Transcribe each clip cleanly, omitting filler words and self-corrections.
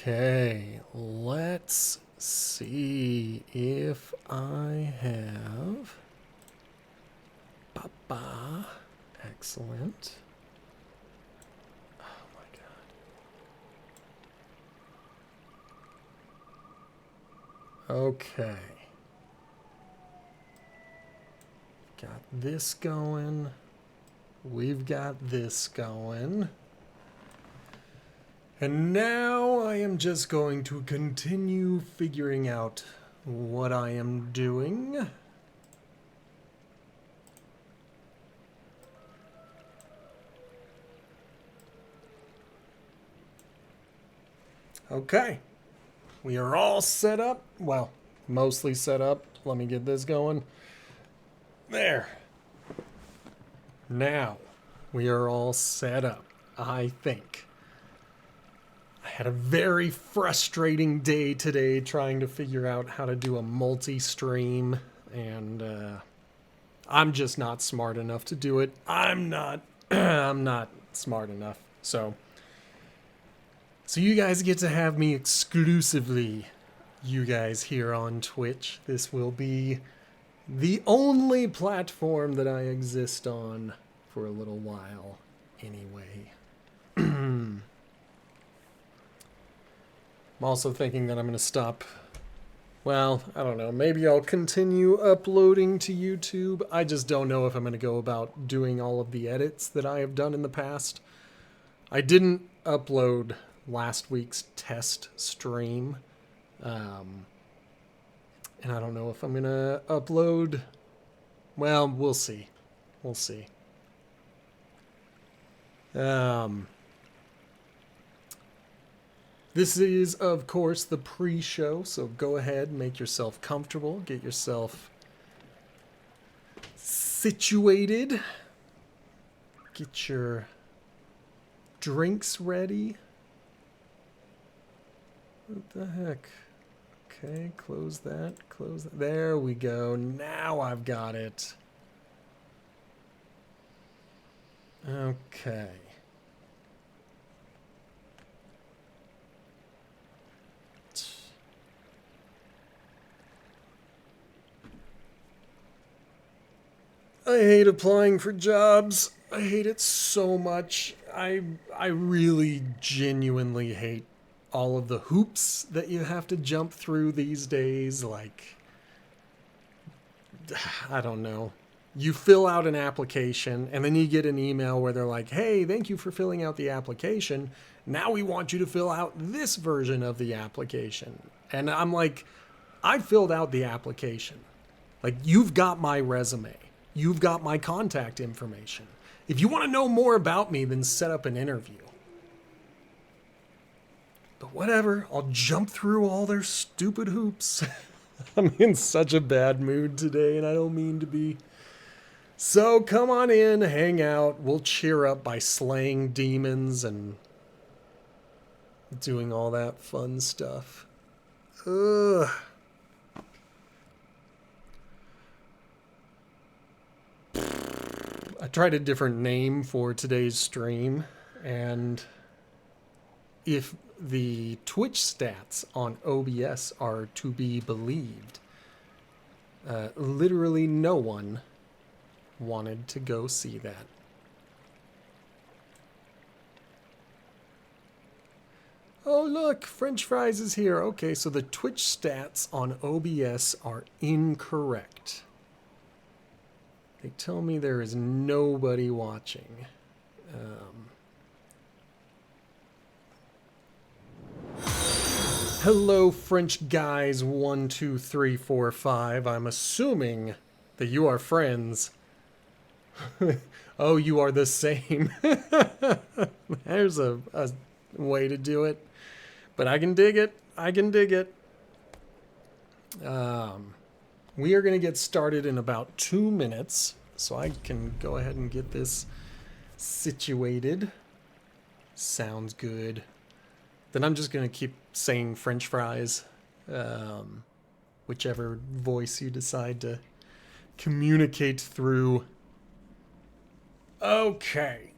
Okay, let's see if I have... Ba-ba. Excellent. Oh my god. Okay. Got this going. We've got this going. And now I am just going to continue figuring out what I am doing. Okay. We are all set up. Well, mostly set up. Let me get this going. There. Now, we are all set up, I think. I had a very frustrating day today trying to figure out how to do a multi-stream, and I'm just not smart enough to do it. I'm not I'm not smart enough. So you guys get to have me exclusively, you guys here on Twitch. This will be the only platform that I exist on for a little while anyway. I'm also thinking that I'm going to stop. Well, I don't know. Maybe I'll continue uploading to YouTube. I just don't know if I'm going to go about doing all of the edits that I have done in the past. I didn't upload last week's test stream. And I don't know if I'm going to upload. Well, we'll see. We'll see. This is, of course, the pre-show, so go ahead, make yourself comfortable, get yourself situated, get your drinks ready. What the heck? Okay, close that, close that. There we go. Now I've got it. Okay. I hate applying for jobs. I hate it so much. I really genuinely hate all of the hoops that you have to jump through these days. Like, I don't know. You fill out an application and then you get an email where they're like, hey, thank you for filling out the application. Now we want you to fill out this version of the application. And I'm like, I filled out the application. Like, you've got my resume. You've got my contact information. If you want to know more about me, then set up an interview. But whatever, I'll jump through all their stupid hoops. I'm in such a bad mood today, and I don't mean to be. So come on in, hang out. We'll cheer up by slaying demons and doing all that fun stuff. Ugh. I tried a different name for today's stream, and if the Twitch stats on OBS are to be believed, literally no one wanted to go see that. Oh look, French Fries is here. Okay, so the Twitch stats on OBS are incorrect. They tell me there is nobody watching. Hello, French guys 1, 2, 3, 4, 5. I'm assuming that you are friends. Oh, you are the same. There's a way to do it. But I can dig it. I can dig it. We are going to get started in about 2 minutes, so I can go ahead and get this situated. Sounds good. Then I'm just going to keep saying French fries, whichever voice you decide to communicate through. Okay,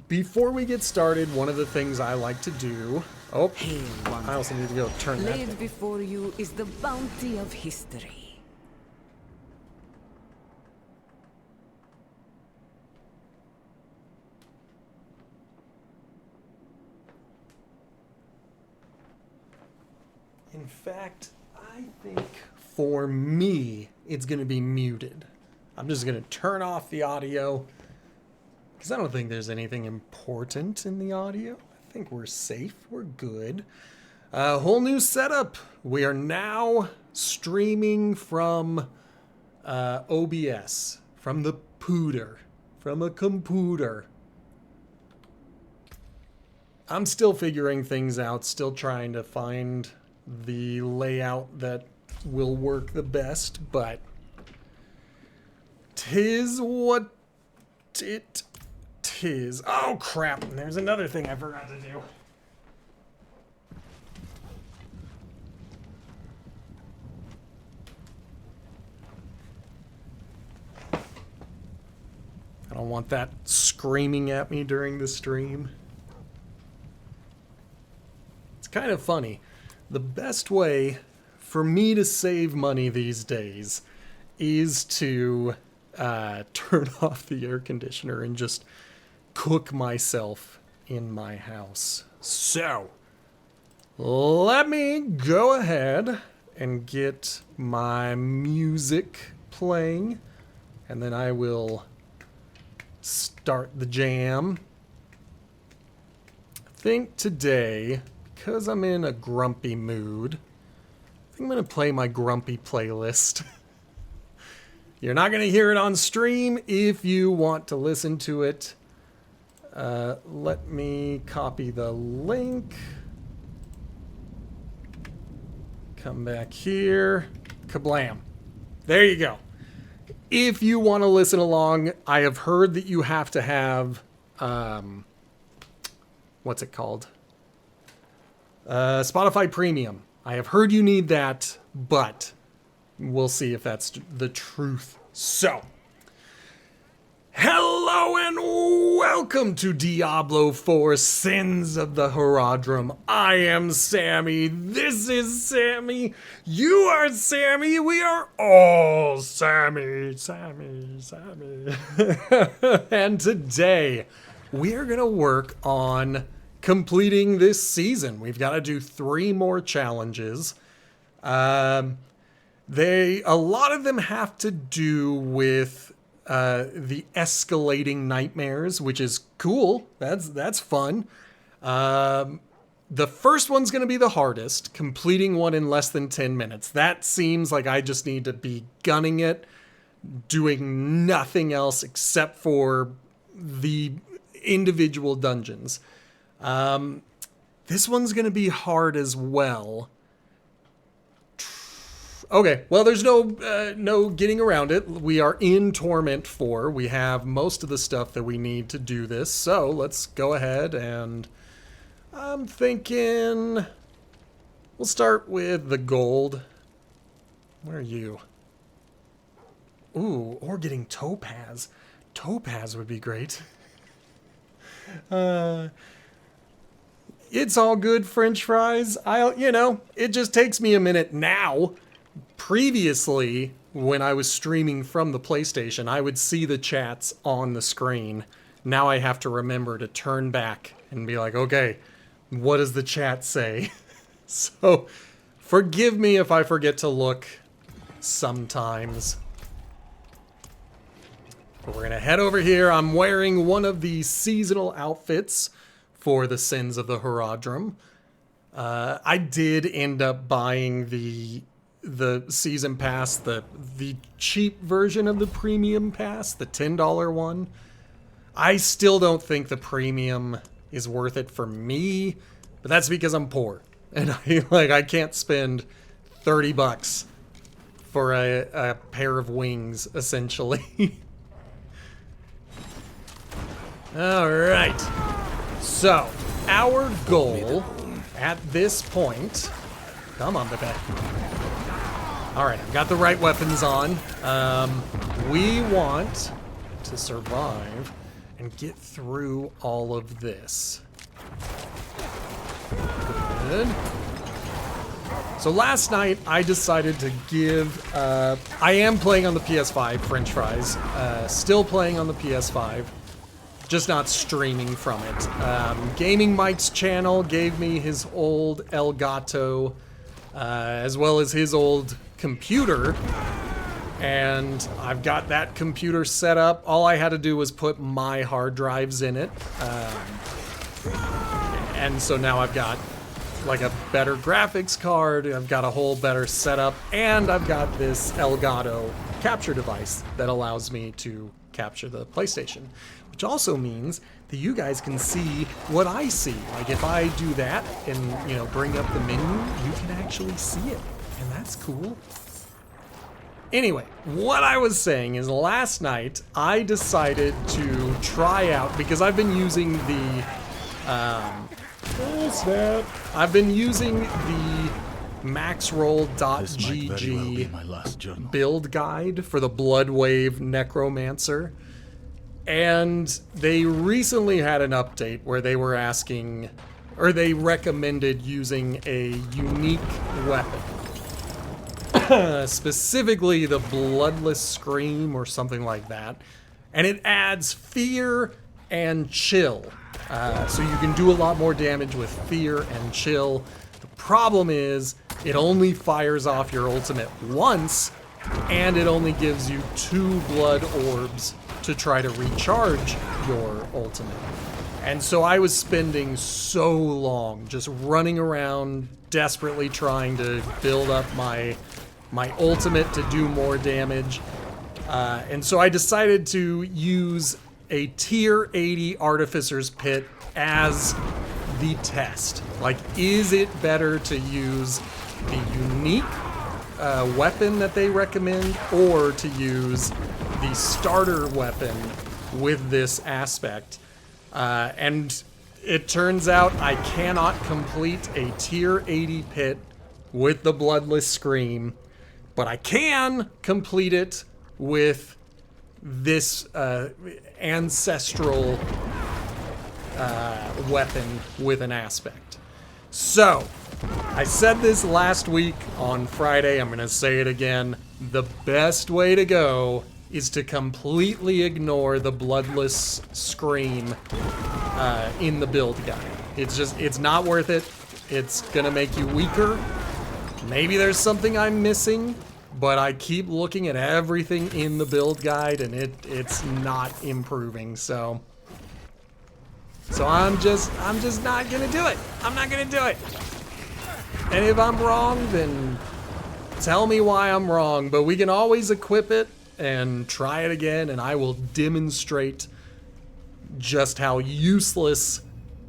before we get started, one of the things I like to do... Oh, Hail, I also need to go turn that laid thing. before you is the bounty of history. In fact, I think for me, it's going to be muted. I'm just going to turn off the audio because I don't think there's anything important in the audio. I think we're safe. We're good. Whole new setup. We are now streaming from OBS, from the pooter, from a computer. I'm still figuring things out, still trying to find the layout that will work the best, but 'tis what it tis. Oh crap, and there's another thing I forgot to do. I don't want that screaming at me during the stream. It's kind of funny. The best way for me to save money these days is to turn off the air conditioner and just cook myself in my house. So, let me go ahead and get my music playing, and then I will start the jam. I think today, because I'm in a grumpy mood, I think I'm going to play my grumpy playlist. You're not going to hear it on stream. If you want to listen to it, let me copy the link. Come back here. Kablam. There you go. If you want to listen along, I have heard that you have to have, what's it called? Spotify Premium. I have heard you need that, but we'll see if that's the truth. So, hello and welcome to Diablo IV Sins of the Horadrim. I am Sammy. This is Sammy. You are Sammy. We are all Sammy. And today, we are going to work on completing this season. We've got to do 3 more challenges. A lot of them have to do with the escalating nightmares, which is cool. That's fun. The first one's going to be the hardest, completing one in less than 10 minutes. That seems like I just need to be gunning it, doing nothing else except for the individual dungeons. This one's going to be hard as well. Okay, well, there's no getting around it. We are in Torment 4. We have most of the stuff that we need to do this, so let's go ahead and I'm thinking we'll start with the gold. Where are you? Ooh, or getting topaz. Topaz would be great. It's all good, French fries. It just takes me a minute now. Previously, when I was streaming from the PlayStation, I would see the chats on the screen. Now I have to remember to turn back and be like, okay, what does the chat say? So, forgive me if I forget to look sometimes. But we're going to head over here. I'm wearing one of the seasonal outfits for the Sins of the Horadrim. I did end up buying the season pass, the cheap version of the premium pass, the $10 one. I still don't think the premium is worth it for me, but that's because I'm poor and I can't spend $30 for a pair of wings, essentially. All right. So, our goal at this point... Come on, baby. Alright, I've got the right weapons on. We want to survive and get through all of this. Good. So last night I decided to give, I am playing on the PS5, French fries, still playing on the PS5, just not streaming from it. Gaming Mike's channel gave me his old Elgato, as well as his old computer, and I've got that computer set up. All I had to do was put my hard drives in it, and so now I've got like a better graphics card, I've got a whole better setup, and I've got this Elgato capture device that allows me to capture the PlayStation, which also means that you guys can see what I see. Like if I do that and, you know, bring up the menu, you can actually see it, and that's cool. Anyway, what I was saying is last night I decided to try out, because I've been using the, oh snap. I've been using the maxroll.gg build guide for the Bloodwave Necromancer, and they recently had an update where they were asking, or they recommended using a unique weapon. Specifically the Bloodless Scream or something like that. And it adds fear and chill. So you can do a lot more damage with fear and chill. The problem is it only fires off your ultimate once, and it only gives you 2 blood orbs to try to recharge your ultimate. And so I was spending so long just running around desperately trying to build up my ultimate to do more damage. And so I decided to use a tier 80 Artificer's Pit as the test. Like, is it better to use the unique weapon that they recommend, or to use the starter weapon with this aspect? And it turns out I cannot complete a tier 80 pit with the Bloodless Scream, but I can complete it with this ancestral weapon with an aspect. So, I said this last week on Friday, I'm gonna say it again. The best way to go is to completely ignore the Bloodless Scream in the build guide. It's not worth it. It's gonna make you weaker. Maybe there's something I'm missing, but I keep looking at everything in the build guide and it's not improving, so I'm just not gonna do it. I'm not gonna do it. And if I'm wrong, then tell me why I'm wrong, but we can always equip it and try it again, and I will demonstrate just how useless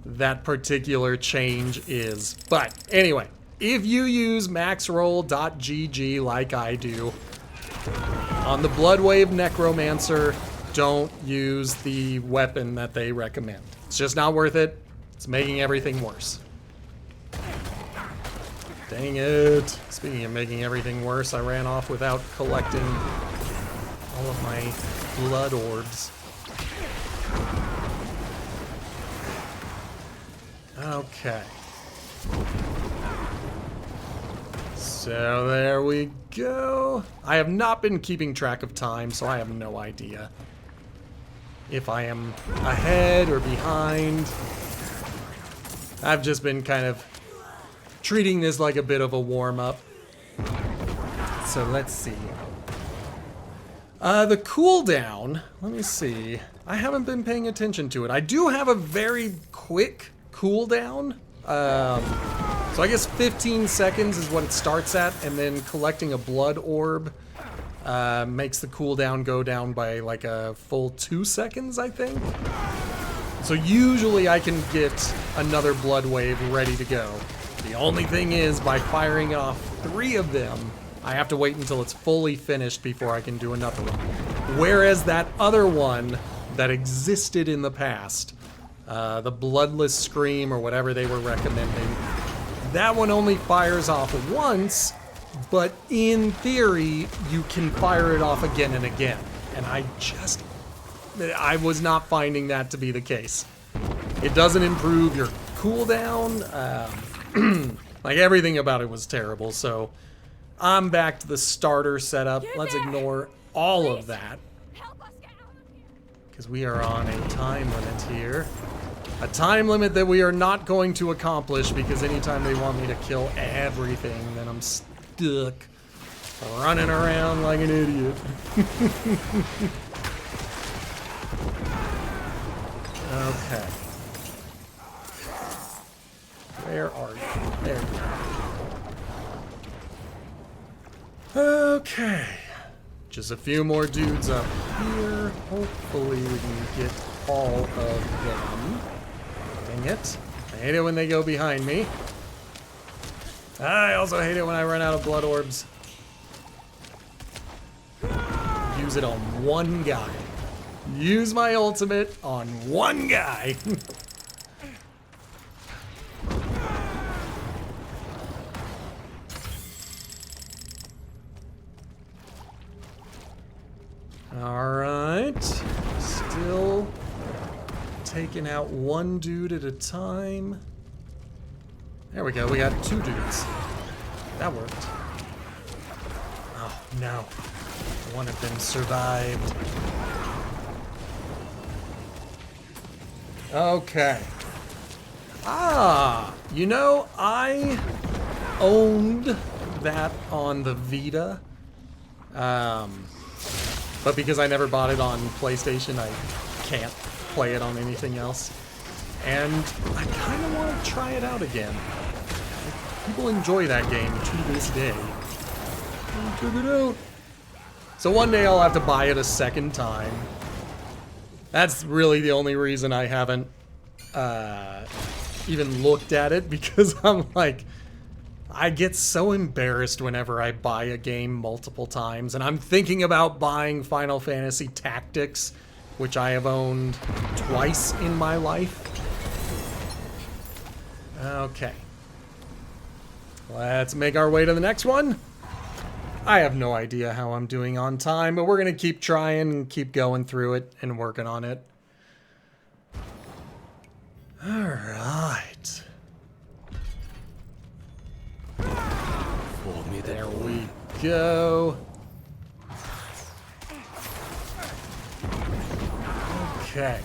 that particular change is. But anyway, if you use maxroll.gg like I do, on the Bloodwave Necromancer, don't use the weapon that they recommend. It's just not worth it. It's making everything worse. Dang it. Speaking of making everything worse, I ran off without collecting all of my blood orbs. Okay. So there we go. I have not been keeping track of time, so I have no idea if I am ahead or behind. I've just been kind of treating this like a bit of a warm-up. So let's see. The cooldown, let me see. I haven't been paying attention to it. I do have a very quick cooldown. So I guess 15 seconds is what it starts at, and then collecting a blood orb makes the cooldown go down by like a full 2 seconds, I think. So usually I can get another blood wave ready to go. The only thing is, by firing off 3 of them, I have to wait until it's fully finished before I can do another one. Whereas that other one that existed in the past, the Bloodless Scream or whatever they were recommending, that one only fires off once, but in theory, you can fire it off again and again. And I just I was not finding that to be the case. It doesn't improve your cooldown. Like, everything about it was terrible, so I'm back to the starter setup. Let's ignore all of that, because we are on a time limit here. A time limit that we are not going to accomplish, because anytime they want me to kill everything, then I'm stuck running around like an idiot. Okay. Where are you? There you are. Okay. Just a few more dudes up here. Hopefully we can get all of them. Dang it. I hate it when they go behind me. I also hate it when I run out of blood orbs. Use it on one guy. Use my ultimate on one guy. Alright. Still taking out one dude at a time. There we go. We got two dudes. That worked. Oh, no. One of them survived. Okay. Ah, you know, I owned that on the Vita. But because I never bought it on PlayStation, I can't play it on anything else. And I kind of want to try it out again. People enjoy that game to this day. Check it out. So one day I'll have to buy it a second time. That's really the only reason I haven't even looked at it, because I'm like, I get so embarrassed whenever I buy a game multiple times, and I'm thinking about buying Final Fantasy Tactics, which I have owned twice in my life. Okay. Let's make our way to the next one. I have no idea how I'm doing on time, but we're going to keep trying and keep going through it and working on it. All right. There we go. Okay.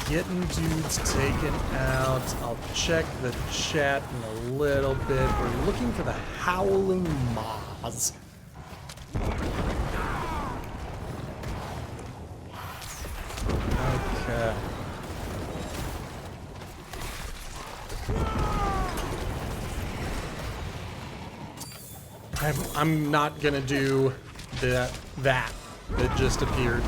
Getting dudes taken out. I'll check the chat in a little bit. We're looking for the Howling Maws. Okay. I'm not gonna do that just appeared.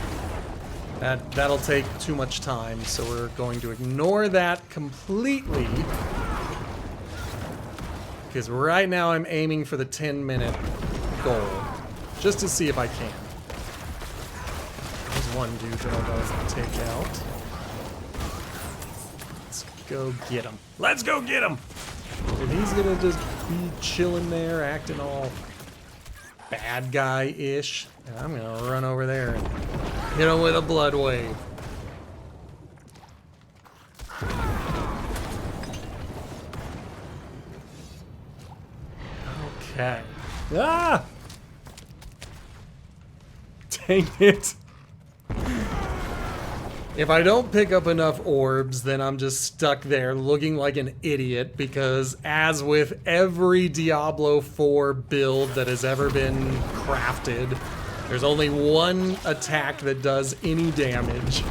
That'll take too much time, so we're going to ignore that completely. Because right now I'm aiming for the 10-minute goal, just to see if I can. There's one dude that I want to take out. Let's go get him. Let's go get him! And he's gonna just be chilling there, acting all bad guy-ish. And I'm gonna run over there and hit him with a blood wave. Okay. Ah! Dang it. If I don't pick up enough orbs, then I'm just stuck there looking like an idiot, because as with every Diablo IV build that has ever been crafted, there's only one attack that does any damage,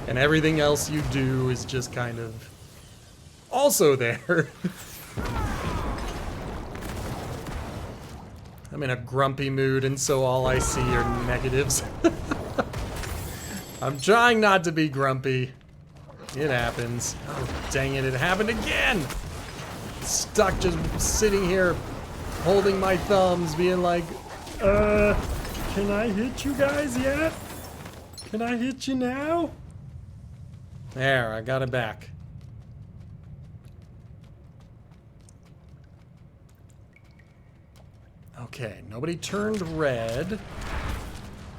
and everything else you do is just kind of also there. I'm in a grumpy mood, and so all I see are negatives. I'm trying not to be grumpy. It happens. Oh, dang it, it happened again! Stuck just sitting here, holding my thumbs, being like, can I hit you guys yet? Can I hit you now? There, I got it back. Okay, nobody turned red.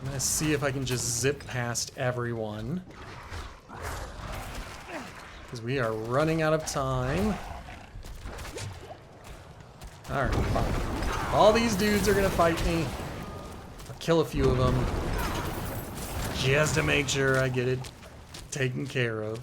I'm gonna see if I can just zip past everyone. Because we are running out of time. Alright, fine. All these dudes are gonna fight me. I'll kill a few of them. Just to make sure I get it taken care of.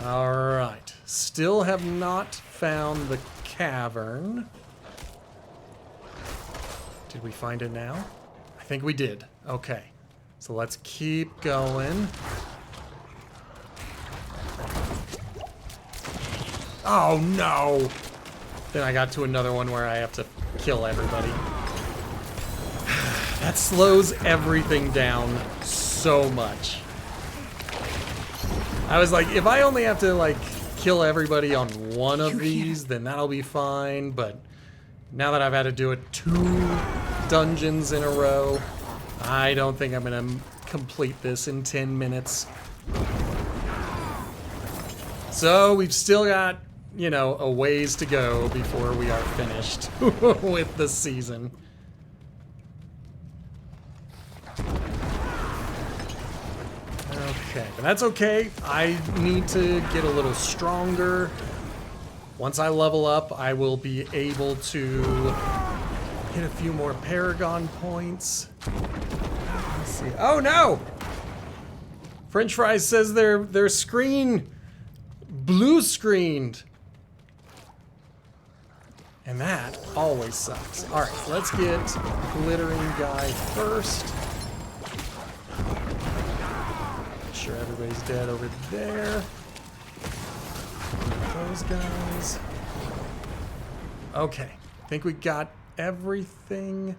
Alright. Still have not found the cavern. Did we find it now? I think we did. Okay. So let's keep going. Oh no! Then I got to another one where I have to kill everybody. That slows everything down so much. I was like, if I only have to, like, kill everybody on one of these, then that'll be fine, but now that I've had to do it 2 dungeons in a row, I don't think I'm gonna complete this in 10 minutes. So, we've still got, you know, a ways to go before we are finished with the season. Okay, but that's okay. I need to get a little stronger. Once I level up, I will be able to hit a few more Paragon points. Let's see. Oh no! French Fries says their screen blue screened. And that always sucks. Alright, let's get Glittering Guy first. Sure everybody's dead over there. Those guys. Okay, I think we got everything.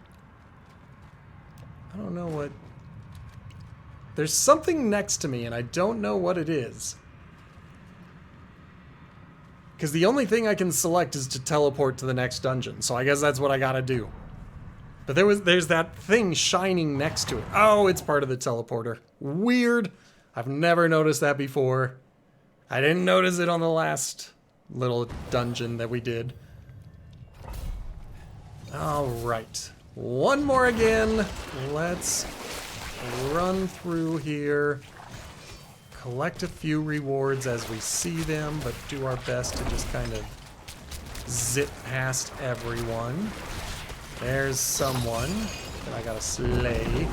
I don't know what... There's something next to me and I don't know what it is. Because the only thing I can select is to teleport to the next dungeon, so I guess that's what I gotta do. But there's that thing shining next to it. Oh, it's part of the teleporter. Weird. I've never noticed that before. I didn't notice it on the last little dungeon that we did. Alright. One more again. Let's run through here. Collect a few rewards as we see them, but do our best to just kind of zip past everyone. There's someone that I gotta slay.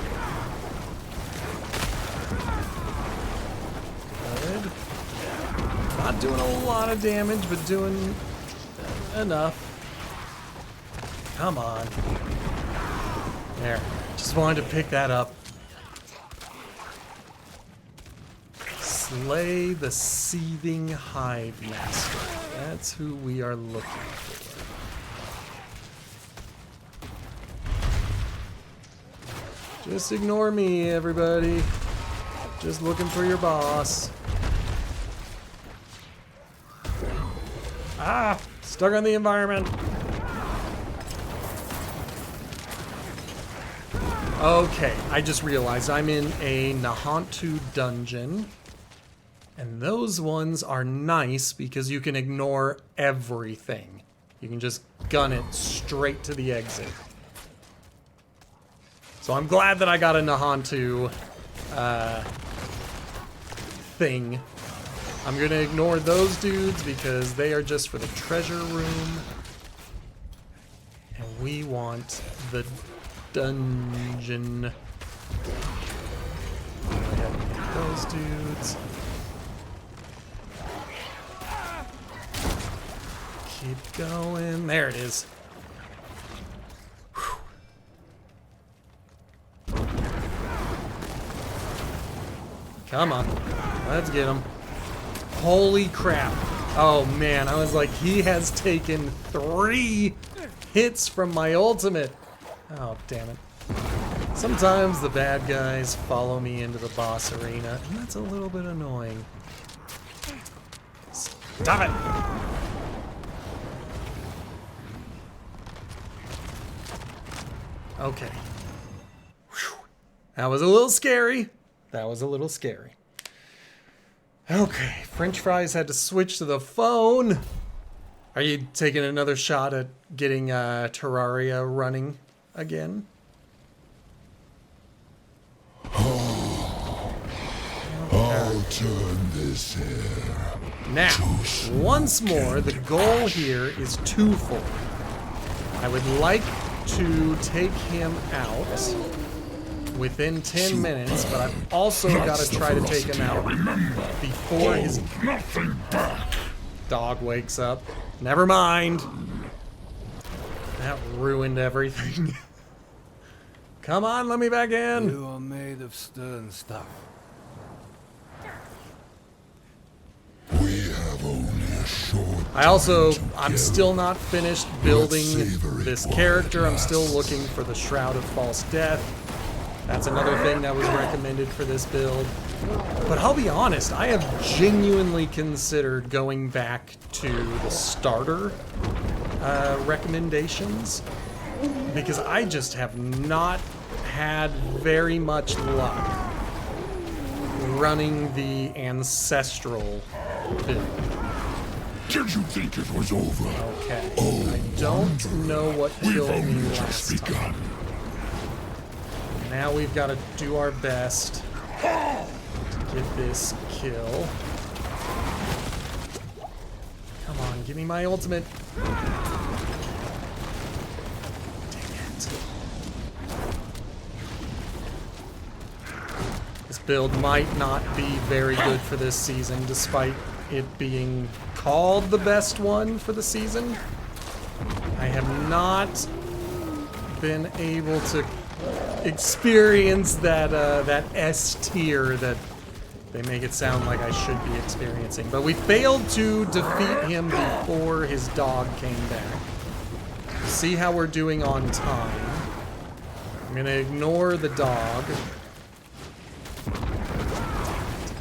Good. Not doing a lot of damage, but doing enough. Come on. There. Just wanted to pick that up. Slay the Seething Hive Master. That's who we are looking for. Just ignore me, everybody. Just looking for your boss. Ah! Stuck on the environment. Okay, I just realized I'm in a Nahantu dungeon. And those ones are nice because you can ignore everything. You can just gun it straight to the exit. So I'm glad that I got a Nahantu thing. I'm gonna ignore those dudes because they are just for the treasure room. And we want the dungeon. Go ahead and get those dudes. Keep going. There it is. Whew. Come on. Let's get him. Holy crap. Oh man, I was like, he has taken 3 hits from my ultimate. Oh, damn it. Sometimes the bad guys follow me into the boss arena, and that's a little bit annoying. Stop it! Okay. Whew. That was a little scary. That was a little scary. Okay, French fries had to switch to the phone. Are you taking another shot at getting Terraria running again? I'll turn this here. Now, once more, the goal here is twofold. I would like to take him out within 10 minutes, but I've also got to try to take him out before his dog wakes up. Never mind. That ruined everything. Come on, let me back in. You are made of stern stuff. We have only a short I'm still not finished building this character. I'm still looking for the Shroud of False Death. That's another thing that was recommended for this build. But I'll be honest, I have genuinely considered going back to the starter recommendations because I just have not had very much luck running the ancestral build. Did you think it was over? Okay. Oh, I don't know what We've killed me only last just time. begun. Now we've got to do our best to get this kill. Come on, give me my ultimate. Dang it. This build might not be very good for this season, despite it being called the best one for the season. I have not been able to experience that that S tier that they make it sound like I should be experiencing. But we failed to defeat him before his dog came back. See how we're doing on time. I'm gonna ignore the dog.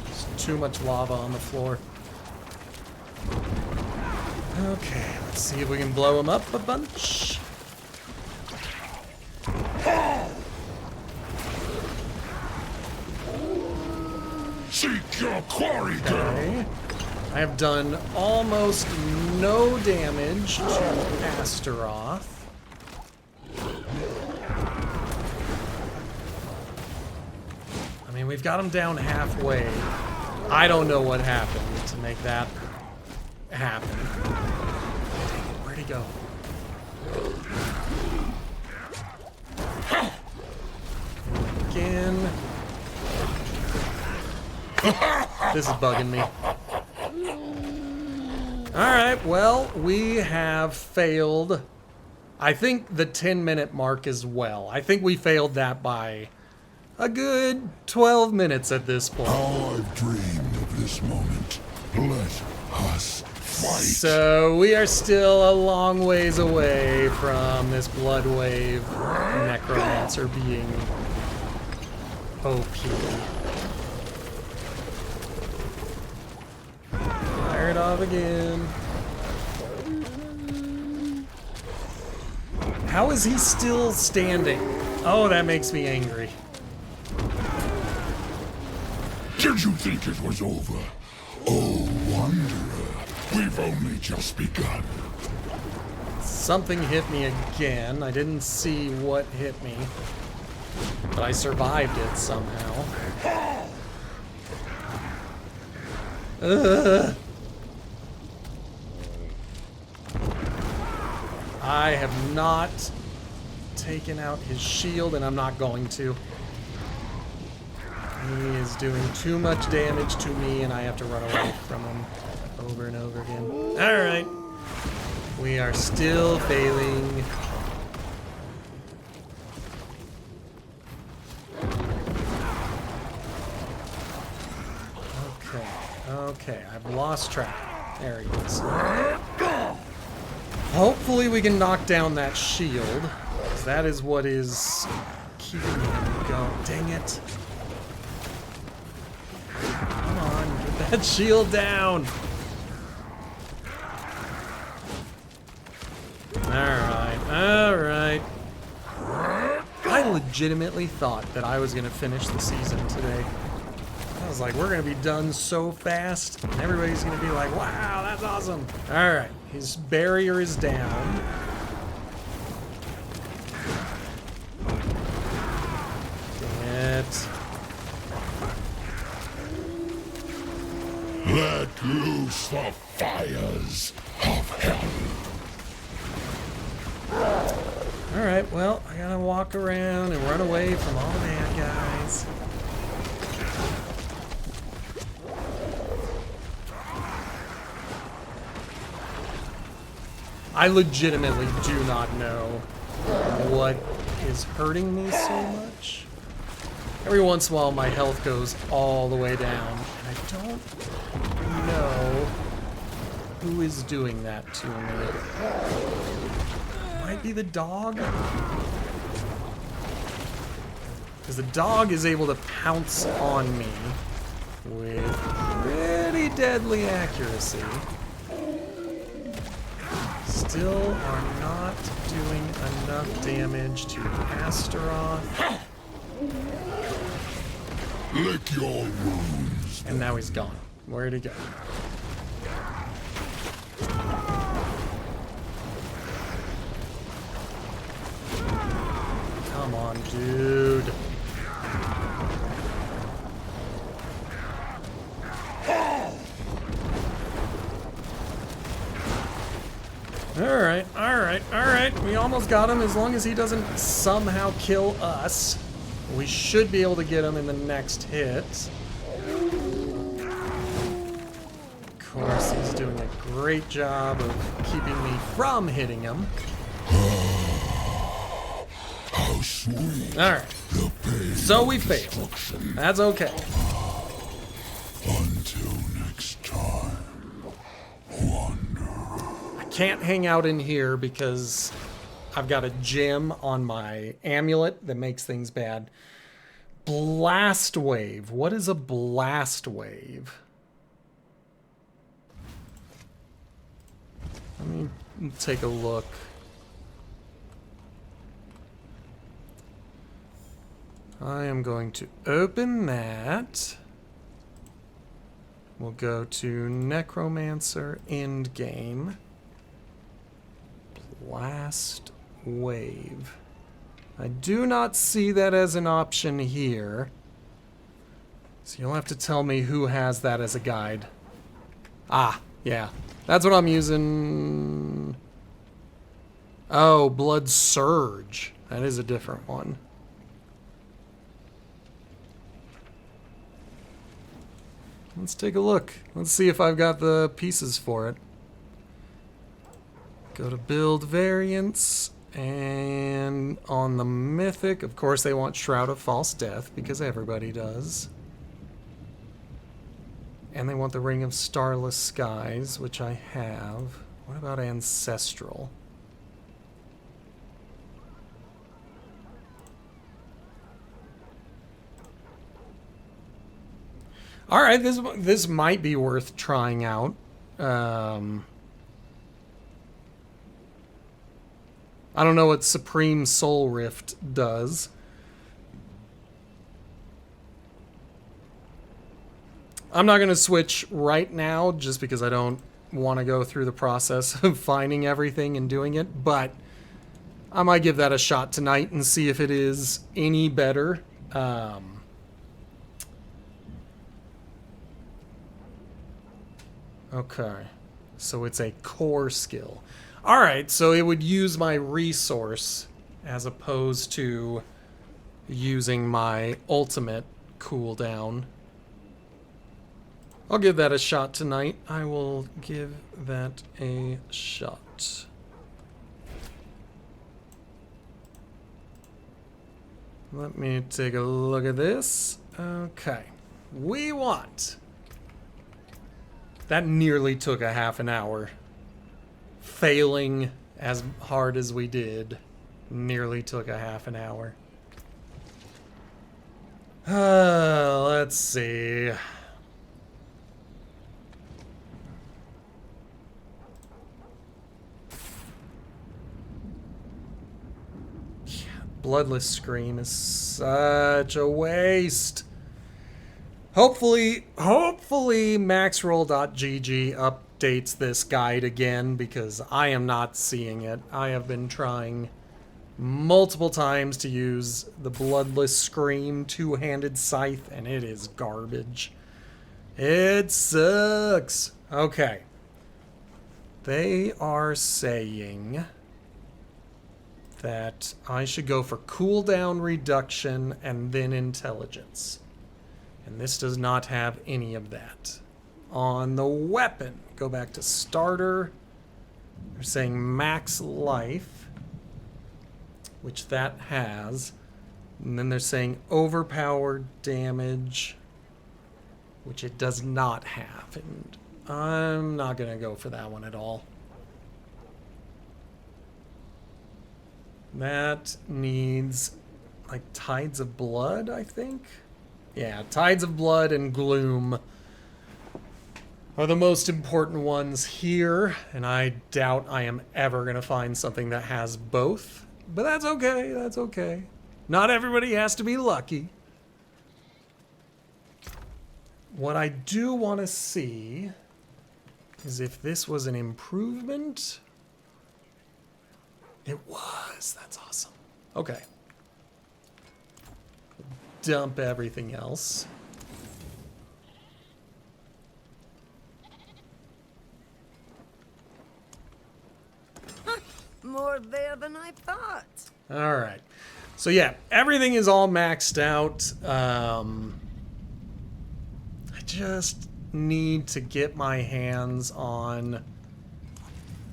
There's too much lava on the floor. Okay, let's see if we can blow him up a bunch. Seek your quarry, girl. Okay. I have done almost no damage to Astaroth. I mean, we've got him down halfway. I don't know what happened to make that happen. Dang it, where'd he go? Again. This is bugging me. Alright, well, we have failed. I think the 10-minute mark as well. I think we failed that by a good 12 minutes at this point. How I've dreamed of this moment. Let us fight. So we are still a long ways away from this Blood Wave Necromancer being OP. Fire it off again. How is he still standing? Oh, that makes me angry. Did you think it was over? Oh, wanderer, we've only just begun. Something hit me again. I didn't see what hit me, but I survived it somehow. Ugh. I have not taken out his shield, and I'm not going to. He is doing too much damage to me, and I have to run away from him over and over again. Alright. We are still failing. Okay, I've lost track. There he is. Hopefully we can knock down that shield, because that is what is keeping him going. Dang it. Come on, get that shield down. Alright. I legitimately thought that I was going to finish the season today. I was like, we're gonna be done so fast, and everybody's gonna be like, wow, that's awesome. All right, his barrier is down. Dang it. Let loose the fires of hell. Alright, well, I gotta walk around and run away from all the bad guys. I legitimately do not know what is hurting me so much. Every once in a while my health goes all the way down, and I don't know who is doing that to me. Might be the dog? Because the dog is able to pounce on me with pretty deadly accuracy. Still are not doing enough damage to Astaroth. Lick your wounds. And now he's gone. Where'd he go? Come on, dude. Alright, alright, alright. We almost got him. As long as he doesn't somehow kill us, we should be able to get him in the next hit. Of course, he's doing a great job of keeping me from hitting him. How sweet. Alright. The pain So we of failed. destruction. That's okay. Until next time. I can't hang out in here because I've got a gem on my amulet that makes things bad. Blast wave. What is a blast wave? Let me take a look. I am going to open that. We'll go to Necromancer Endgame. Blast wave. I do not see that as an option here. So you'll have to tell me who has that as a guide. Ah, yeah. That's what I'm using. Oh, Blood Surge. That is a different one. Let's take a look. Let's see if I've got the pieces for it. Go to build variants, and on the mythic, of course they want Shroud of False Death, because everybody does. And they want the Ring of Starless Skies, which I have. What about Ancestral? All right, this might be worth trying out. I don't know what Supreme Soul Rift does. I'm not going to switch right now just because I don't want to go through the process of finding everything and doing it, but I might give that a shot tonight and see if it is any better. Okay, so it's a core skill. All right, so it would use my resource as opposed to using my ultimate cooldown. I'll give that a shot tonight. I will give that a shot. Let me take a look at this. Okay, we want... That nearly took a half an hour. Failing as hard as we did, nearly took a half an hour. Let's see. Bloodless Scream is such a waste. Hopefully maxroll.gg updates this guide again, because I am not seeing it. I have been trying multiple times to use the Bloodless Scream two-handed scythe, and it is garbage. It sucks. Okay. They are saying that I should go for cooldown reduction and then intelligence. And this does not have any of that. On the weapon, go back to starter. They're saying max life, which that has. And then they're saying overpowered damage, which it does not have. And I'm not going to go for that one at all. That needs, like, Tides of Blood, I think? Yeah, Tides of Blood and Gloom are the most important ones here, and I doubt I am ever going to find something that has both. But that's okay, that's okay. Not everybody has to be lucky. What I do want to see is if this was an improvement. It was. That's awesome. Okay. Dump everything else. More there than I thought. All right. So yeah, everything is all maxed out. I just need to get my hands on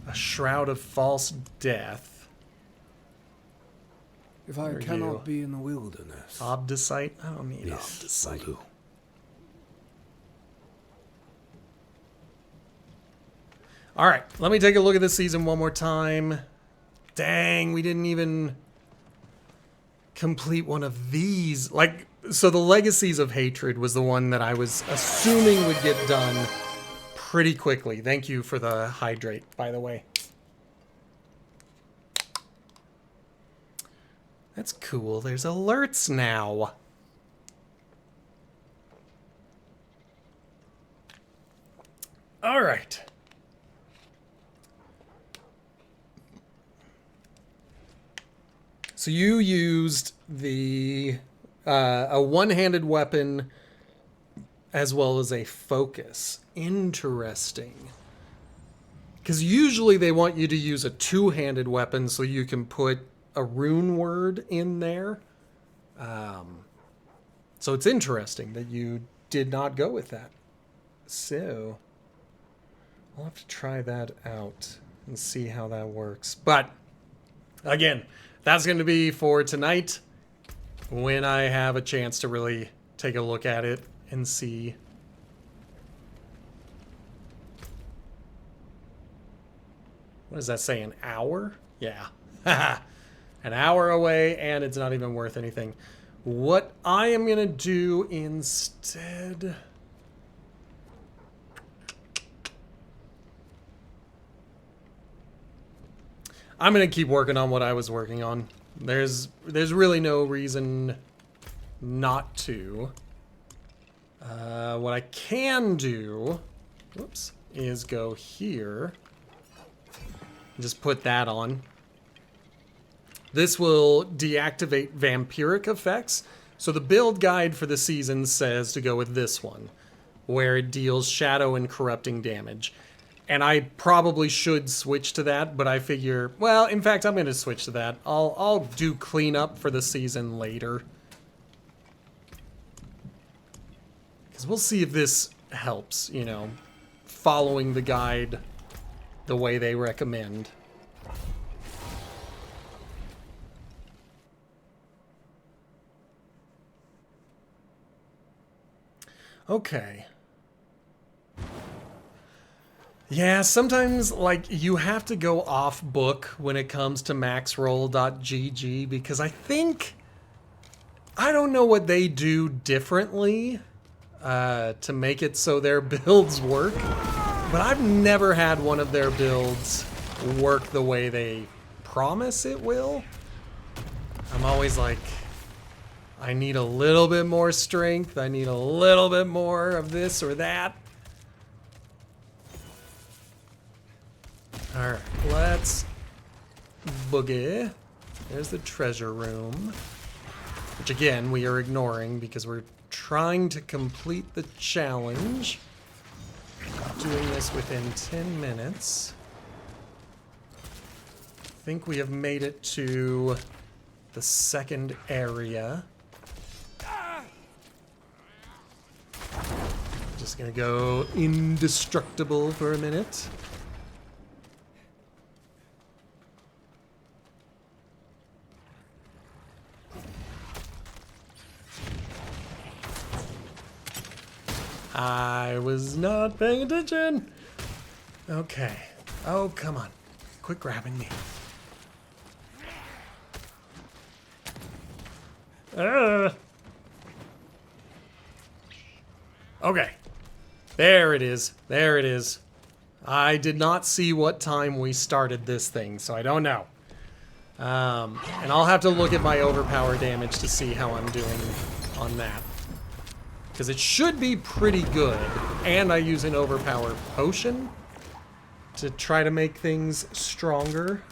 a Shroud of False Death. If I Or cannot you. be in the wilderness. Obdicite? I don't need Yes, will Obdicite. do. All right, let me take a look at this season one more time. Dang, we didn't even complete one of these. Like, so the Legacies of Hatred was the one that I was assuming would get done pretty quickly. Thank you for the hydrate, by the way. That's cool. There's alerts now. All right. So you used the a one-handed weapon as well as a focus. Interesting. Because usually they want you to use a two-handed weapon so you can put a rune word in there. So it's interesting that you did not go with that. So I'll have to try that out and see how that works. But again, that's going to be for tonight when I have a chance to really take a look at it and see. What does that say? An hour? Yeah. An hour away, and it's not even worth anything. What I am going to do instead... I'm going to keep working on what I was working on. There's really no reason not to. What I can do, whoops, is go here. Just put that on. This will deactivate vampiric effects. So the build guide for the season says to go with this one, where it deals shadow and corrupting damage. And I probably should switch to that, but I figure, well, in fact, I'm going to switch to that. I'll do cleanup for the season later. Because we'll see if this helps, you know, following the guide the way they recommend. Okay. Yeah, sometimes, like, you have to go off book when it comes to maxroll.gg because I don't know what they do differently to make it so their builds work, but I've never had one of their builds work the way they promise it will. I'm always like, I need a little bit more strength. I need a little bit more of this or that. Alright, let's boogie. There's the treasure room. Which again, we are ignoring because we're trying to complete the challenge. Doing this within 10 minutes. I think we have made it to the second area. Just gonna go indestructible for a minute. I was not paying attention. Okay. Oh, come on. Quit grabbing me. Okay. There it is. There it is. I did not see what time we started this thing, so I don't know. And I'll have to look at my overpower damage to see how I'm doing on that. Because it should be pretty good. And I use an overpower potion to try to make things stronger.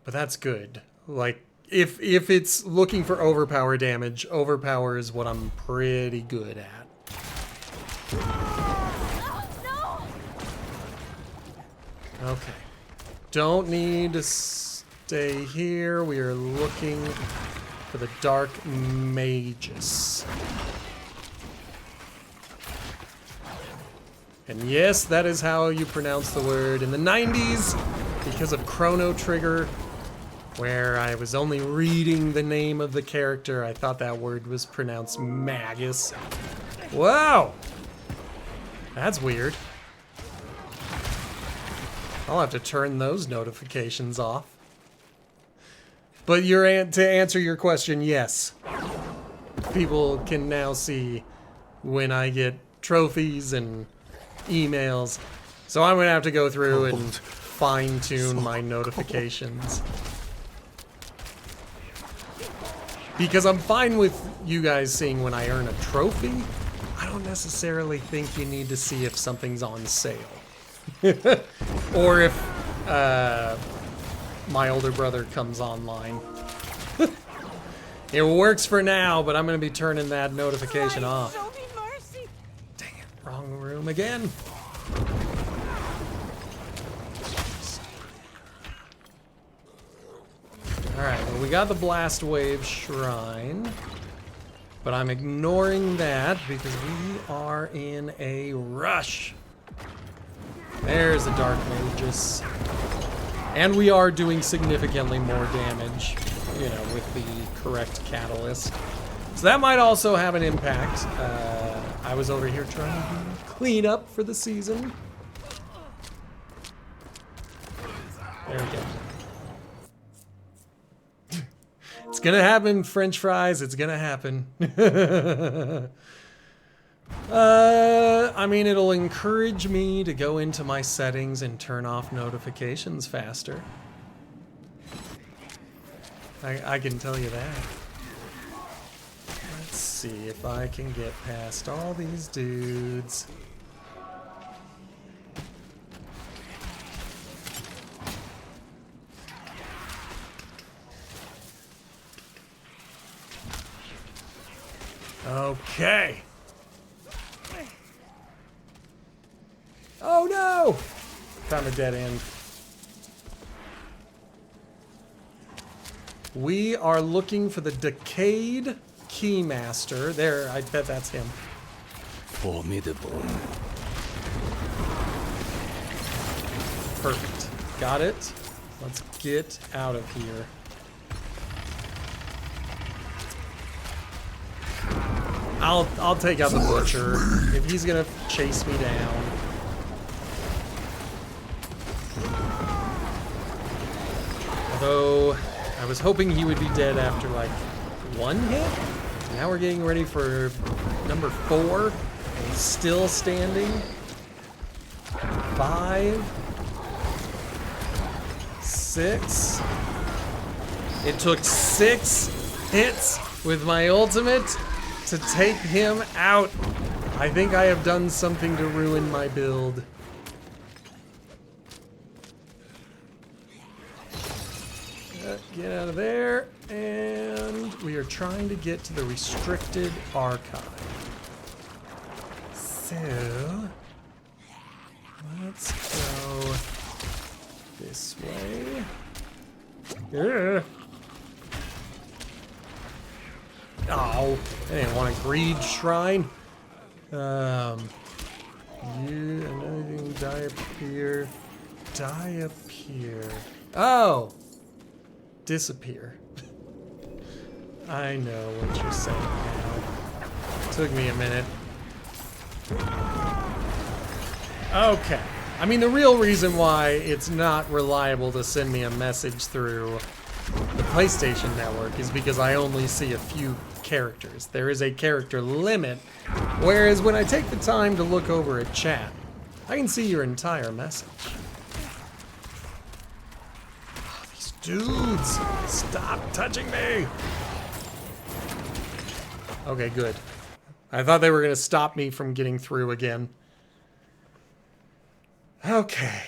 But that's good. Like, if it's looking for overpower damage, overpower is what I'm pretty good at. Okay. Don't need to stay here. We are looking for the Dark Magus. And yes, that is how you pronounce the word in the 90s because of Chrono Trigger, where I was only reading the name of the character. I thought that word was pronounced Magus. Wow! That's weird. I'll have to turn those notifications off. But to answer your question, yes. People can now see when I get trophies and emails. So I'm going to have to go through and fine-tune my notifications. Because I'm fine with you guys seeing when I earn a trophy. I don't necessarily think you need to see if something's on sale. Or if my older brother comes online. It works for now, but I'm going to be turning that notification off. Show me mercy. Dang it, wrong room again. Alright, well, we got the Blast Wave Shrine. But I'm ignoring that because we are in a rush. There's the Dark Magus. And we are doing significantly more damage, you know, with the correct catalyst. So that might also have an impact. I was over here trying to clean up for the season. There we go. It's gonna happen, French fries. It's gonna happen. I mean, it'll encourage me to go into my settings and turn off notifications faster. I can tell you that. Let's see if I can get past all these dudes. Okay. Oh no! Found a dead end. We are looking for the Decayed Keymaster. There, I bet that's him. Formidable. Perfect. Got it. Let's get out of here. I'll take out the butcher if he's gonna chase me down. Although I was hoping he would be dead after like one hit. Now we're getting ready for number 4. And he's still standing. 5, 6. It took 6 hits with my ultimate to take him out. I think I have done something to ruin my build. Get out of there, and we are trying to get to the restricted archive. So, let's go this way. Ugh. Oh, I didn't want a greed shrine. Another thing, disappear. Oh! Disappear. I know what you're saying now. Took me a minute. Okay. I mean, the real reason why it's not reliable to send me a message through the PlayStation Network is because I only see a few characters. There is a character limit, whereas when I take the time to look over a chat, I can see your entire message. Oh, these dudes! Stop touching me! Okay, good. I thought they were gonna stop me from getting through again. Okay.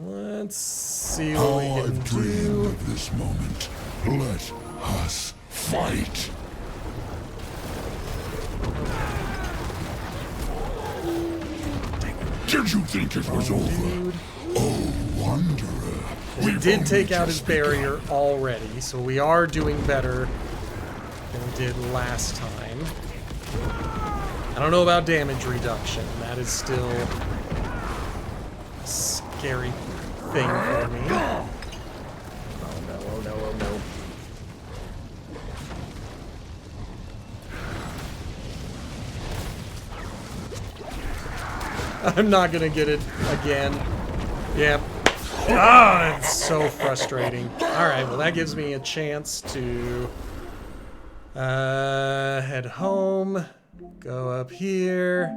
Let's see what we can I've dreamed do. of this moment. Let us fight. Did you think it was over? Dude. Oh, wanderer. We We've did only take out his just begun. barrier already, so we are doing better than we did last time. I don't know about damage reduction. That is still a scary thing for me. Oh no, oh no, oh no. I'm not gonna get it again. Yep. Ah, it's so frustrating. Alright, well that gives me a chance to head home, go up here,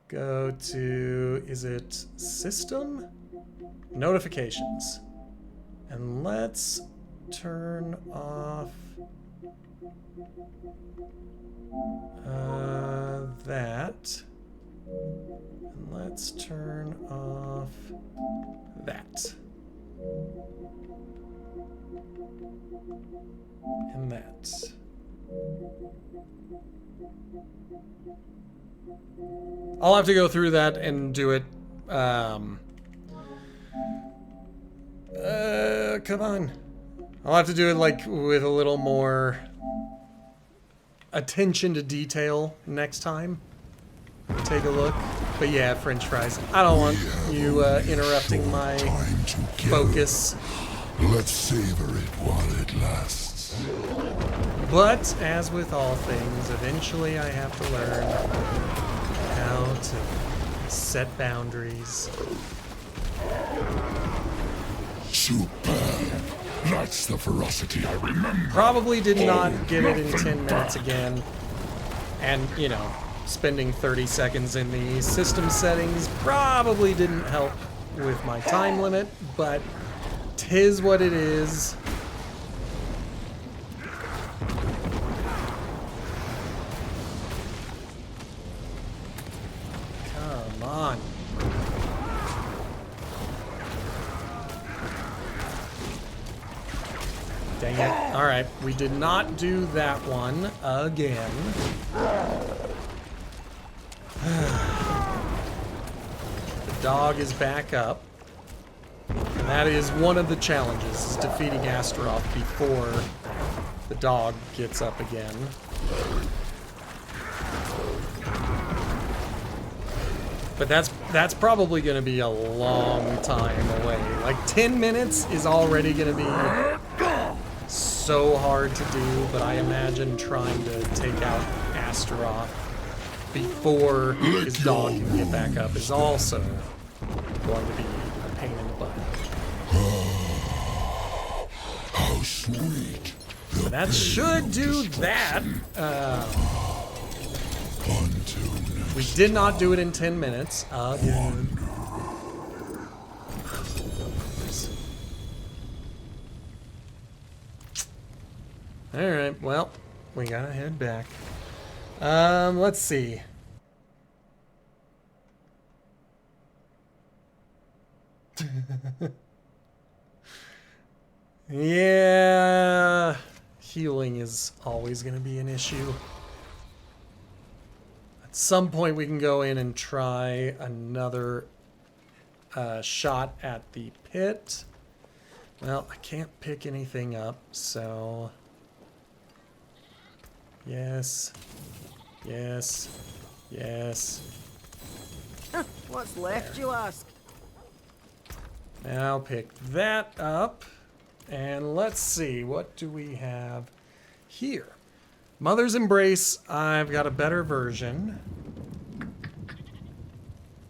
go to, is it system? Notifications. And let's turn off that. And let's turn off that. And that. I'll have to go through that and do it. Come on. I'll have to do it like with a little more attention to detail next time. Take a look. But yeah, French fries. I don't want you interrupting my focus. Let's savor it while it lasts. But as with all things, eventually I have to learn how to set boundaries. Superb. That's the ferocity I remember. Probably did not get it in 10 minutes again. And, you know, spending 30 seconds in the system settings probably didn't help with my time limit, but 'tis what it is. Come on. Dang it. Alright, we did not do that one again. The dog is back up. And that is one of the challenges, is defeating Astaroth before the dog gets up again. But that's probably going to be a long time away. Like 10 minutes is already going to be so hard to do, but I imagine trying to take out Astaroth before his dog can get back up is also going to be a pain in the butt. How sweet. But that should do that. We did not do it in 10 minutes. Again. Alright, well, we gotta head back. Let's see. Yeah, healing is always going to be an issue. At some point we can go in and try another shot at the pit. Well, I can't pick anything up, so... Yes. Yes. Yes. What's left, you ask? I'll pick that up. And let's see, what do we have here? Mother's Embrace, I've got a better version.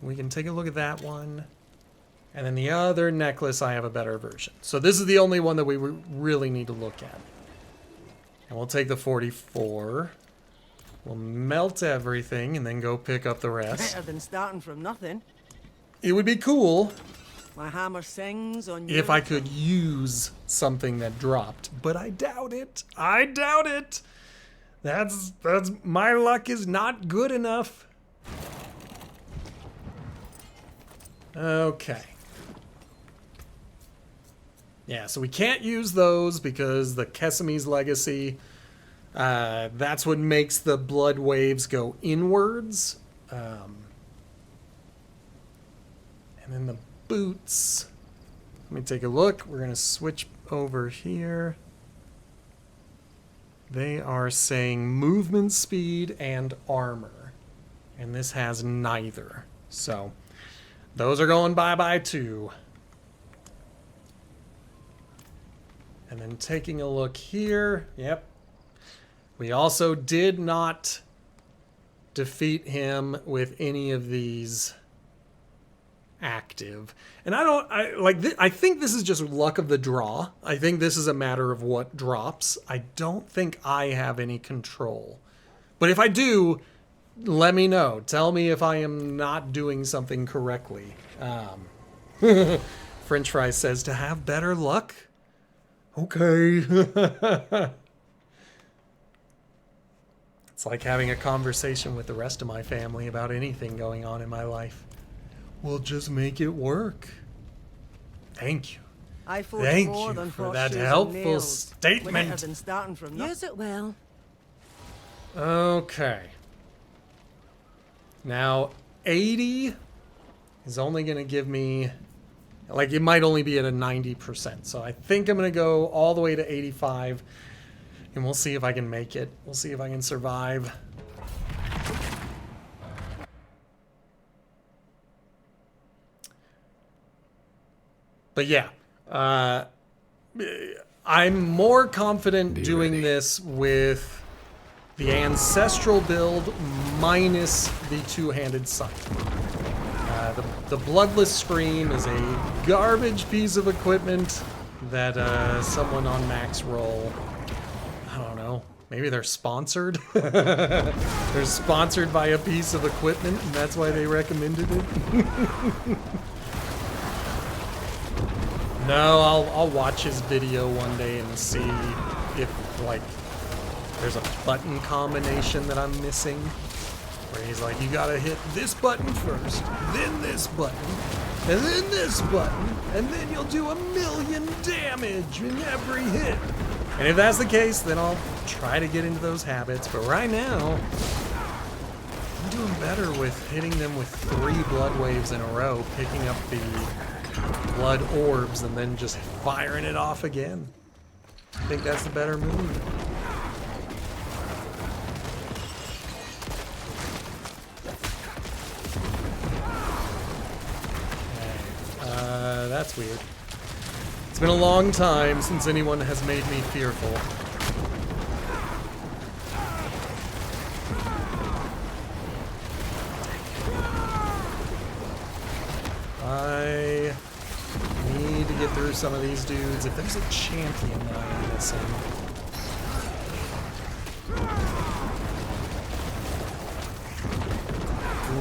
We can take a look at that one. And then the other necklace, I have a better version. So this is the only one that we really need to look at. And we'll take the 44. We'll melt everything and then go pick up the rest. Better than starting from nothing. It would be cool My hammer sings on if I could use something that dropped, but I doubt it. I doubt it. That's my luck is not good enough. Okay. Yeah, so we can't use those because the Keseme's Legacy, that's what makes the blood waves go inwards. And then the boots. Let me take a look. We're going to switch over here. They are saying movement speed and armor. And this has neither. So those are going bye-bye too. And then taking a look here. Yep. We also did not defeat him with any of these active. And I think this is just luck of the draw. I think this is a matter of what drops. I don't think I have any control. But if I do, let me know. Tell me if I am not doing something correctly. French Fries says to have better luck. Okay. It's like having a conversation with the rest of my family about anything going on in my life. We'll just make it work. Thank you. I fought Thank more you than for for that shoes and helpful nails. statement. Better than starting from nothing. Use it well. Okay. Now, 80 is only going to give me... Like, it might only be at a 90%. So I think I'm going to go all the way to 85. And we'll see if I can make it. We'll see if I can survive. But yeah. I'm more confident doing this with the ancestral build minus the two-handed scythe. The Bloodless Scream is a garbage piece of equipment that someone on Max Roll, I don't know, maybe they're sponsored? They're sponsored by a piece of equipment and that's why they recommended it? No, I'll watch his video one day and see if, like, there's a button combination that I'm missing. Where he's like, you gotta hit this button first, then this button, and then this button, and then you'll do 1,000,000 damage in every hit. And if that's the case, then I'll try to get into those habits. But right now, I'm doing better with hitting them with 3 blood waves in a row, picking up the blood orbs, and then just firing it off again. I think that's the better move. That's weird. It's been a long time since anyone has made me fearful. I need to get through some of these dudes. If there's a champion that I am missing.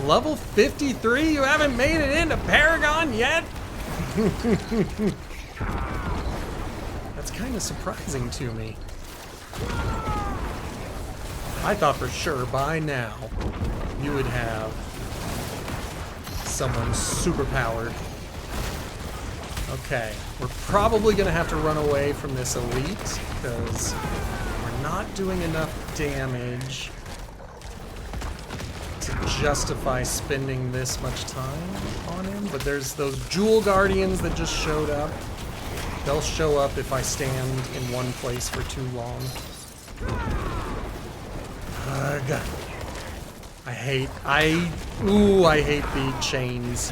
Level 53? You haven't made it into Paragon yet? That's kind of surprising to me. I thought for sure by now you would have someone super powered. Okay, we're probably gonna have to run away from this elite because we're not doing enough damage to justify spending this much time on him. But there's those Jewel Guardians that just showed up. They'll show up if I stand in one place for too long. Ugh. I hate the chains.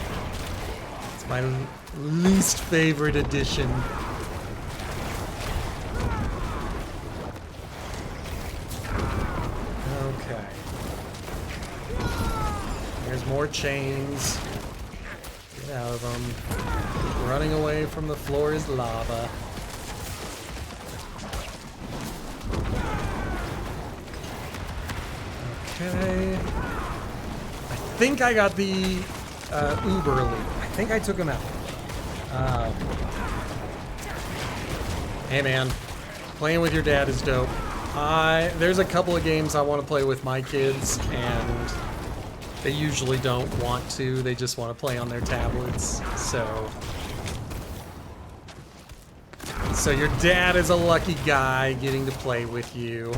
It's my least favorite addition. Okay. There's more chains. Get out of them. Running away from the floor is lava. Okay. I think I got the Uber elite. I think I took him out. Hey man, playing with your dad is dope. There's a couple of games I want to play with my kids, and they usually don't want to. They just want to play on their tablets. So your dad is a lucky guy getting to play with you.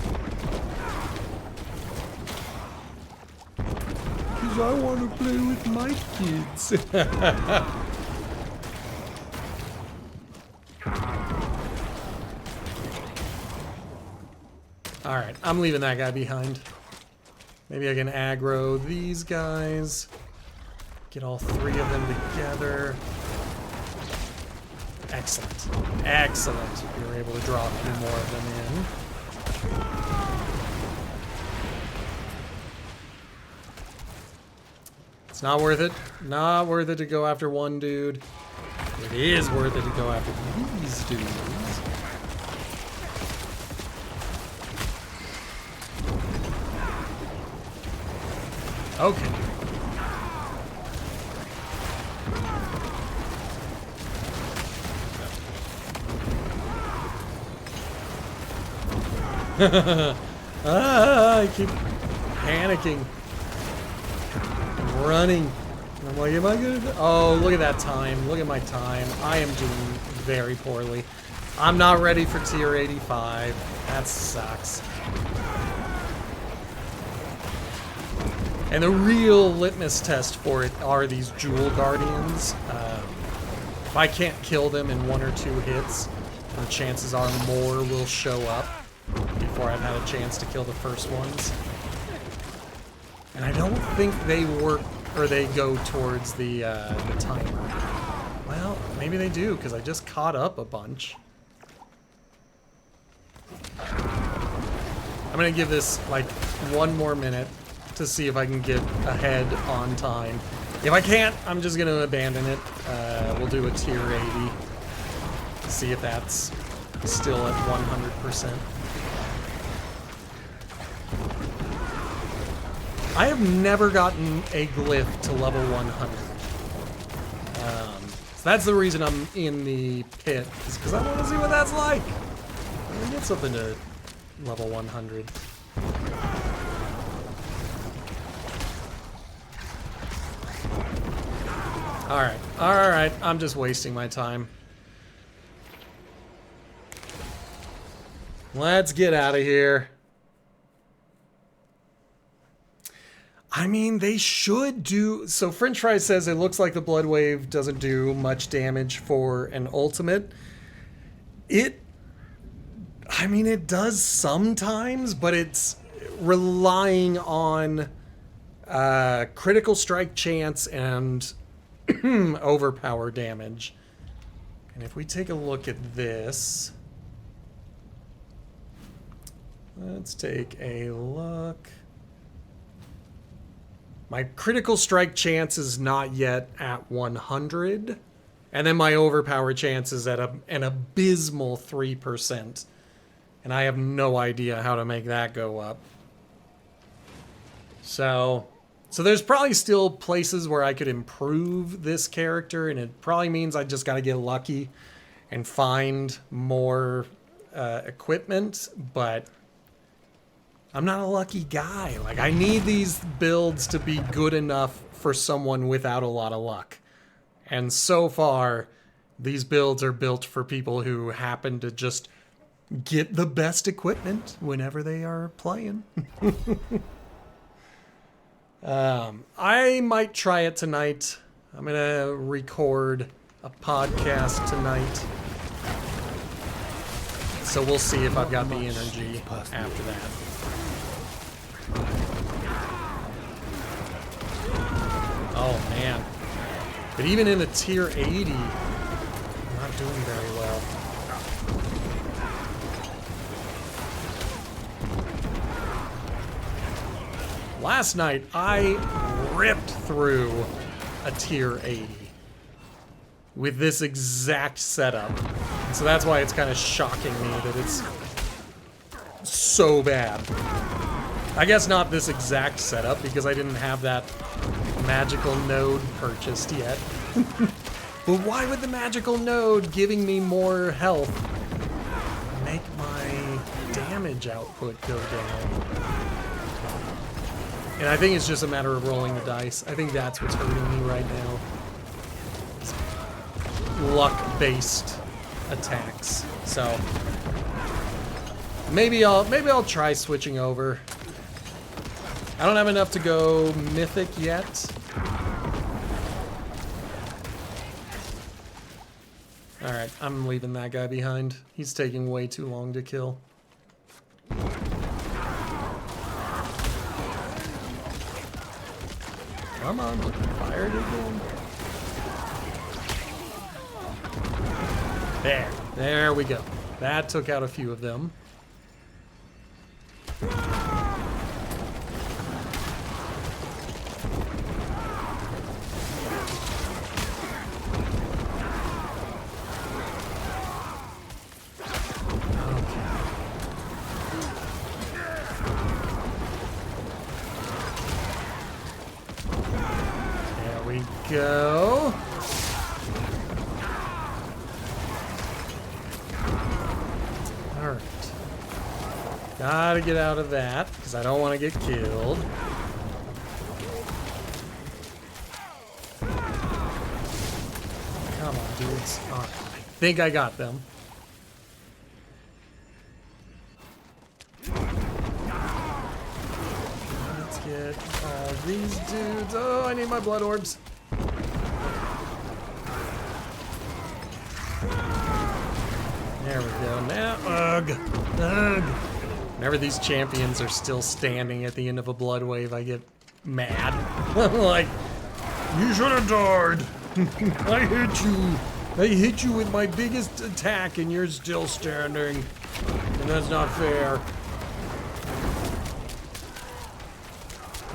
Because I want to play with my kids. Alright, I'm leaving that guy behind. Maybe I can aggro these guys. Get all three of them together. Excellent. Excellent. We were able to draw a few more of them in. It's not worth it. Not worth it to go after one dude. It is worth it to go after these dudes. Okay. I keep panicking. I'm running. I'm like, am I good? Oh, look at that time. Look at my time. I am doing very poorly. I'm not ready for tier 85. That sucks. And the real litmus test for it are these Jewel Guardians. If I can't kill them in 1 or 2 hits, the chances are more will show up before I've had a chance to kill the first ones. And I don't think they work, or they go towards the timer. Well, maybe they do, because I just caught up a bunch. I'm gonna give this like 1 more minute to see if I can get ahead on time. If I can't, I'm just gonna abandon it. We'll do a tier 80. See if that's still at 100%. I have never gotten a glyph to level 100. So that's the reason I'm in the pit, is because I want to see what that's like. I'm gonna get something to level 100. Alright, I'm just wasting my time. Let's get out of here. I mean, they should do... So French Fry says it looks like the Blood Wave doesn't do much damage for an ultimate. I mean, it does sometimes, but it's relying on critical strike chance and overpower damage. And if we take a look at this... Let's take a look... My critical strike chance is not yet at 100. And then my overpower chance is at an abysmal 3%. And I have no idea how to make that go up. So, So there's probably still places where I could improve this character, and it probably means I just got to get lucky and find more equipment, but I'm not a lucky guy. Like, I need these builds to be good enough for someone without a lot of luck. And so far, these builds are built for people who happen to just get the best equipment whenever they are playing. I might try it tonight. I'm gonna record a podcast tonight. So we'll see if I've got the energy after that. Oh man. But even in a tier 80, I'm not doing very well. Last night, I ripped through a tier 80 with this exact setup. So that's why it's kind of shocking me that it's so bad. I guess not this exact setup because I didn't have that magical node purchased yet. But why would the magical node giving me more health make my damage output go down? And I think it's just a matter of rolling the dice. I think that's what's hurting me right now. Luck-based attacks. So maybe I'll try switching over. I don't have enough to go mythic yet. Alright, I'm leaving that guy behind. He's taking way too long to kill. Come on, fire it again. There we go. That took out a few of them. Go. Alright. Gotta get out of that, because I don't want to get killed. Come on, dudes. Alright. I think I got them. Let's get all these dudes. Oh, I need my blood orbs. There we go. Now, ugh. Whenever these champions are still standing at the end of a blood wave, I get mad. I'm like, you should have died. I hit you. I hit you with my biggest attack and you're still standing. And that's not fair.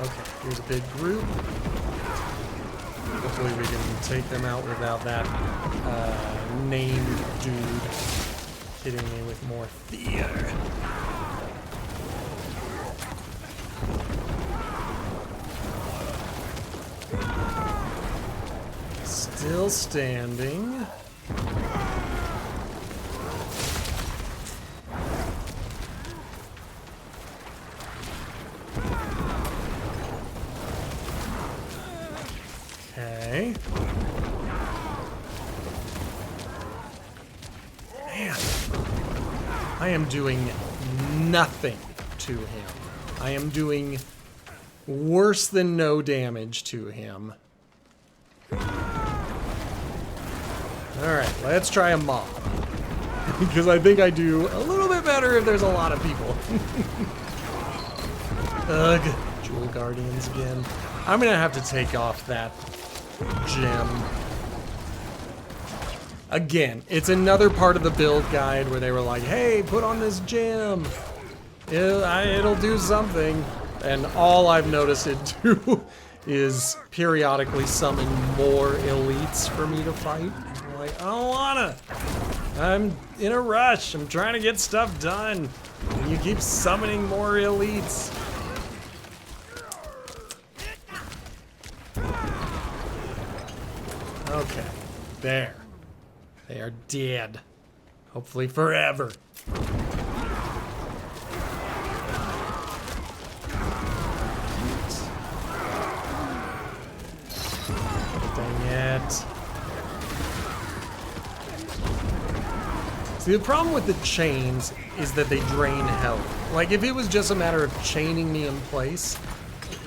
Okay, here's a big group. Hopefully we can take them out without that named dude hitting me with more fear. Still standing. Okay. Man. I am doing nothing to him. I am doing worse than no damage to him. Alright, let's try a mob. Because I think I do a little bit better if there's a lot of people. Ugh, Jewel Guardians again. I'm gonna have to take off that gem. Again, it's another part of the build guide where they were like, hey, put on this gem. It'll do something. And all I've noticed it do is periodically summon more elites for me to fight. I'm like, I don't wanna. I'm in a rush. I'm trying to get stuff done. And you keep summoning more elites. Okay. There. They are dead. Hopefully forever. Dang it. See, the problem with the chains is that they drain health. Like, if it was just a matter of chaining me in place,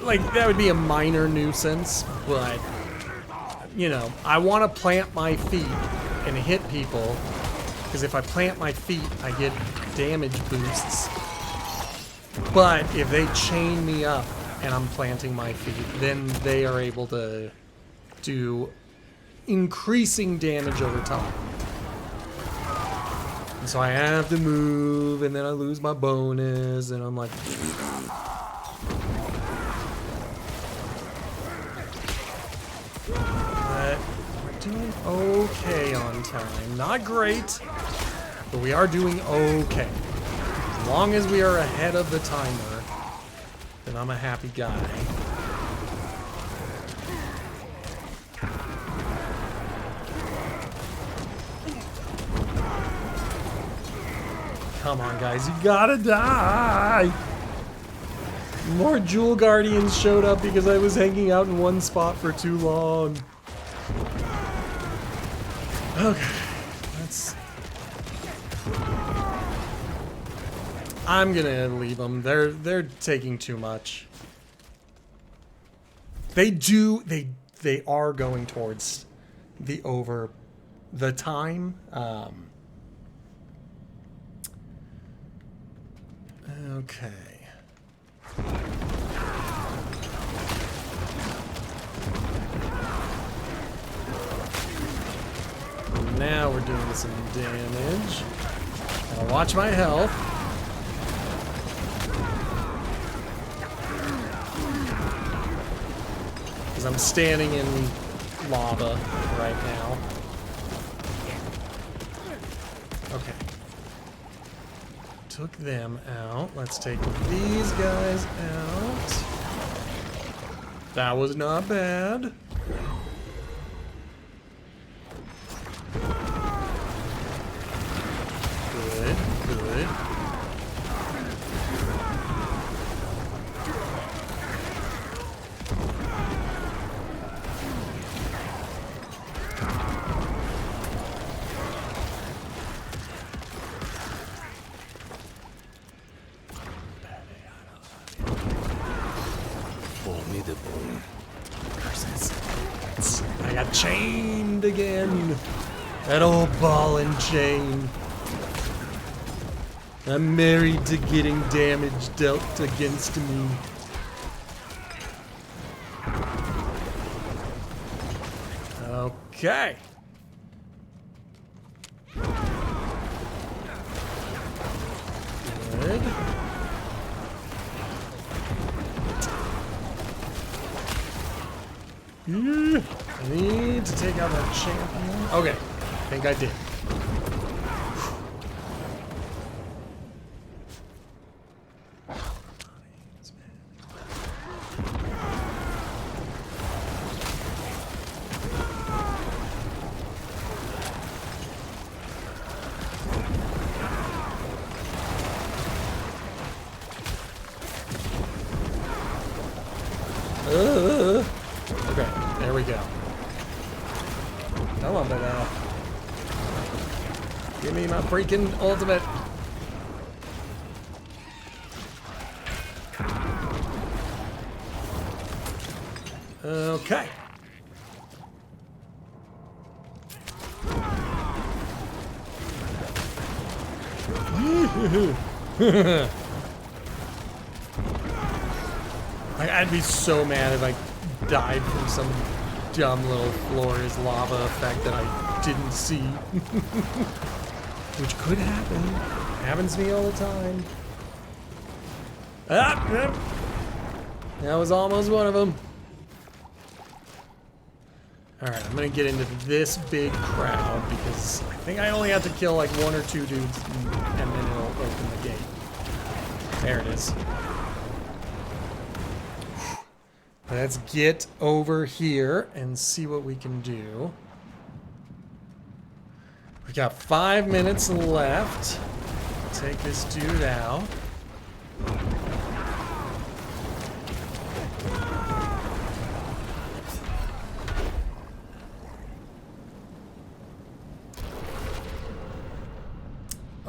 like, that would be a minor nuisance, but, you know, I want to plant my feet and hit people, because if I plant my feet, I get damage boosts. But if they chain me up and I'm planting my feet, then they are able to do increasing damage over time. And so I have to move, and then I lose my bonus, and I'm like... But we're doing okay on time. Not great, but we are doing okay. As long as we are ahead of the timer, then I'm a happy guy. Come on, guys, you gotta die! More Jewel Guardians showed up because I was hanging out in one spot for too long. Okay, let's... I'm gonna leave them. They're taking too much. They are going towards the time. Okay. Now we're doing some damage. Gotta watch my health. Because I'm standing in lava right now. Okay. Took them out. Let's take these guys out. That was not bad. Good, good. Formidable. I got chained again. That old ball and chain. I'm married to getting damage dealt against me. Okay. Good. I need to take out that champion. Okay, I think I did. Okay, there we go. Come on, baby. Give me my freaking ultimate. Okay. Like, I'd be so mad if I died from some dumb little floor is lava effect that I didn't see. Which could happen. Happens to me all the time. Ah! Yep. That was almost one of them. Alright, I'm gonna get into this big crowd because I think I only have to kill like one or two dudes and then it'll open the gate. There it is. Let's get over here and see what we can do. We got 5 minutes left. Take this dude out.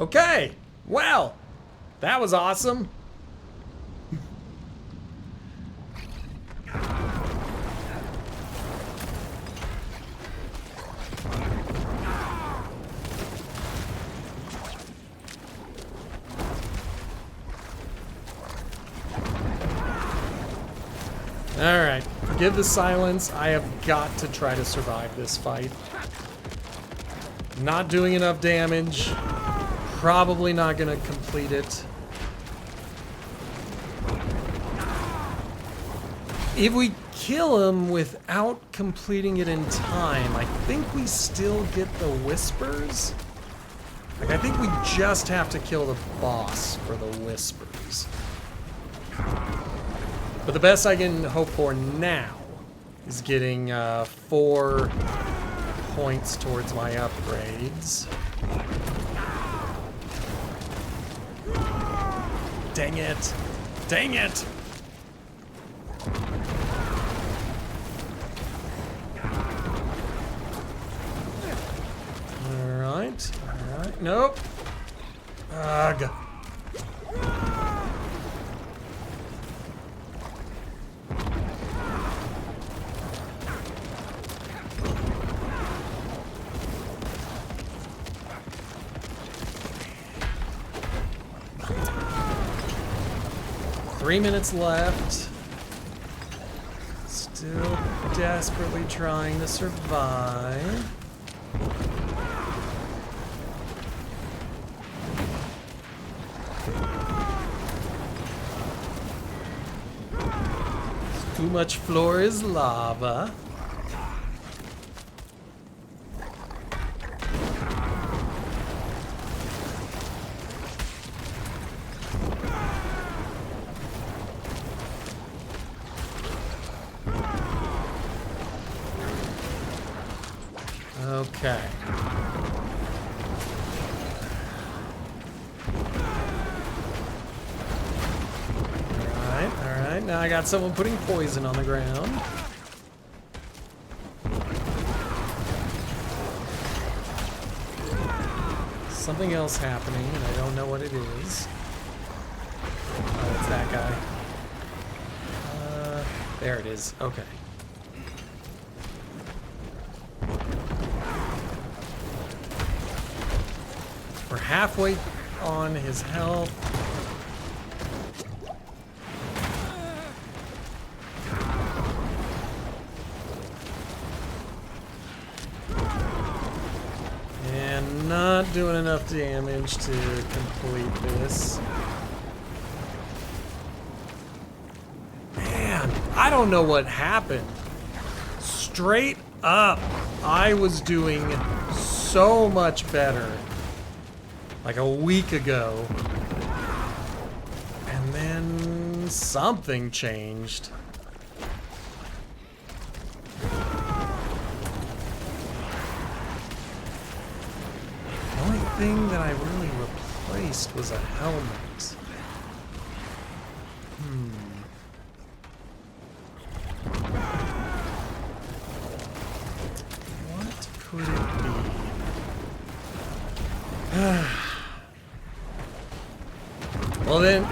Okay, well, that was awesome. Alright, forgive the silence. I have got to try to survive this fight. Not doing enough damage. Probably not gonna complete it. If we kill him without completing it in time, I think we still get the whispers. Like, I think we just have to kill the boss for the whispers. But the best I can hope for now is getting 4 points towards my upgrades. Dang it! Dang it! Alright, alright, nope. Ugh. Three minutes left. Still desperately trying to survive. Too much floor is lava. Okay. Alright, now I got someone putting poison on the ground. Something else happening, and I don't know what it is. Oh, it's that guy. There it is. Okay. We're halfway on his health. And not doing enough damage to complete this. Man, I don't know what happened. Straight up, I was doing so much better like a week ago, and then something changed. The only thing that I really replaced was a helmet. What could it be? Well then,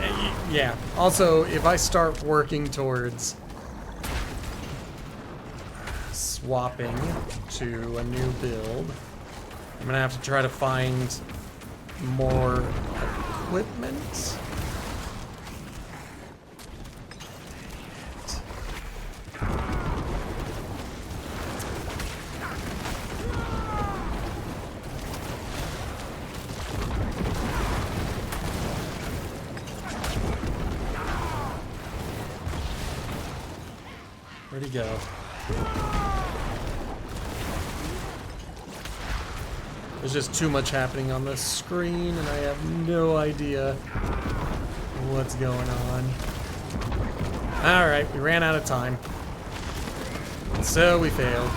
yeah. Also, if I start working towards swapping to a new build, I'm gonna have to try to find more equipment. Where'd he go? There's just too much happening on the screen, and I have no idea what's going on. Alright, we ran out of time. So we failed.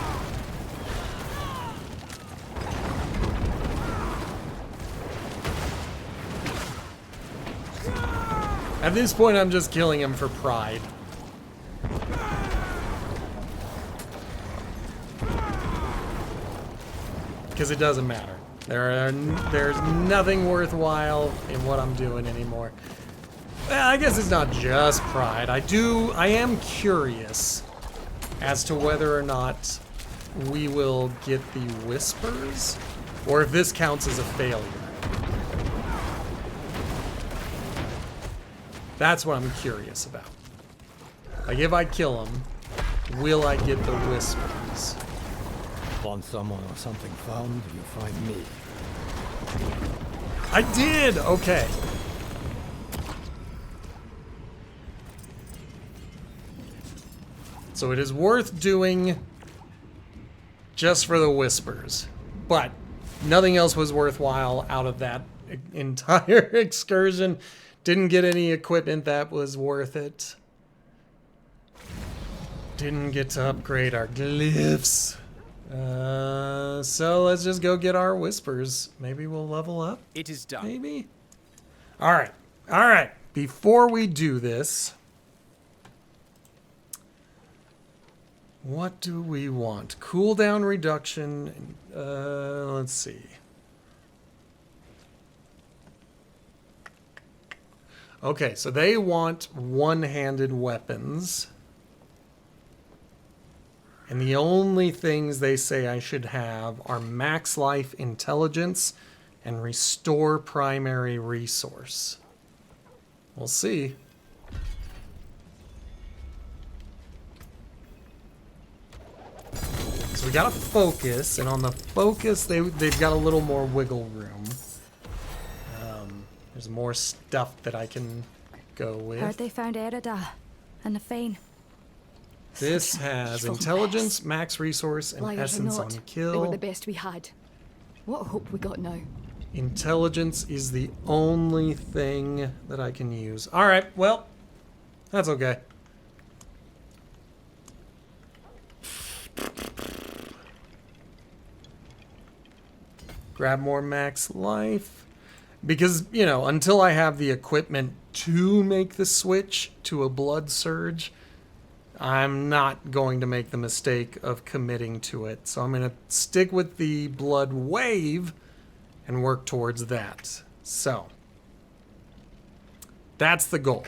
At this point, I'm just killing him for pride. Because it doesn't matter. There's nothing worthwhile in what I'm doing anymore. Well, I guess it's not just pride. I am curious as to whether or not we will get the whispers, or if this counts as a failure. That's what I'm curious about. Like, if I kill him, will I get the whispers? Want someone or something found, you find me. I did! Okay. So it is worth doing just for the whispers. But nothing else was worthwhile out of that entire excursion. Didn't get any equipment that was worth it. Didn't get to upgrade our glyphs. So let's just go get our whispers. Maybe we'll level up. It is done. Maybe. All right. All right. Before we do this, what do we want? Cooldown reduction. Let's see. Okay, so they want one-handed weapons. And the only things they say I should have are max life intelligence and restore primary resource. We'll see. So we gotta focus, and on the focus, they've got a little more wiggle room. There's more stuff that I can go with. Heard they found Erida and the Fane. This has evil intelligence, max resource, and Liars or essence not, on they were kill. the best we had. What hope we got now? Intelligence is the only thing that I can use. All right, well, that's okay. Grab more max life. Because, you know, until I have the equipment to make the switch to a blood surge, I'm not going to make the mistake of committing to it. So I'm going to stick with the blood wave and work towards that. So that's the goal.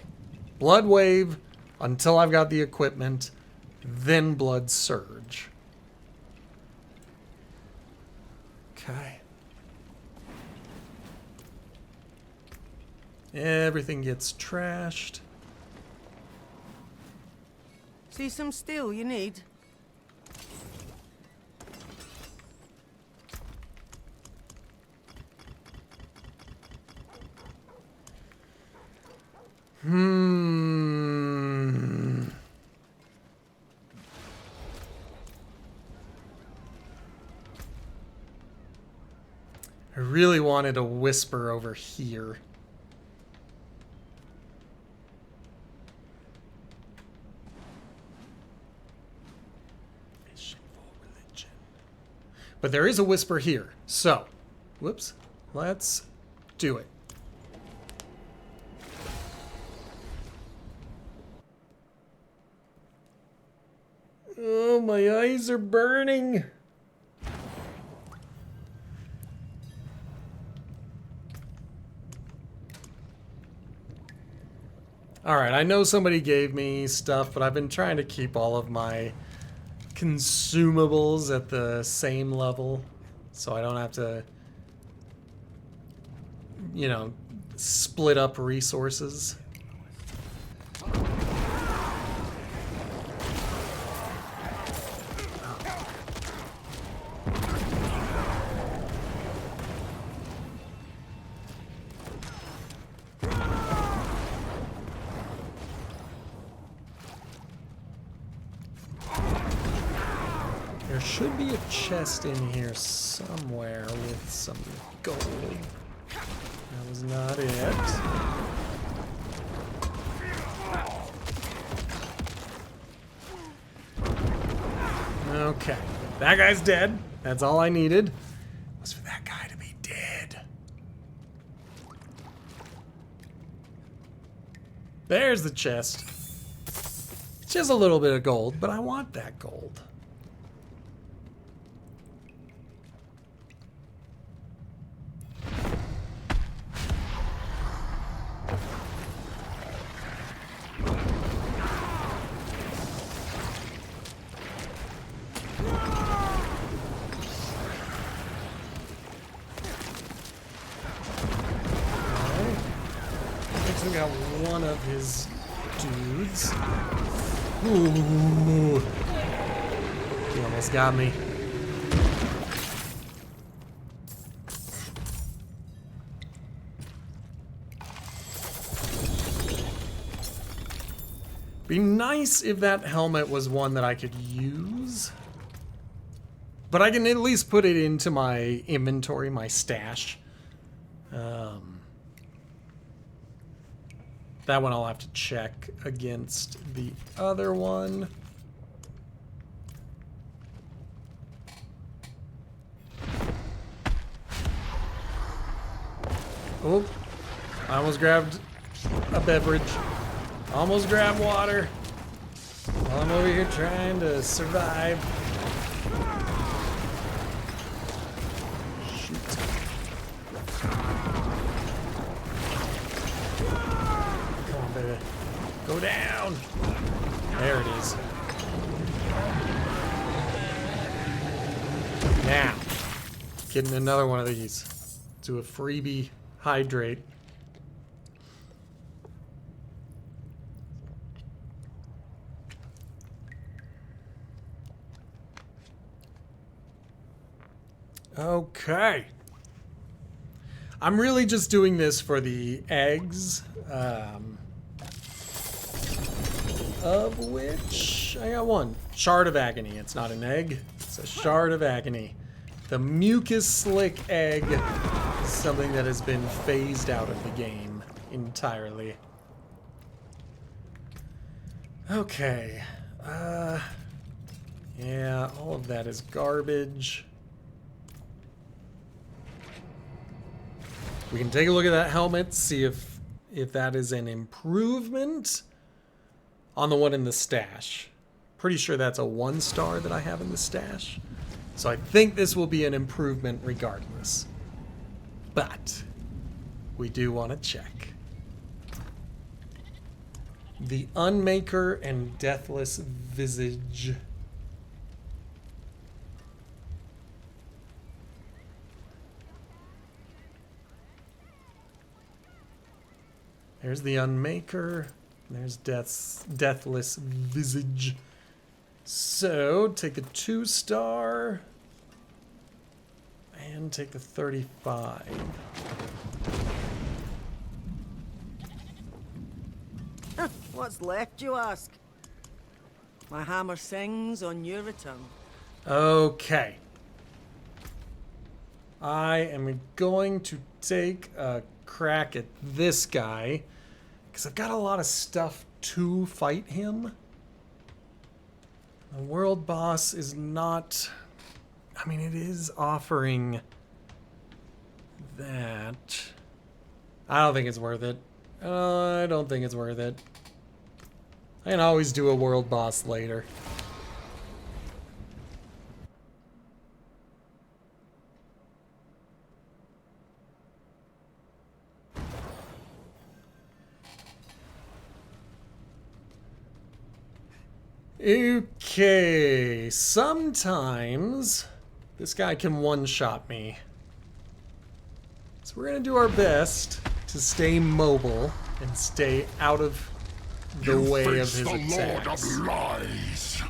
Blood wave until I've got the equipment, then blood surge. Okay. Everything gets trashed. See some steel you need? I really wanted a whisper over here. But there is a whisper here. So, whoops. Let's do it. Oh, my eyes are burning. All right, I know somebody gave me stuff, but I've been trying to keep all of my consumables at the same level so I don't have to, you know, split up resources. There should be a chest in here somewhere with some gold. That was not it. Okay. That guy's dead. That's all I needed. Was for that guy to be dead. There's the chest. It's just a little bit of gold, but I want that gold. We got one of his dudes. Ooh. He almost got me. Be nice if that helmet was one that I could use. But I can at least put it into my inventory, my stash. That one I'll have to check against the other one. Oh, I almost grabbed a beverage. Almost grabbed water. While I'm over here trying to survive. Go down! There it is. Now, getting another one of these. Do a freebie hydrate. Okay. I'm really just doing this for the eggs. Of which I got one. Shard of Agony. It's not an egg. It's a Shard of Agony. The mucus slick egg is something that has been phased out of the game entirely. Okay. Yeah, all of that is garbage. We can take a look at that helmet, see if that is an improvement on the one in the stash. Pretty sure that's a 1-star that I have in the stash. So I think this will be an improvement regardless. But we do want to check. The Unmaker and Deathless Visage. There's the Unmaker. There's Deathless Visage. So, take a 2-star. And take the 35. What's left, you ask? My hammer sings on your return. Okay. I am going to take a crack at this guy. Because I've got a lot of stuff to fight him. The world boss is not... I mean, it is offering that. I don't think it's worth it. I don't think it's worth it. I can always do a world boss later. Okay, sometimes this guy can one-shot me. So we're gonna do our best to stay mobile and stay out of the way of his attacks. Lord of Lies.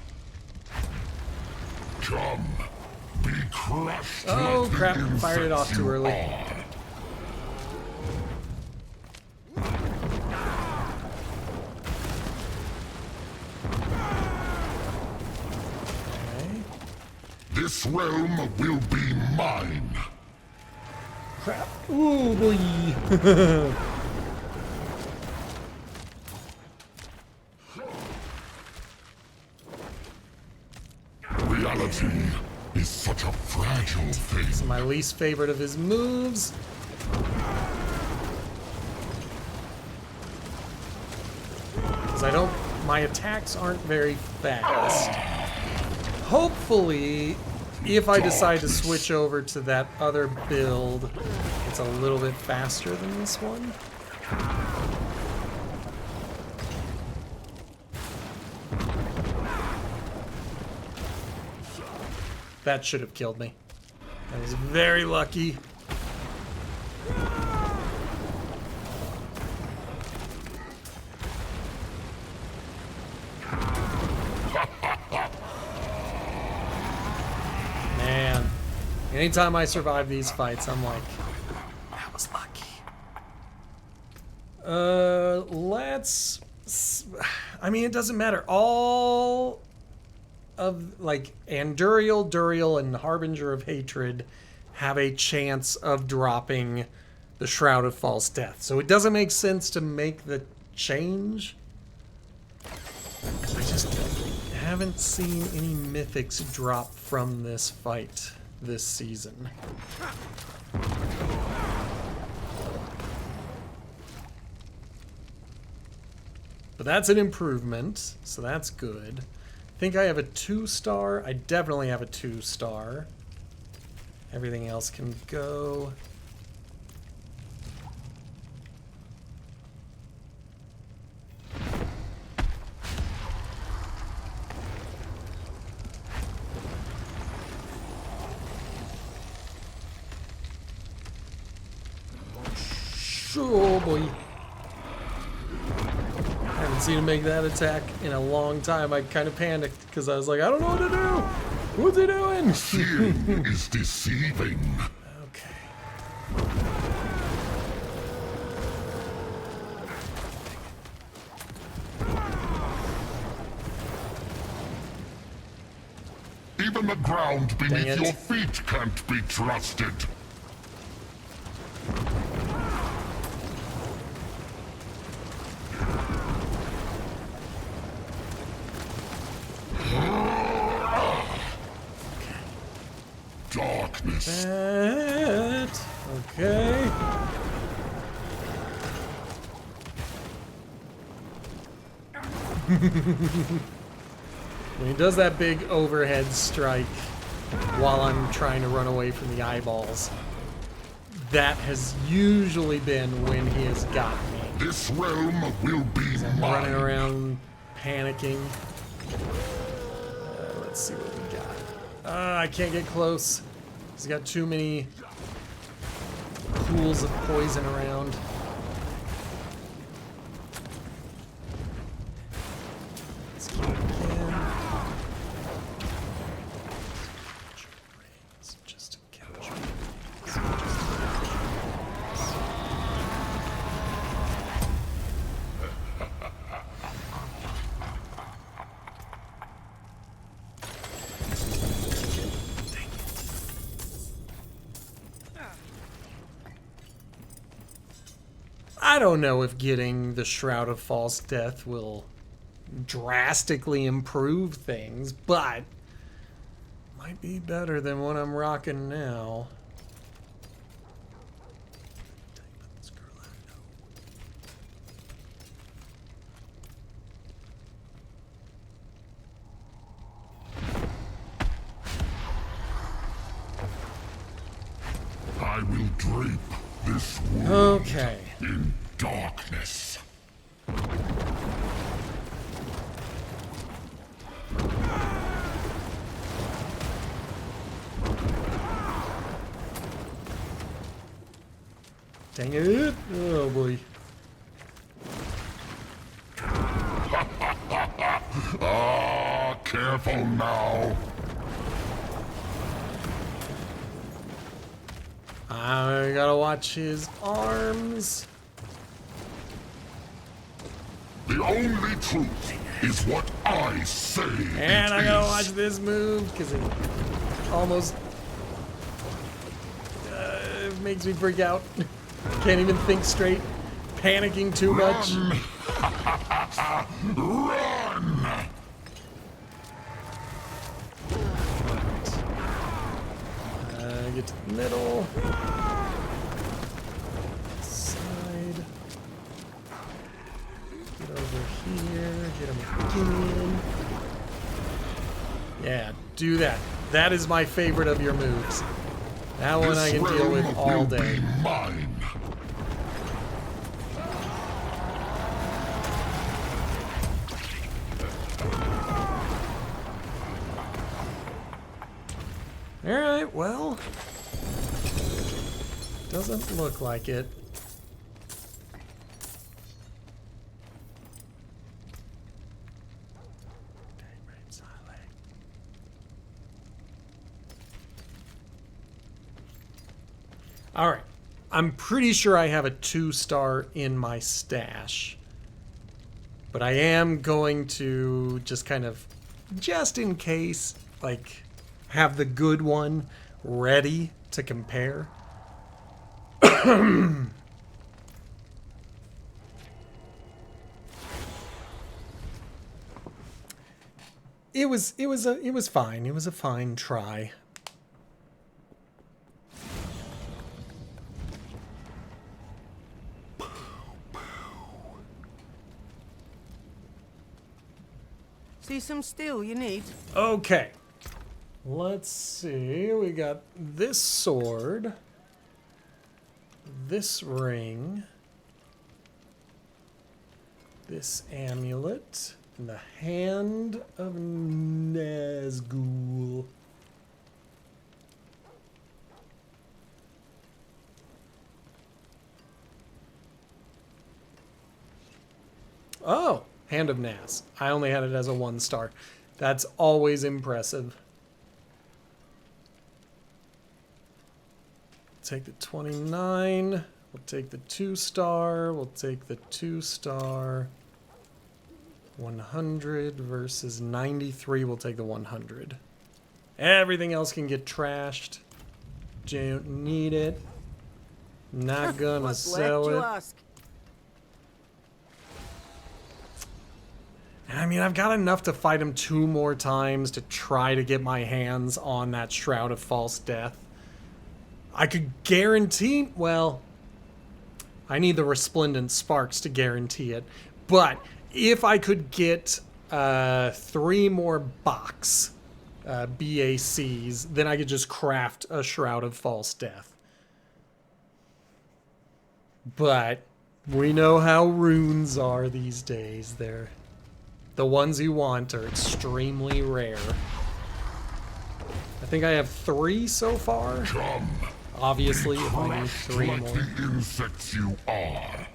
Come, be crushed. Oh like the crap, fired it off infants too you early. are. This realm will be mine. Crap. Ooh, boy. Reality is such a fragile thing. It's my least favorite of his moves. Because my attacks aren't very fast. Hopefully, if I decide to switch over to that other build, it's a little bit faster than this one. That should have killed me. I was very lucky. Man, anytime I survive these fights, I'm like, that was lucky. I mean, it doesn't matter. All of, like, Anduriel, Duriel, and Harbinger of Hatred have a chance of dropping the Shroud of False Death. So it doesn't make sense to make the change. I just haven't seen any mythics drop from this fight this season. But that's an improvement, so that's good. I think I have a 2-star. I definitely have a 2-star. Everything else can go. Oh boy. I haven't seen him make that attack in a long time. I kind of panicked because I was like, I don't know what to do. What's he doing? Seeing is deceiving. Okay. Even the ground Dang beneath it. your feet can't be trusted. Darkness. That. Okay. When he does that big overhead strike while I'm trying to run away from the eyeballs, that has usually been when he has got me. This realm will be I'm mine. running around panicking. Let's see what we got. I can't get close. He's got too many pools of poison around. Let's keep it again. Just to catch I don't know if getting the Shroud of False Death will drastically improve things, but might be better than what I'm rocking now. I will drape this world Okay. in darkness. Dang it. Oh boy. Ah, careful now. I gotta watch his arms. The only truth is what I say. And I it gotta is. watch this move because it almost makes me freak out. Can't even think straight. Panicking too much. Run! Get to the middle. Side. Get over here. Do that. That is my favorite of your moves. That one I can deal with all day. Mine. Alright, well. Doesn't look like it. Alright. I'm pretty sure I have a 2-star in my stash. But I am going to just kind of, just in case, like, have the good one ready to compare. It was fine. It was a fine try. See some steel you need? Okay. Let's see. We got this sword. This ring. This amulet. And the hand of Nazgul. Oh! Hand of Naz. I only had it as a 1-star. That's always impressive. Take the 29. We'll take the 2-star. We'll take the 2-star. 100 versus 93. We'll take the 100. Everything else can get trashed. Don't need it. Not gonna What's sell left, you it. ask? I mean, I've got enough to fight him 2 more times to try to get my hands on that Shroud of False Death. I could guarantee, well, I need the Resplendent Sparks to guarantee it. But if I could get 3 more box BACs, then I could just craft a Shroud of False Death. But we know how runes are these days. The ones you want are extremely rare. I think I have 3 so far. Come. Obviously, if I need Crushed 3 like more. the insects you are.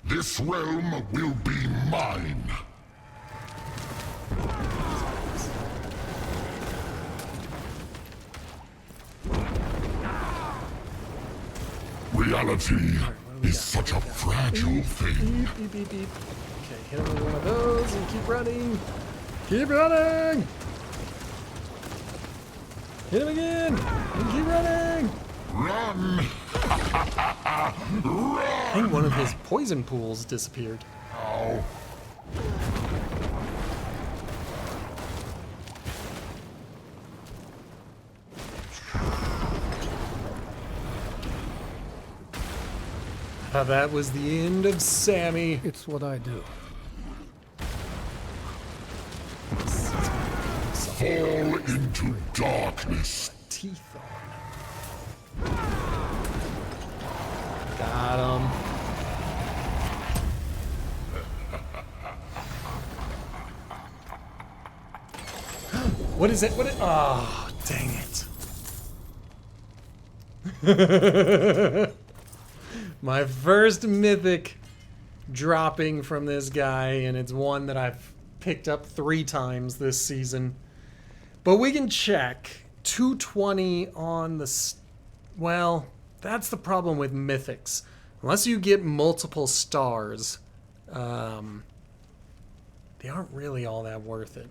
This realm will be mine. Reality is such a fragile thing. Beep, beep, beep, beep. Okay, hit him with one of those and keep running. Keep running! Hit him again! And keep running! Run! I think one of his poison pools disappeared. Ow. That was the end of Sammy. It's what I do. Fall into darkness. Teeth on. Got him. What is it? What is? Oh, dang it. My first mythic dropping from this guy, and it's one that I've picked up 3 times this season. But we can check. 220 on the... Well, that's the problem with mythics. Unless you get multiple stars, they aren't really all that worth it.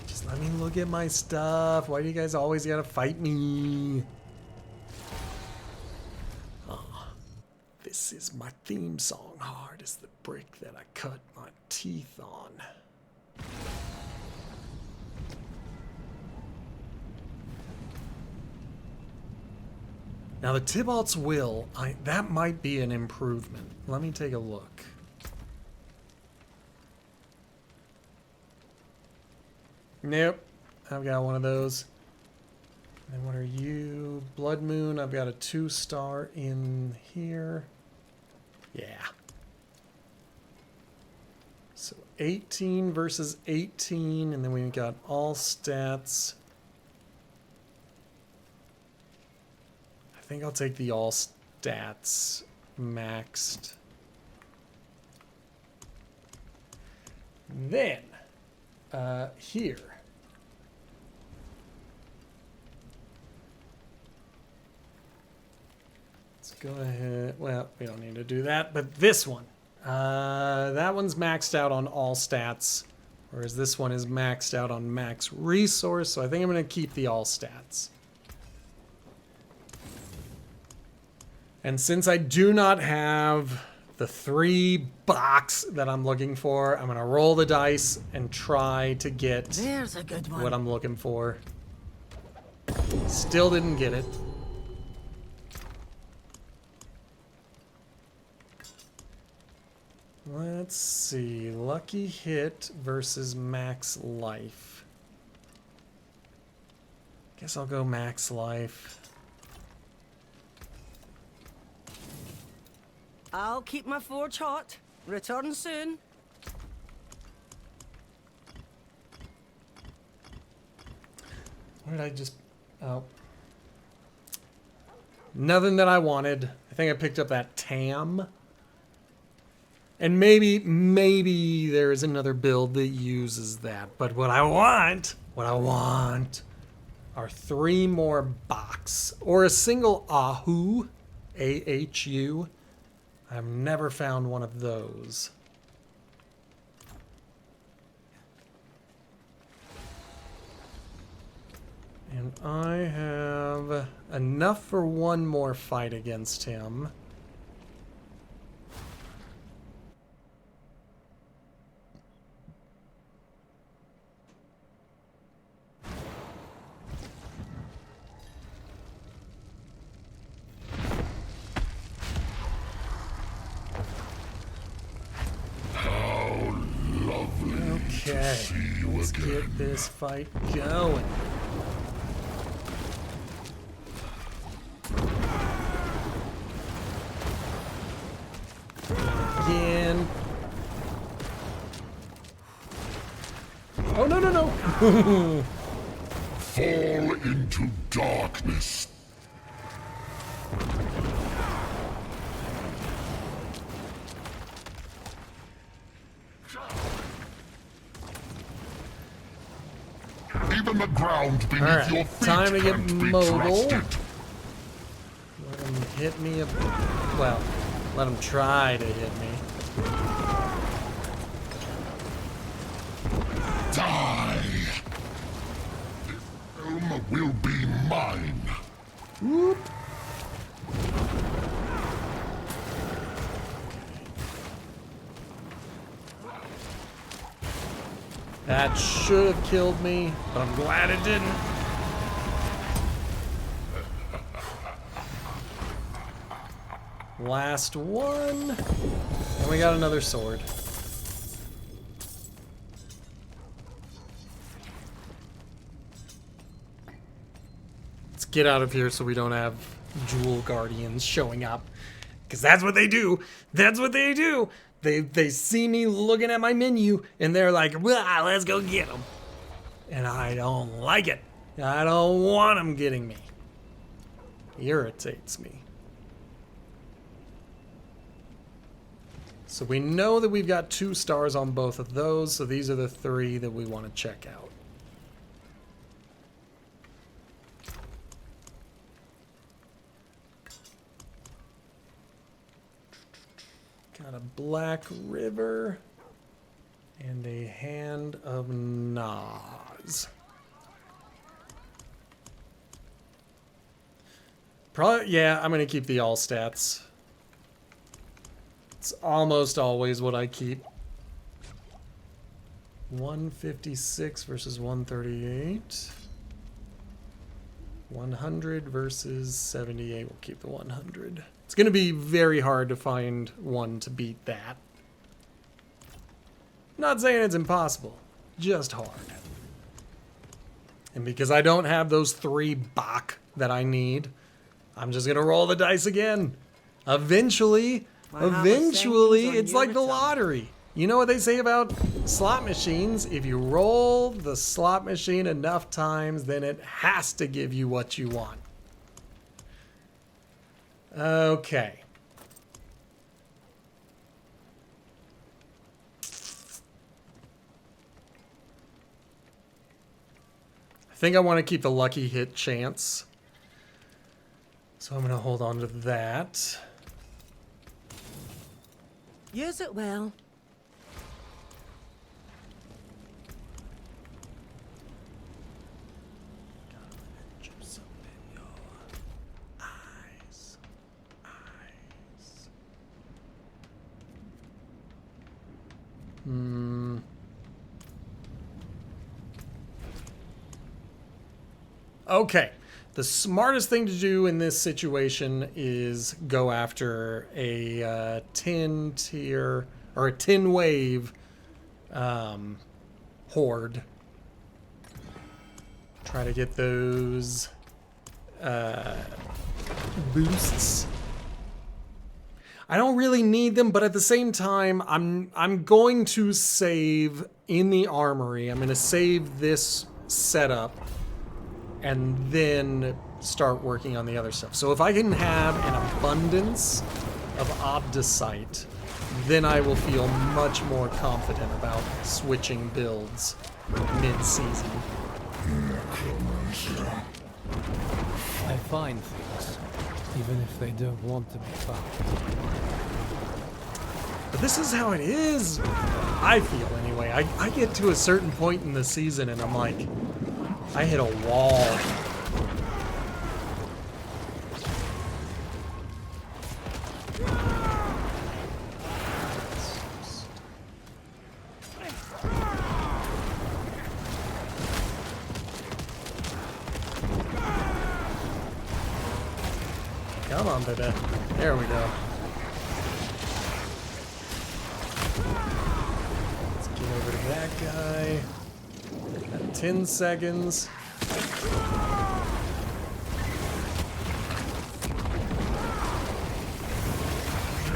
Just let me look at my stuff. Why do you guys always gotta fight me? Oh, this is my theme song. Hard as the brick that I cut my teeth on. Now the Tybalt's Will, that might be an improvement. Let me take a look. Nope. I've got one of those. And what are you? Blood Moon. I've got a 2-star in here. Yeah. So 18 versus 18, and then we've got all stats. I think I'll take the all stats maxed. Then, here. Let's go ahead. Well, we don't need to do that, but this one. That one's maxed out on all stats, whereas this one is maxed out on max resource, so I think I'm going to keep the all stats. And since I do not have the 3 box that I'm looking for, I'm going to roll the dice and try to get There's a good one. what I'm looking for. Still didn't get it. Let's see. Lucky hit versus max life. Guess I'll go max life. I'll keep my forge hot. Return soon. What did I just... Oh. Nothing that I wanted. I think I picked up that Tam. And maybe there is another build that uses that. But what I want are 3 more box. Or a single Ahu. A-H-U. I've never found one of those. And I have enough for one more fight against him. Okay, let's get this fight going. Again. Oh, no, no, no. Fall into darkness. Even the ground beneath All right, your feet time to get can't be mobile. trusted. Let him hit me. Well, let him try to hit me. Die. This realm will be mine. Whoop. That should have killed me, but I'm glad it didn't. Last one. And we got another sword. Let's get out of here so we don't have Jewel Guardians showing up. Because that's what they do. That's what they do. They see me looking at my menu and they're like, well, let's go get them. And I don't like it. I don't want them getting me. Irritates me. So we know that we've got 2 stars on both of those, so these are the 3 that we want to check out. Got a Black River and a Hand of Nas. Probably, yeah, I'm going to keep the all stats. It's almost always what I keep. 156 versus 138. 100 versus 78. We'll keep the 100. It's going to be very hard to find one to beat that. Not saying it's impossible, just hard. And because I don't have those 3 Bach that I need, I'm just going to roll the dice again. Eventually, it's like the lottery. You know what they say about slot machines? If you roll the slot machine enough times, then it has to give you what you want. Okay. I think I want to keep the lucky hit chance. So I'm going to hold on to that. Use it well. Okay. The smartest thing to do in this situation is go after a tin tier or a tin wave horde. Try to get those boosts. I don't really need them, but at the same time, I'm going to save in the armory. I'm going to save this setup and then start working on the other stuff. So if I can have an abundance of Obdicite, then I will feel much more confident about switching builds mid-season. I find things, even if they don't want to be found. But this is how it is, I feel anyway. I get to a certain point in the season and I'm like, I hit a wall. Come on, baby. There we go. Let's get over to that guy. Got 10 seconds.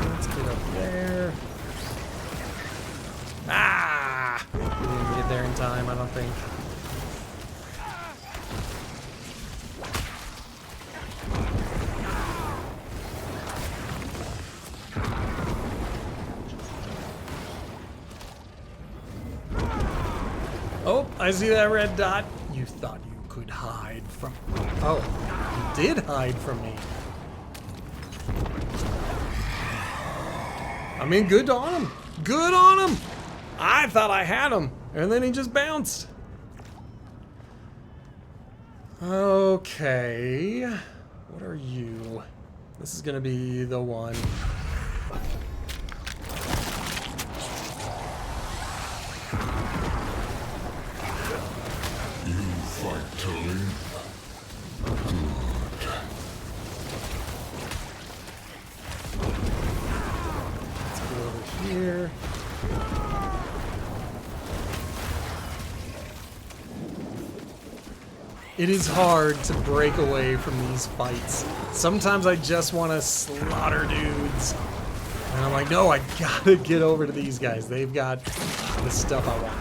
Let's get up there. Ah! We didn't get there in time, I don't think. Oh, I see that red dot. You thought you could hide from... Oh, you did hide from me. I mean, good on him. Good on him. I thought I had him, and then he just bounced. Okay. What are you? This is going to be the one. Fight, Tully. Good. Let's go over here. It is hard to break away from these fights. Sometimes I just want to slaughter dudes. And I'm like, no, I gotta get over to these guys. They've got the stuff I want.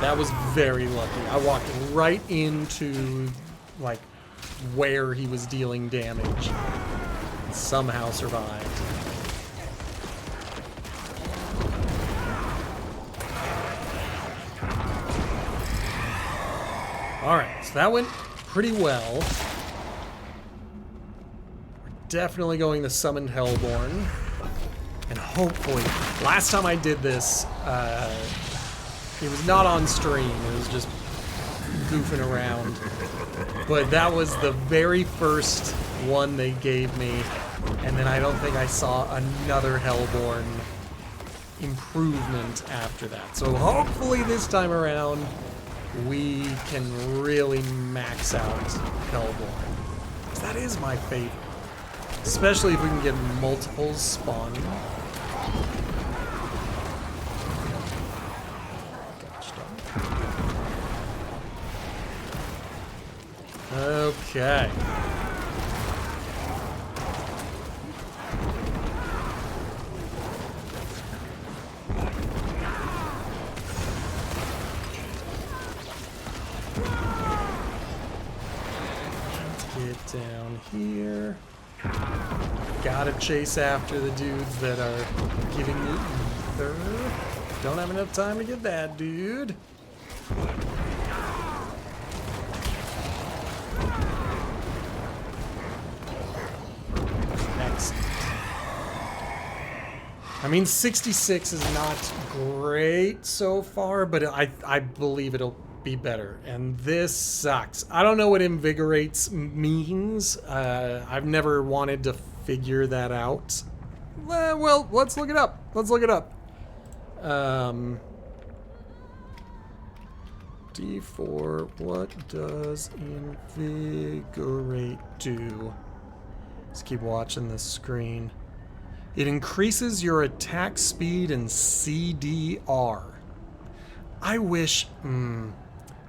That was very lucky. I walked right into, like, where he was dealing damage. Somehow survived. Alright, so that went pretty well. We're definitely going to summon Hellborn. And hopefully, last time I did this, it was not on stream, it was just goofing around. But that was the very first one they gave me, and then I don't think I saw another Hellborn improvement after that. So hopefully this time around we can really max out Hellborn. 'Cause that is my favorite. Especially if we can get multiples spawning. Okay. Let's get down here. Gotta chase after the dudes that are giving me ether. Don't have enough time to get that dude. Excellent. I mean, 66 is not great so far, but I believe it'll be better. And this sucks. I don't know what invigorates means. I've never wanted to figure that out. Well, let's look it up. Let's look it up. D4, what does invigorate do? Let's keep watching this screen. It increases your attack speed and CDR. I wish...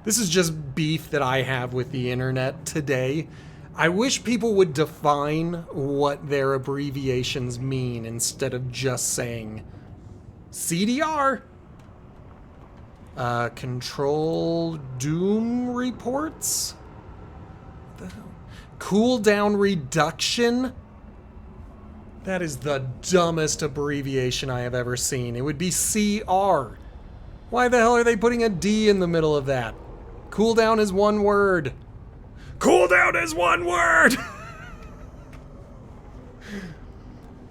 this is just beef that I have with the internet today. I wish people would define what their abbreviations mean instead of just saying CDR. Control Doom Reports? What the hell? Cooldown Reduction? That is the dumbest abbreviation I have ever seen. It would be CR. Why the hell are they putting a D in the middle of that? Cooldown is one word. Cooldown is one word!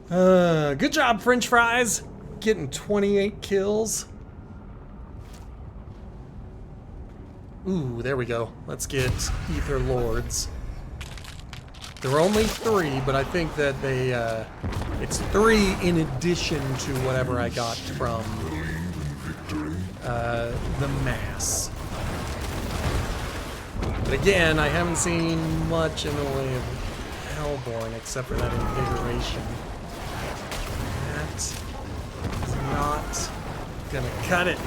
Good job, French fries. Getting 28 kills. Ooh, there we go. Let's get Ether Lords. There were only 3, but I think that they, it's 3 in addition to whatever I got from, the mass. But again, I haven't seen much in the way of Hellborn except for that invigoration. That is not gonna cut it.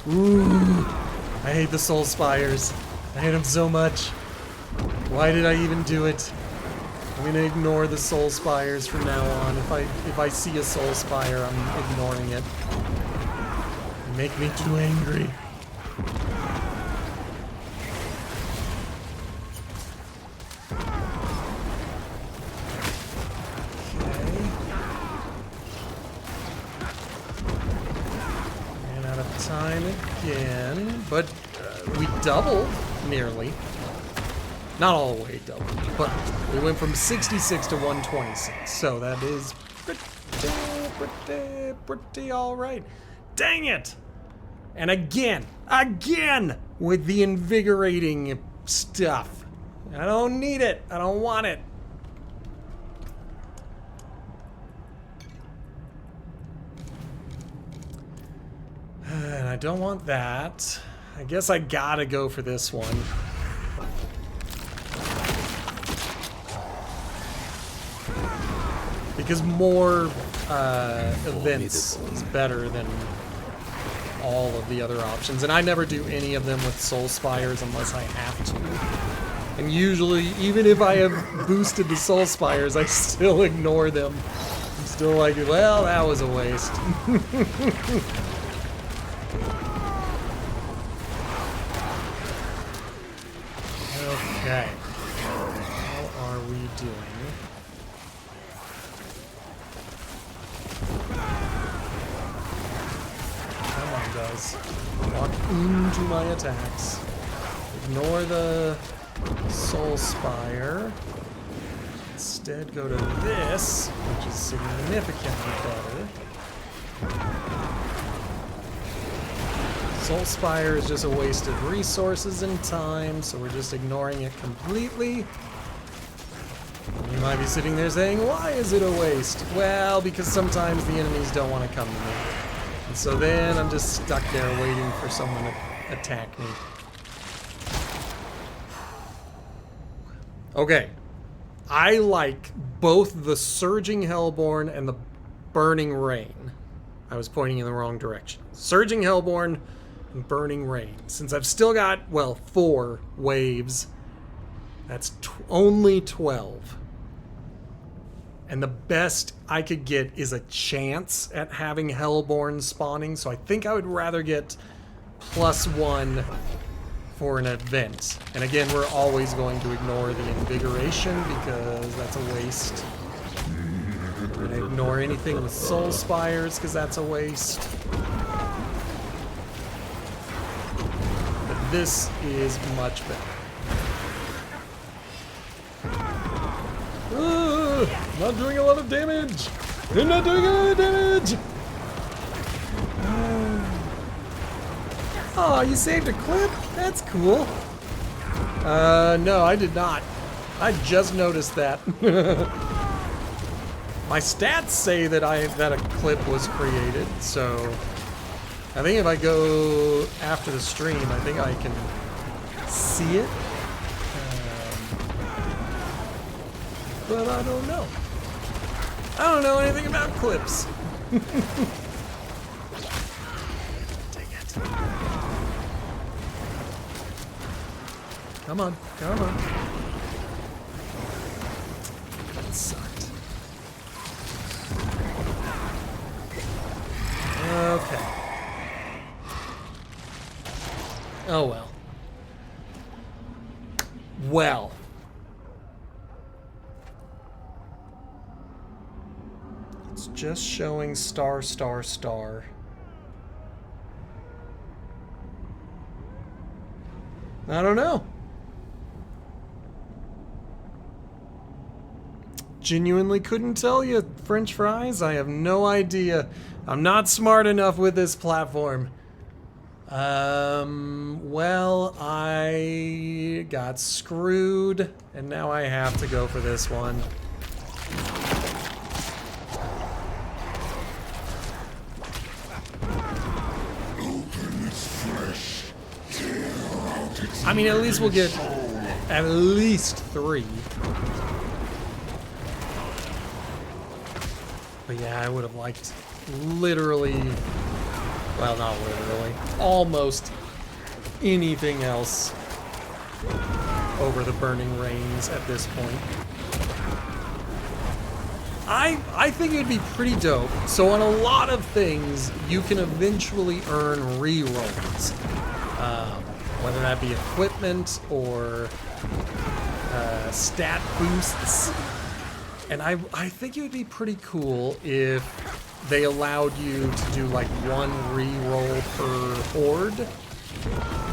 Ooh, I hate the Soul Spires. I hate them so much. Why did I even do it? I'm gonna ignore the Soul Spires from now on. If I see a Soul Spire, I'm ignoring it. You make me too angry. Time again, but we doubled nearly. Not all the way doubled, but we went from 66 to 126, so that is pretty all right. Dang it! And again with the invigorating stuff. I don't need it. I don't want it. And I don't want that. I guess I gotta go for this one. Because more events is better than all of the other options. And I never do any of them with Soul Spires unless I have to. And usually, even if I have boosted the Soul Spires, I still ignore them. I'm still like, well, that was a waste. Okay. How are we doing? Come on, guys. Walk into my attacks. Ignore the Soul Spire. Let's Instead, go to this, which is significantly better. Soul Spire is just a waste of resources and time, so we're just ignoring it completely. You might be sitting there saying, why is it a waste? Well, because sometimes the enemies don't want to come to me. And so then I'm just stuck there waiting for someone to attack me. Okay. I like both the Surging Hellborn and the Burning Rain. I was pointing in the wrong direction. Surging Hellborn and Burning Rain. Since I've still got, well, 4 waves, that's only 12. And the best I could get is a chance at having Hellborn spawning, so I think I would rather get +1 for an event. And again, we're always going to ignore the Invigoration because that's a waste. We're going to ignore anything with Soul Spires because that's a waste. But this is much better. Not doing a lot of damage! They're not doing a lot of damage! Oh, you saved a clip? That's cool. No, I did not. I just noticed that. My stats say that a clip was created, so I think if I go after the stream, I think I can see it. But I don't know. I don't know anything about clips. Dang it. Come on, come on. That sucked. Okay. Oh well. Well. It's just showing star, star, star. I don't know. Genuinely couldn't tell you, French fries. I have no idea. I'm not smart enough with this platform. Well, I got screwed, and now I have to go for this one. I mean, at least we'll get at least 3. But yeah, I would have liked literally, well, not literally, almost anything else over the Burning Rains at this point. I think it would be pretty dope. So on a lot of things, you can eventually earn rerolls. Whether that be equipment or stat boosts. And I think it would be pretty cool if they allowed you to do like 1 reroll per horde.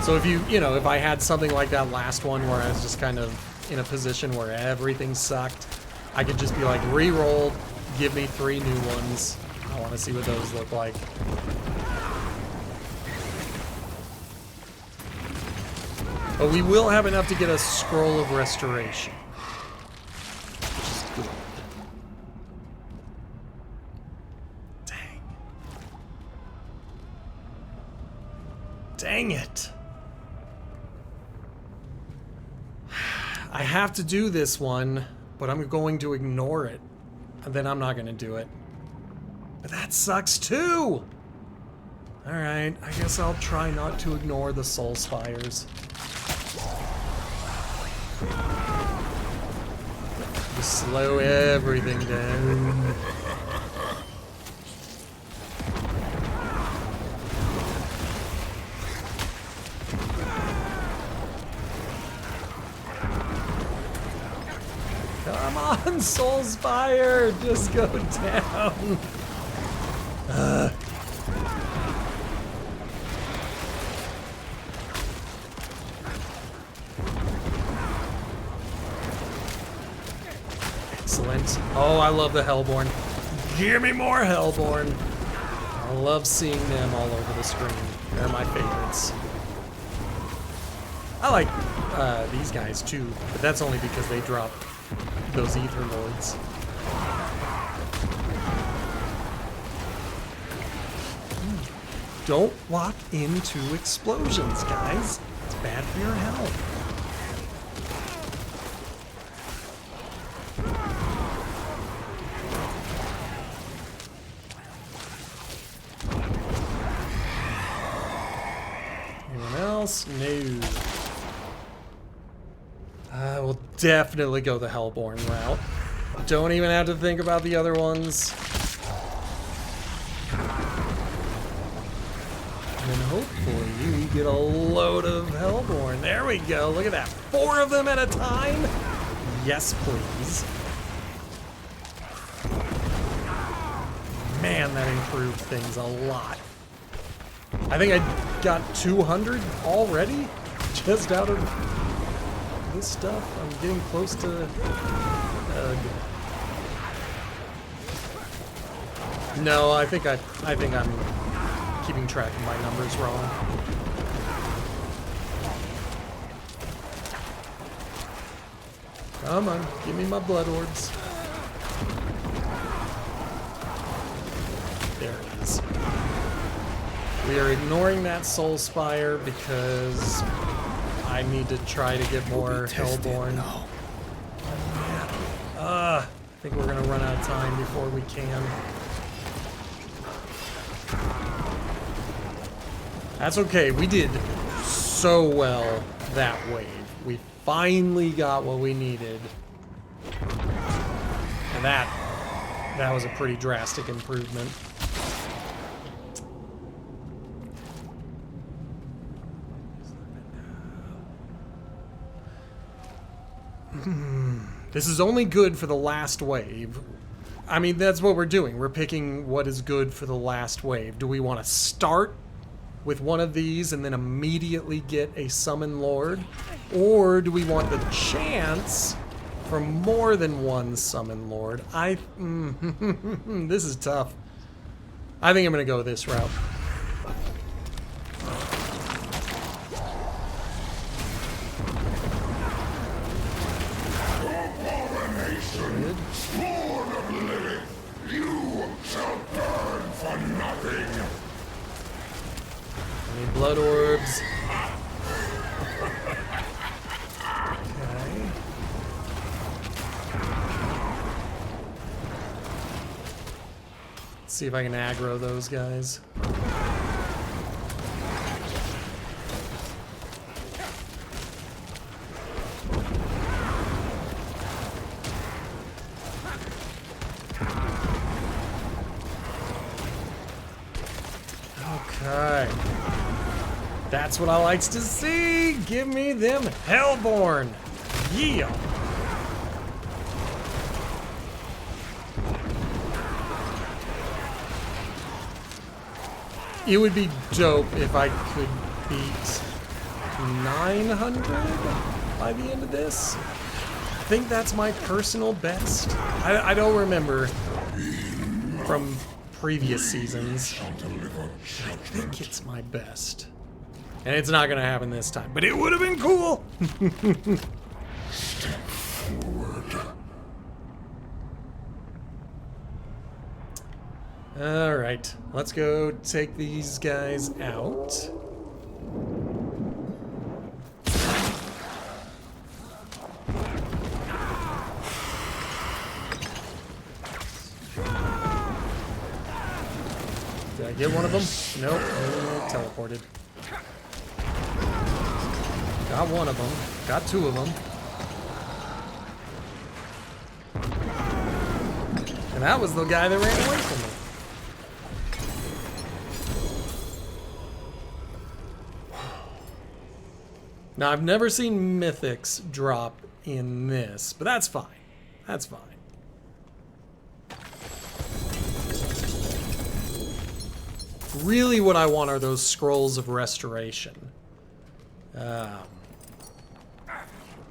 So if if I had something like that last one where I was just kind of in a position where everything sucked, I could just be like, reroll, give me 3 new ones. I want to see what those look like. But we will have enough to get a Scroll of Restoration. Which is good. Dang. Dang it. I have to do this one, but I'm going to ignore it. And then I'm not going to do it. But that sucks too! Alright, I guess I'll try not to ignore the Soul Spires. Just slow everything down. Come on, Soul Spire! Just go down. Excellent. Oh, I love the Hellborn. Give me more Hellborn. I love seeing them all over the screen. They're my favorites. I like these guys too, but that's only because they drop those Ether Lords. Don't walk into explosions, guys. It's bad for your health. Anyone else? No. I will definitely go the Hellborn route. Don't even have to think about the other ones. And then hopefully we get a load of Hellborn. There we go. Look at that. 4 of them at a time. Yes, please. Man, that improved things a lot. I think I got 200 already just out of this stuff. I'm getting close to... No, I think I'm keeping track of my numbers wrong. Come on, give me my blood orbs. There it is. We are ignoring that Soul Spire because I need to try to get more Hellborn. I think we're gonna run out of time before we can. That's okay, we did so well that wave. We finally got what we needed. And that was a pretty drastic improvement. This is only good for the last wave. I mean, that's what we're doing. We're picking what is good for the last wave. Do we want to start with one of these and then immediately get a Summon Lord? Or do we want the chance for more than one Summon Lord? This is tough. I think I'm going to go this route. Good. Lord of Lilith, you shall burn for nothing. I need blood orbs. Okay. Let's see if I can aggro those guys. Okay. That's what I likes to see. Give me them Hellborn. Yeah. It would be dope if I could beat 900 by the end of this. I think that's my personal best. I don't remember from previous seasons. I think it's my best. And it's not gonna happen this time, but it would have been cool. Step forward. All right, let's go take these guys out. Did I get one of them? Nope, teleported. Got one of them. Got 2 of them. And that was the guy that ran away from me. Now, I've never seen mythics drop in this, but that's fine. That's fine. Really what I want are those scrolls of restoration.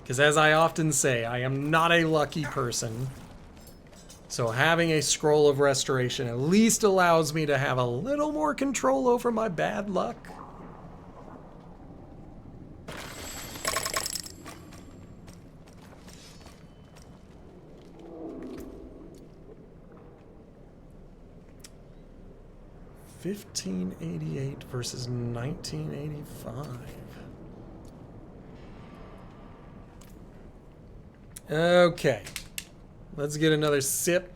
Because as I often say, I am not a lucky person. So having a scroll of restoration at least allows me to have a little more control over my bad luck. $1588 versus $1985. Okay. Let's get another sip.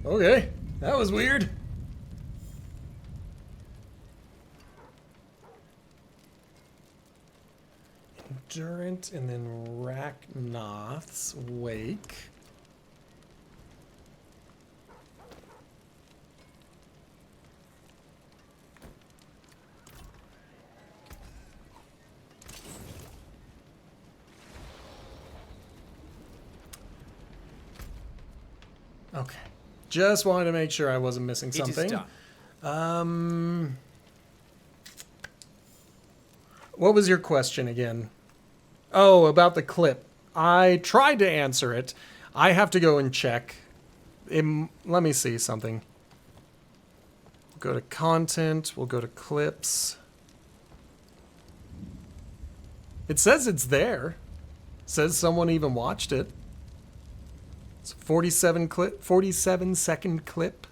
Okay, that was weird. Endurant and then Rachnoth's Wake. Okay. Just wanted to make sure I wasn't missing something. It is done. What was your question again? Oh, about the clip. I tried to answer it. I have to go and check. Let me see something. We'll go to content. We'll go to clips. It says it's there. It says someone even watched it. It's a 47-second clip.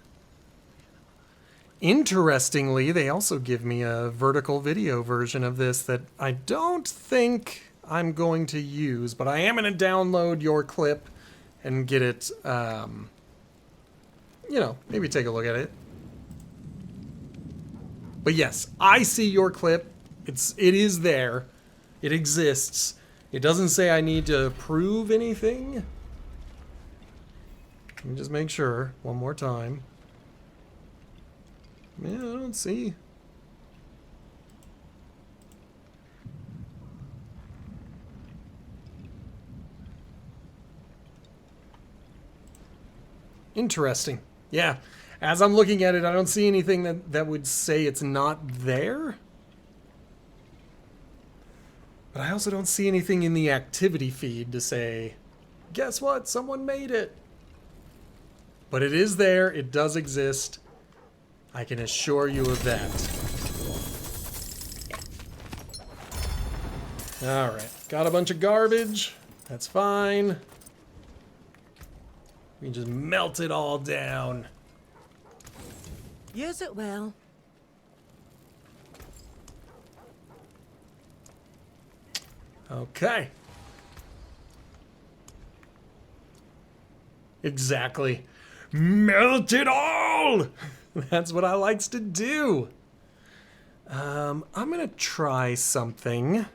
Interestingly, they also give me a vertical video version of this that I don't think I'm going to use, but I am going to download your clip and get it, you know, maybe take a look at it. But yes, I see your clip. It is there. It exists. It doesn't say I need to prove anything. Let me just make sure one more time. Yeah, I don't see. Interesting. Yeah. As I'm looking at it, I don't see anything that would say it's not there. But I also don't see anything in the activity feed to say, guess what? Someone made it. But it is there. It does exist. I can assure you of that. Alright. Got a bunch of garbage. That's fine. We can just melt it all down. Use it well. Okay. Exactly. Melt it all! That's what I likes to do. I'm gonna try something.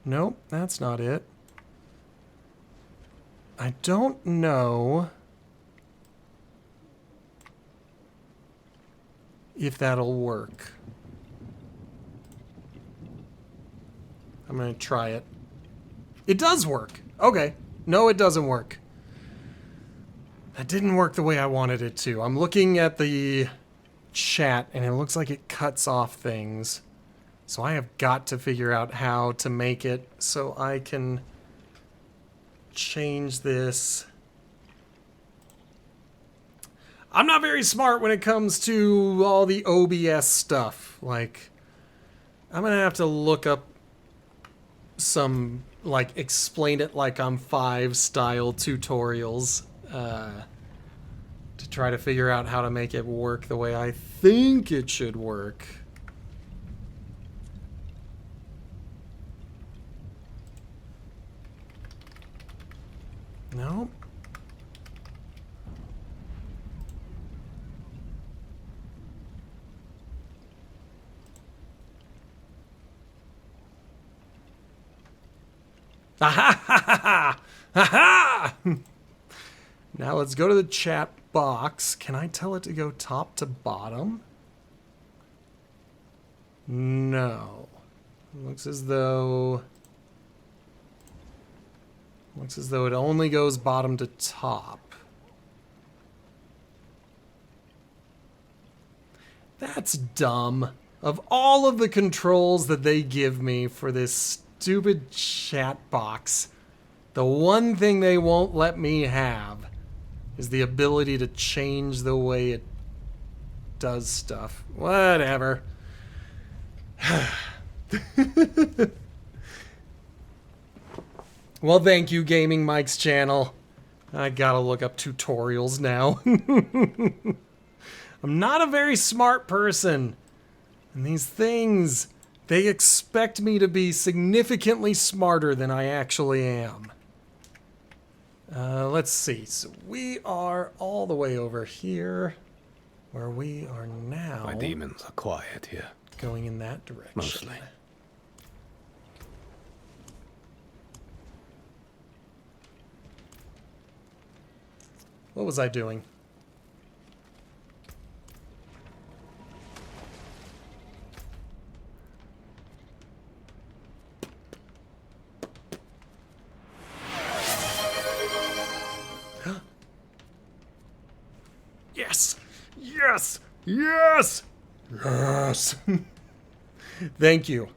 Nope, that's not it. I don't know if that'll work. I'm gonna try it. It does work. Okay. No, it doesn't work. That didn't work the way I wanted it to. I'm looking at the chat and it looks like it cuts off things. So I have got to figure out how to make it so I can change this. I'm not very smart when it comes to all the OBS stuff. Like, I'm gonna have to look up some, like, explain it like I'm 5 style tutorials to try to figure out how to make it work the way I think it should work. No. Ha ha ha ha ha ha! Now let's go to the chat box. Can I tell it to go top to bottom? No. Looks as though it only goes bottom to top. That's dumb. Of all of the controls that they give me for this stupid chat box, the one thing they won't let me have is the ability to change the way it does stuff. Whatever. Well, thank you, Gaming Mike's channel. I gotta look up tutorials now. I'm not a very smart person. And these things, they expect me to be significantly smarter than I actually am. Let's see. So we are all the way over here, where we are now. My demons are quiet here. Going in that direction. Mostly. What was I doing? Yes! Yes! Yes! Yes! Thank you.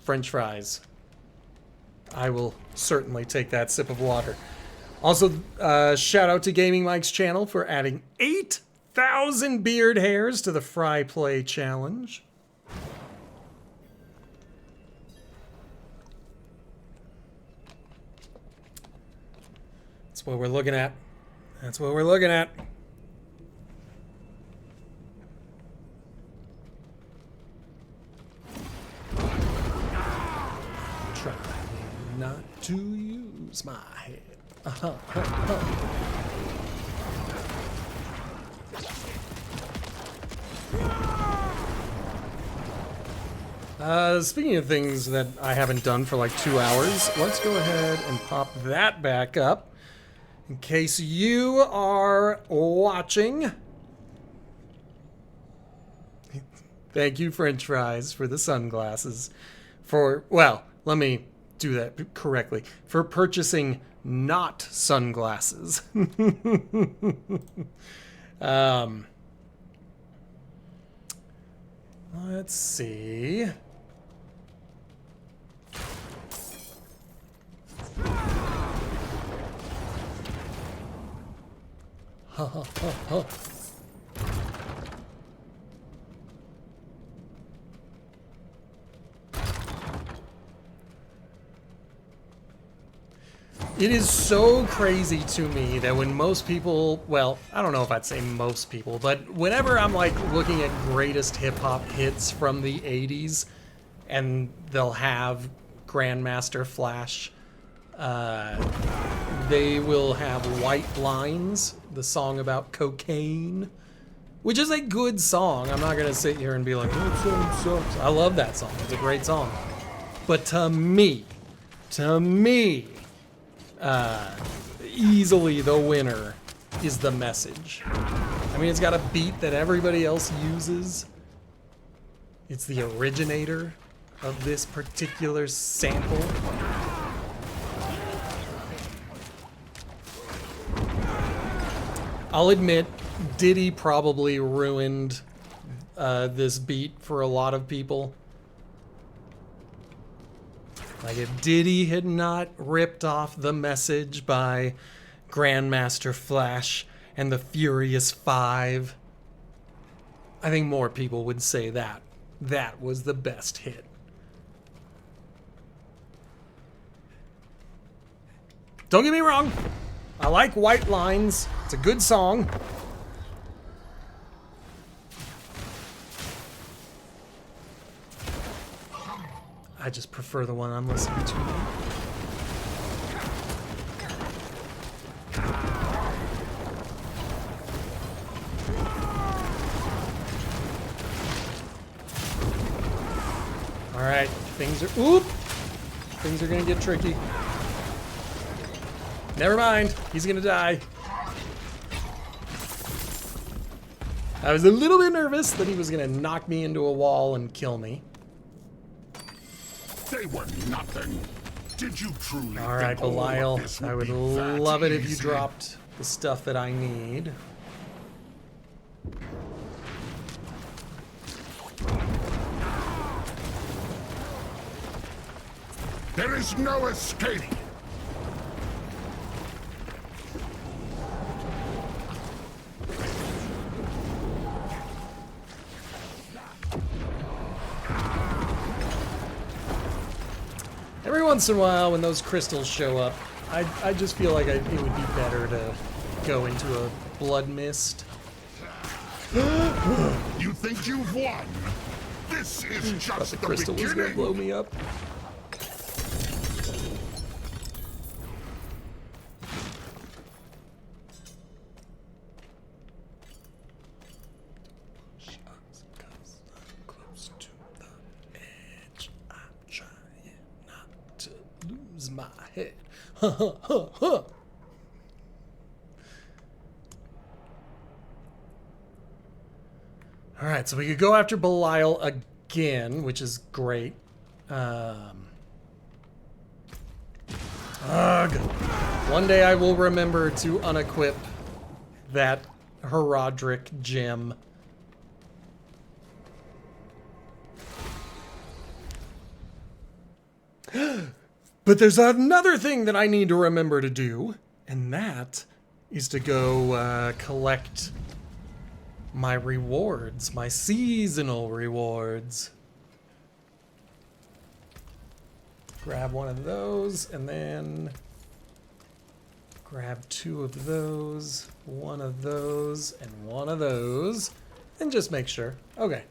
French fries. I will certainly take that sip of water. Also, shout out to Gaming Mike's channel for adding 8,000 beard hairs to the Fry Play Challenge. That's what we're looking at. That's what we're looking at. Try not to use my head. Speaking of things that I haven't done for like 2 hours, let's go ahead and pop that back up. In case you are watching. Thank you, French fries, for the sunglasses. Well, let me do that correctly. For purchasing not sunglasses. Let's see. Ha ha ha ha. It is so crazy to me that when most people, well, I don't know if I'd say most people, but whenever I'm like looking at greatest hip hop hits from the 80s and they'll have Grandmaster Flash, they will have White Lines, the song about cocaine, which is a good song. I'm not going to sit here and be like, that song sucks. I love that song. It's a great song. But to me, easily the winner is The Message. I mean, it's got a beat that everybody else uses. It's the originator of this particular sample. I'll admit, Diddy probably ruined this beat for a lot of people. Like, if Diddy had not ripped off The Message by Grandmaster Flash and the Furious Five, I think more people would say that was the best hit. Don't get me wrong, I like White Lines. It's a good song. I just prefer the one I'm listening to now. Alright, things are gonna get tricky. Never mind, he's gonna die. I was a little bit nervous that he was going to knock me into a wall and kill me. They were nothing. Did you truly All right, think all of Belial, this I would be that love it if you easy? dropped the stuff that I need. There is no escape. Every once in a while, when those crystals show up, I just feel like it would be better to go into a blood mist. You think you've won? This is Thought just the the crystal was gonna beginning. blow me up. Close to the edge. I'm trying not to lose my head. Ha ha ha ha. All right, so we could go after Belial again, which is great. Ugh. One day I will remember to unequip that Herodric gem. But there's another thing that I need to remember to do, and that is to go collect my rewards, my seasonal rewards. Grab one of those, and then grab 2 of those, 1 of those, and 1 of those, and just make sure. Okay.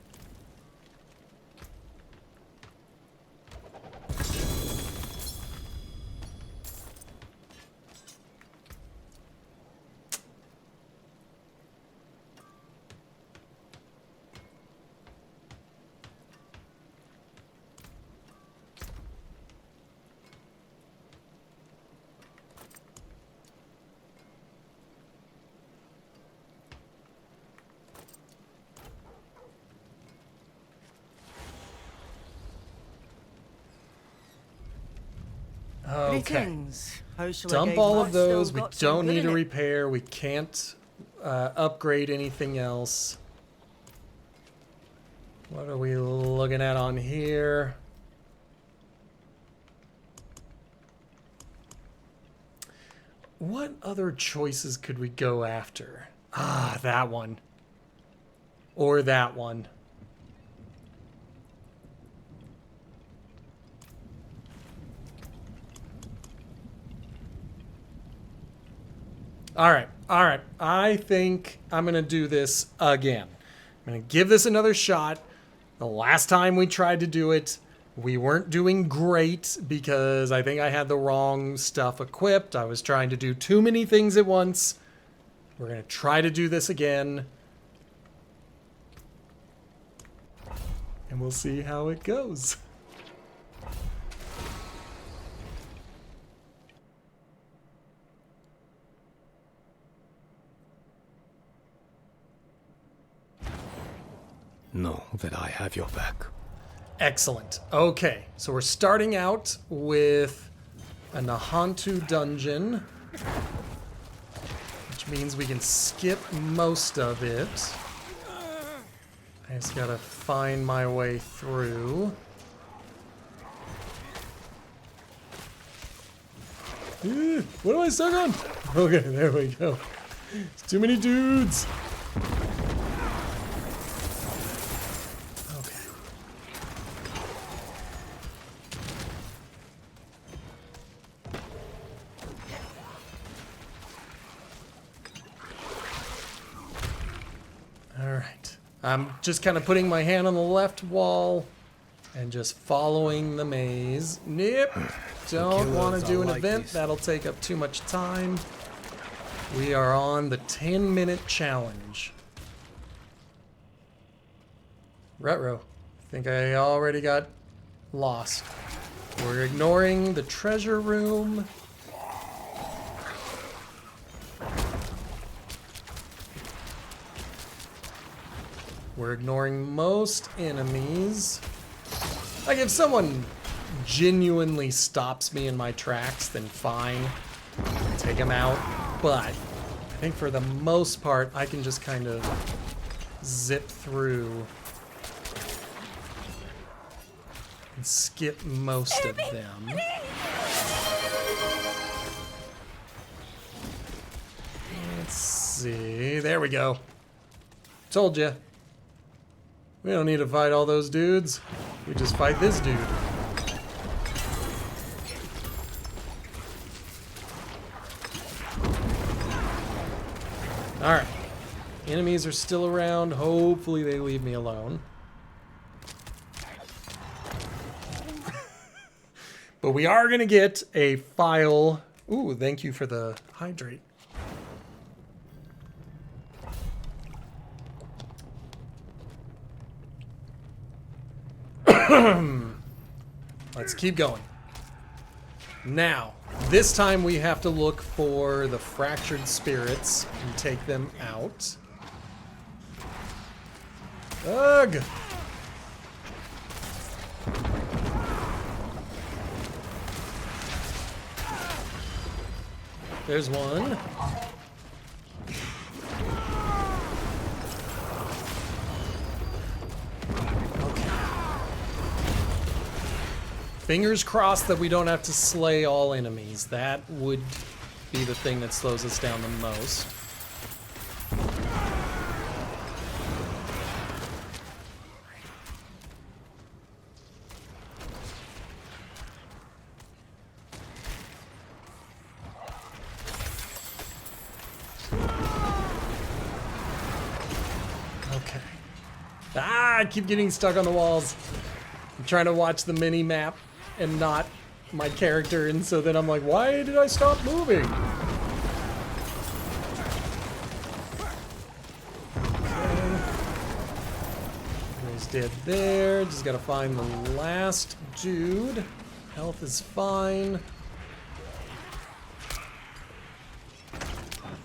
Okay. Greetings. How shall I Dump guide all what's of those. still We got some don't good need in to it? repair. We can't upgrade anything else. What are we looking at on here? What other choices could we go after? Ah, that one. Or that one. All right. I think I'm going to do this again. I'm going to give this another shot. The last time we tried to do it, we weren't doing great because I think I had the wrong stuff equipped. I was trying to do too many things at once. We're going to try to do this again. And we'll see how it goes. Know that I have your back. Excellent. Okay, so we're starting out with a Nahantu dungeon, which means we can skip most of it. I just gotta find my way through. What am I stuck on? Okay, there we go. It's too many dudes. Okay. All right. I'm just kind of putting my hand on the left wall and just following the maze. Nope. Don't want to do an event. That'll take up too much time. We are on the 10-minute challenge. Retro. I think I already got lost. We're ignoring the treasure room. We're ignoring most enemies. Like, if someone genuinely stops me in my tracks, then fine. Take them out. But I think for the most part, I can just kind of zip through and skip most of them. Let's see. There we go. Told ya. We don't need to fight all those dudes. We just fight this dude. Alright. Enemies are still around. Hopefully they leave me alone. But we are going to get a file. Ooh, thank you for the hydrate. Let's keep going. Now, this time we have to look for the fractured spirits and take them out. Ugh! There's one. Fingers crossed that we don't have to slay all enemies. That would be the thing that slows us down the most. Okay. Ah, I keep getting stuck on the walls. I'm trying to watch the mini map and not my character, and so then I'm like, why did I stop moving? Okay. He's dead there. Just gotta find the last dude. Health is fine.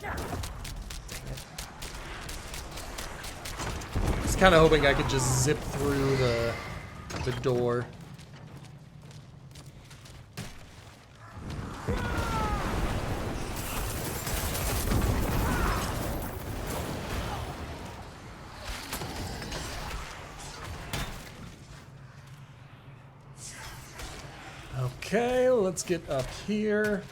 I was kind of hoping I could just zip through the door. Okay, let's get up here.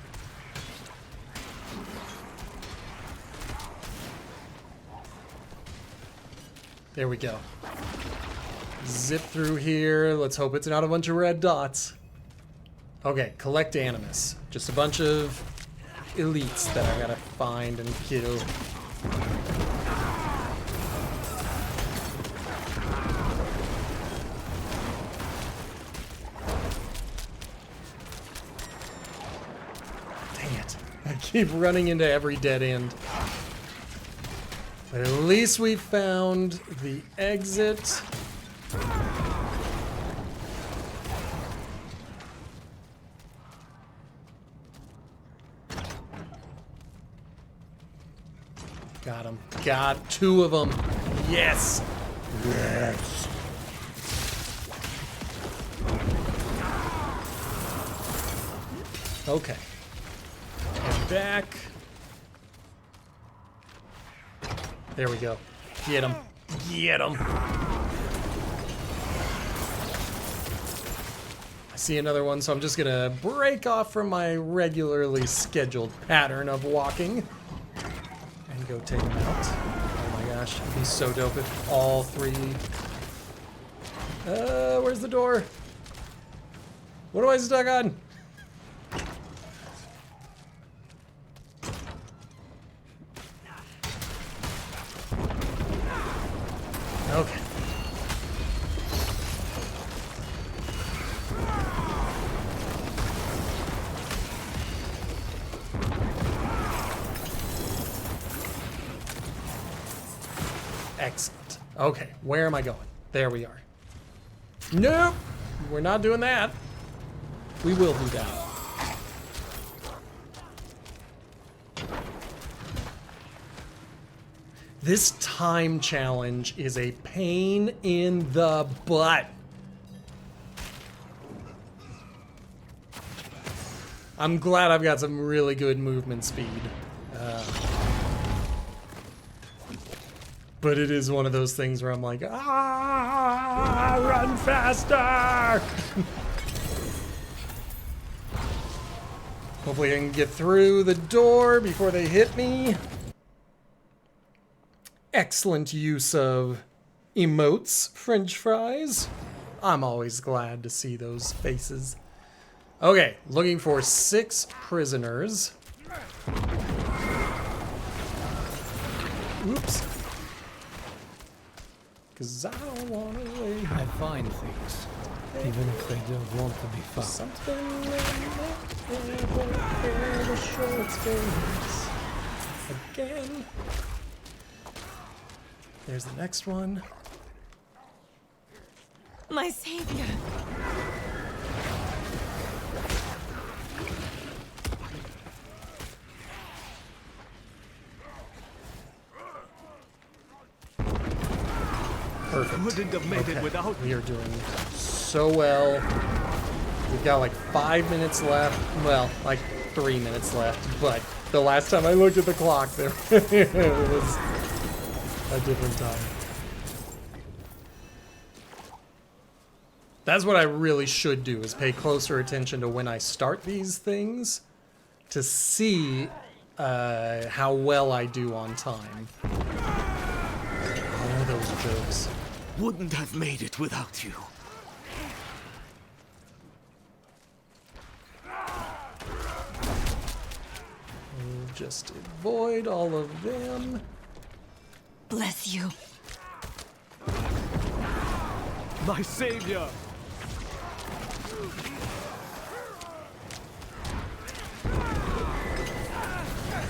There we go. Zip through here. Let's hope it's not a bunch of red dots. Okay, collect animus. Just a bunch of elites that I gotta find and kill. Dang it. I keep running into every dead end. But at least we found the exit. Got him. Got two of them. Yes. Yes. Okay. Head back. There we go. Get him. Get him. I see another one, so I'm just gonna break off from my regularly scheduled pattern of walking. Go take him out. Oh my gosh, it'd be so dope if all three... where's the door? What am I stuck on? Okay. Excellent. Okay, where am I going? There we are. Nope! We're not doing that. We will do that. This time challenge is a pain in the butt. I'm glad I've got some really good movement speed. But it is one of those things where I'm like, run faster! Hopefully I can get through the door before they hit me. Excellent use of emotes, French fries. I'm always glad to see those faces. Okay, looking for 6 prisoners. Oops. Because I don't want to wait. I find things, even if they don't want to be found. Something in the show its face. Again. There's the next one. My savior. Perfect. Wouldn't have made it without We are doing so well. We've got like 5 minutes left. Well, like 3 minutes left. But the last time I looked at the clock, there it was a different time. That's what I really should do, is pay closer attention to when I start these things to see how well I do on time. Oh, those jokes. Wouldn't have made it without you. We'll just avoid all of them. Bless you. My savior!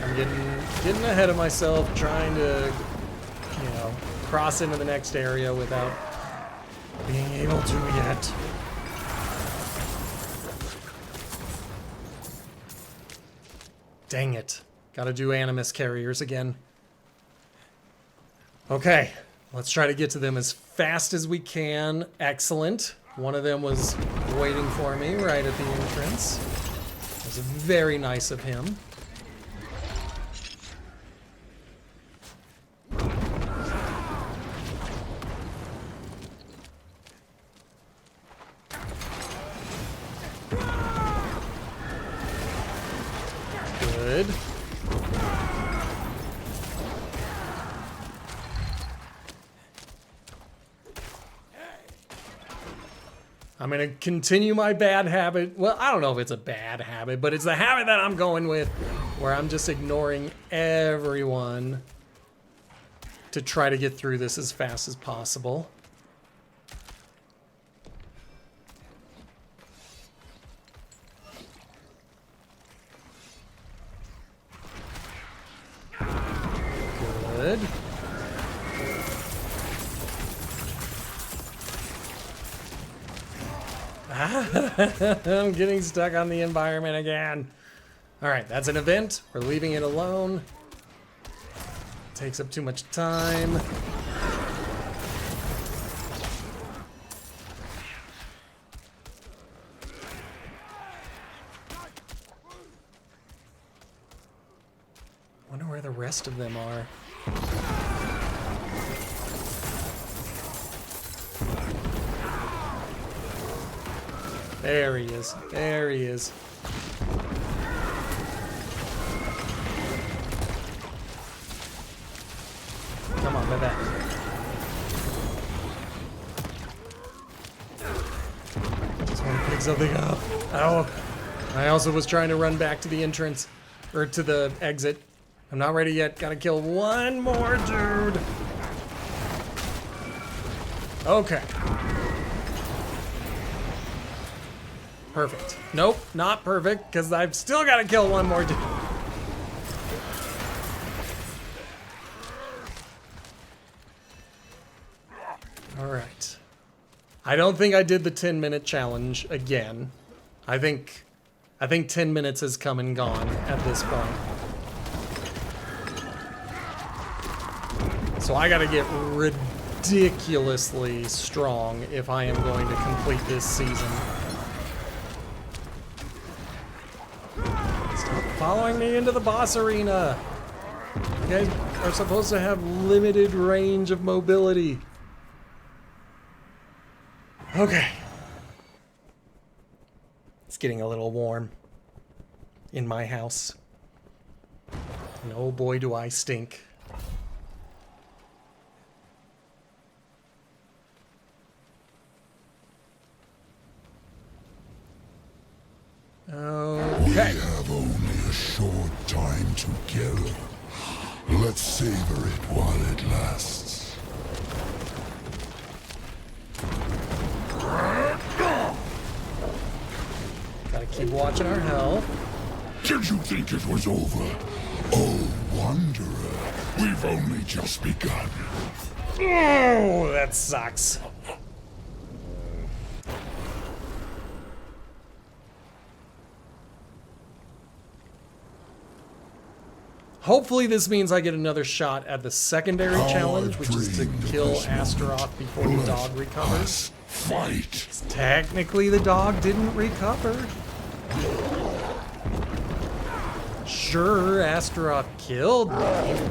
I'm getting ahead of myself, trying to, cross into the next area without being able to yet. Dang it. Gotta do animus carriers again. Okay, let's try to get to them as fast as we can. Excellent. One of them was waiting for me right at the entrance. It was very nice of him. Good. I'm gonna continue my bad habit. Well, I don't know if it's a bad habit, but it's the habit that I'm going with, where I'm just ignoring everyone to try to get through this as fast as possible. Good. I'm getting stuck on the environment again. All right, that's an event. We're leaving it alone. Takes up too much time. Wonder where the rest of them are. There he is. There he is. Come on, back. Just want to pick something up. Oh, I also was trying to run back to the entrance, or to the exit. I'm not ready yet. Gotta kill one more dude. Okay. Perfect. Nope, not perfect, because I've still got to kill one more dude. All right. I don't think I did the 10-minute challenge again. I think 10 minutes has come and gone at this point. So I gotta get ridiculously strong if I am going to complete this season. Stop following me into the boss arena. You guys are supposed to have limited range of mobility. Okay. It's getting a little warm in my house. And oh boy, do I stink. Okay. We have only a short time together. Let's savor it while it lasts. Gotta keep watching our health. Did you think it was over? Oh, Wanderer, we've only just begun. Oh, that sucks. Hopefully this means I get another shot at the secondary challenge, which is to kill Astaroth before the dog recovers. Fight! Technically the dog didn't recover. Sure, Astaroth killed me,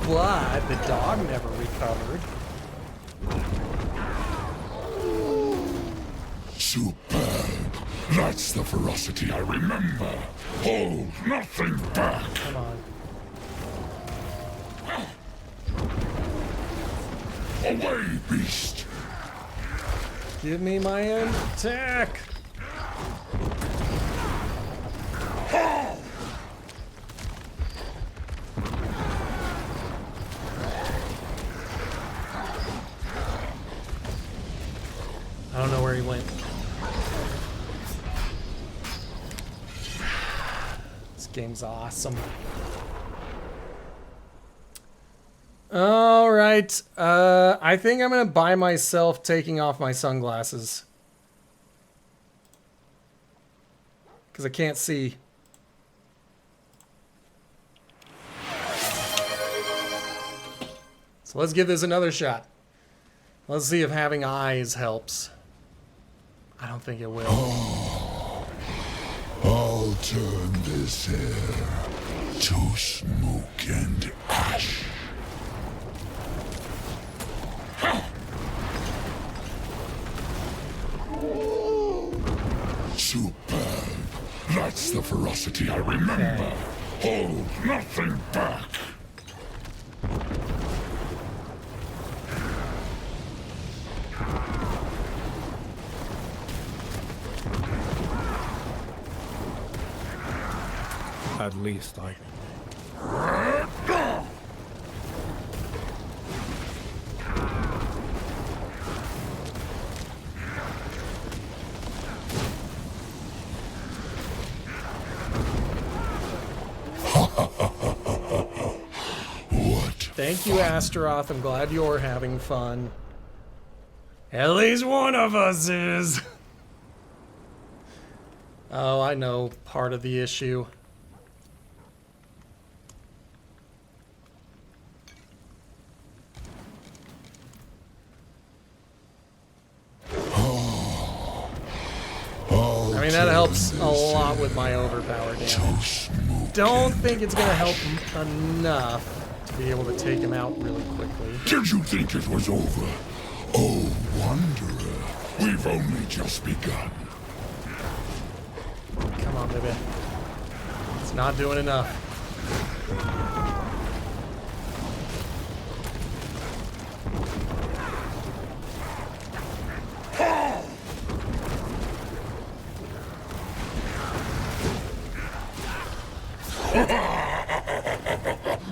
but the dog never recovered. Superb! That's the ferocity I remember. Hold nothing back! Come on. Away, beast! Give me my attack. I don't know where he went. This game's awesome. All right. I think I'm going to buy myself taking off my sunglasses. Because I can't see. So let's give this another shot. Let's see if having eyes helps. I don't think it will. I'll turn this air to smoke and ash. Superb. That's the ferocity I remember. Hold nothing back. At least I... Thank you, Astaroth. I'm glad you're having fun. At least one of us is. Oh, I know part of the issue. I mean, that helps a lot with my overpower damage. Don't think it's going to help enough to be able to take him out really quickly. Did you think it was over? Oh, Wanderer, we've only just begun. Come on, baby. It's not doing enough.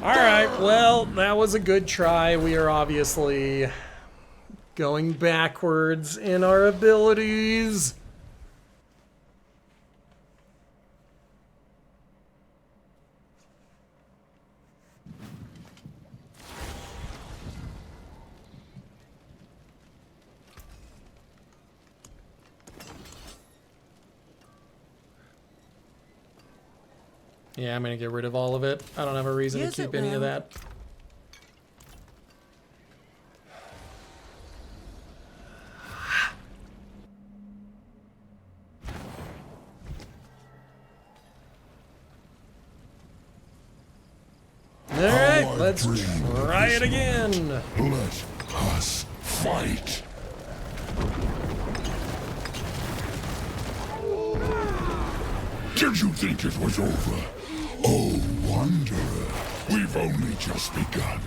Alright, well, that was a good try. We are obviously going backwards in our abilities. Yeah, I'm gonna get rid of all of it. I don't have a reason to keep any of that. Let's try it again. Let us fight. Did you think it was over? Oh, Wanderer, we've only just begun.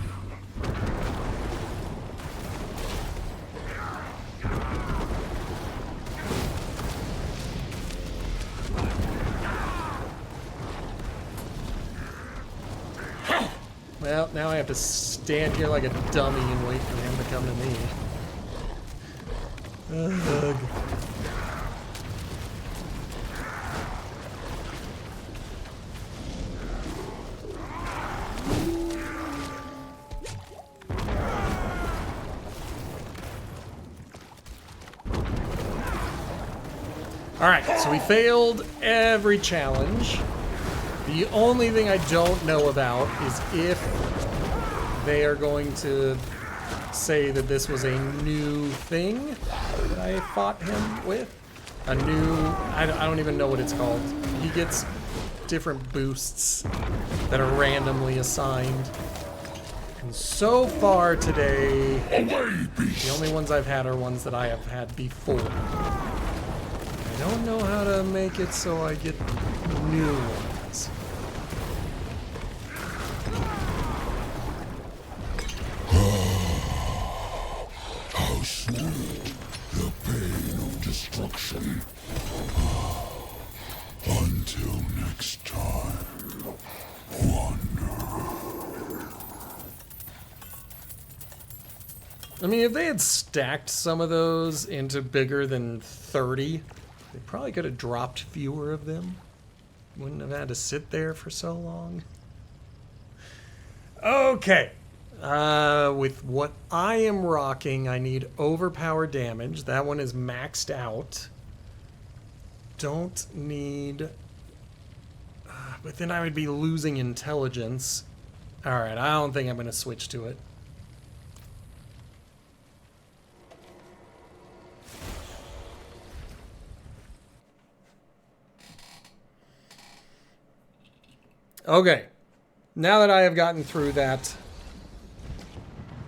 Well, now I have to stand here like a dummy and wait for him to come to me. Ugh. Alright, so we failed every challenge. The only thing I don't know about is if they are going to say that this was a new thing that I fought him with. A new... I don't even know what it's called. He gets different boosts that are randomly assigned. And so far today, the only ones I've had are ones that I have had before. I don't know how to make it so I get new ones. How smooth the pain of destruction. Until next time, Wanderer. I mean, if they had stacked some of those into bigger than 30, they probably could have dropped fewer of them. Wouldn't have had to sit there for so long. Okay. With what I am rocking, I need overpower damage. That one is maxed out. Don't need... but then I would be losing intelligence. Alright, I don't think I'm going to switch to it. Okay, now that I have gotten through that,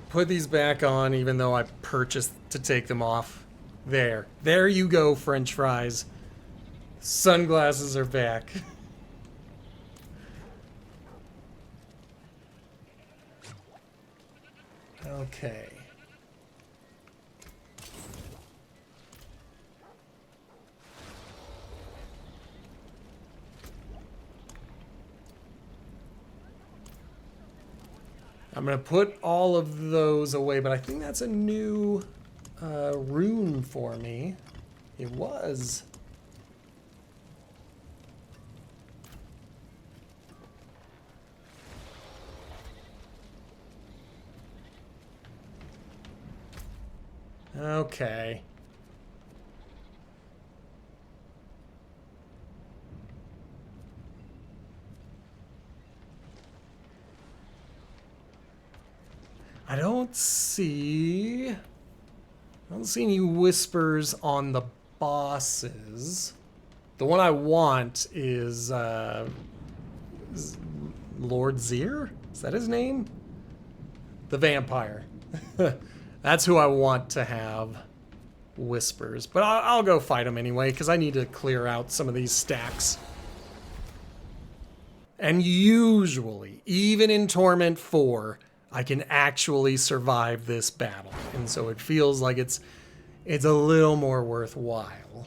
put these back on even though I purchased to take them off. There you go, French fries. Sunglasses are back. Okay. I'm going to put all of those away, but I think that's a new rune for me. It was. Okay. I don't see any whispers on the bosses. The one I want is Lord Zir? Is that his name? The vampire. That's who I want to have whispers. But I'll go fight him anyway, because I need to clear out some of these stacks. And usually, even in Torment 4, I can actually survive this battle. And so it feels like it's a little more worthwhile.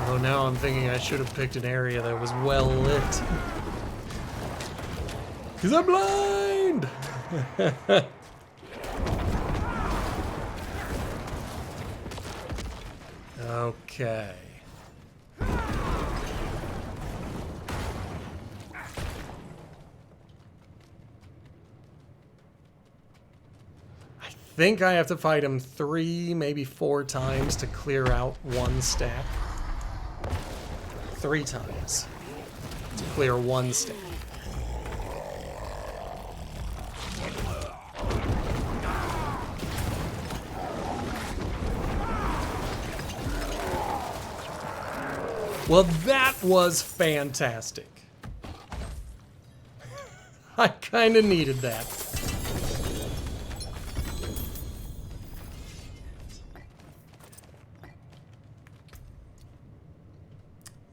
Although now I'm thinking I should have picked an area that was well lit. 'Cause I'm blind! Okay. I think I have to fight him 3, maybe 4 times to clear out one stack. 3 times to clear one stack. Well, that was fantastic. I kind of needed that.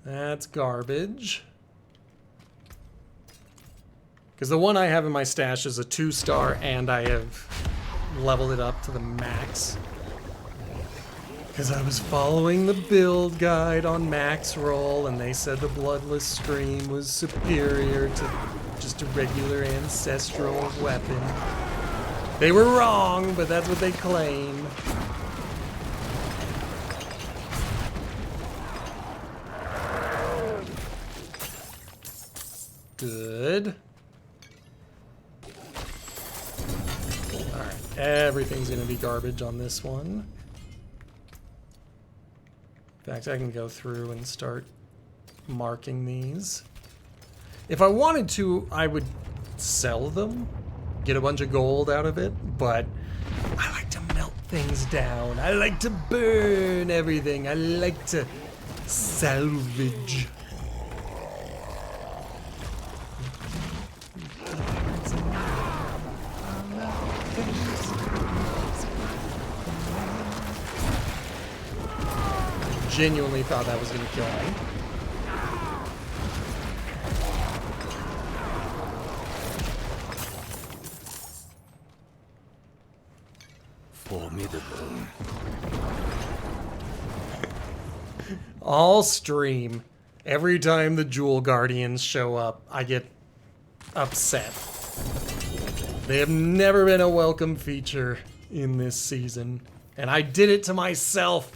That's garbage. Because the one I have in my stash is a 2-star, and I have leveled it up to the max. Because I was following the build guide on max roll, and they said the bloodless stream was superior to just a regular ancestral weapon. They were wrong, but that's what they claim. Good. Alright, everything's gonna be garbage on this one. In fact, I can go through and start marking these. If I wanted to, I would sell them, get a bunch of gold out of it, but I like to melt things down. I like to burn everything. I like to salvage. Genuinely thought that was going to kill me. Formidable. All stream. Every time the Jewel Guardians show up, I get upset. They have never been a welcome feature in this season. And I did it to myself.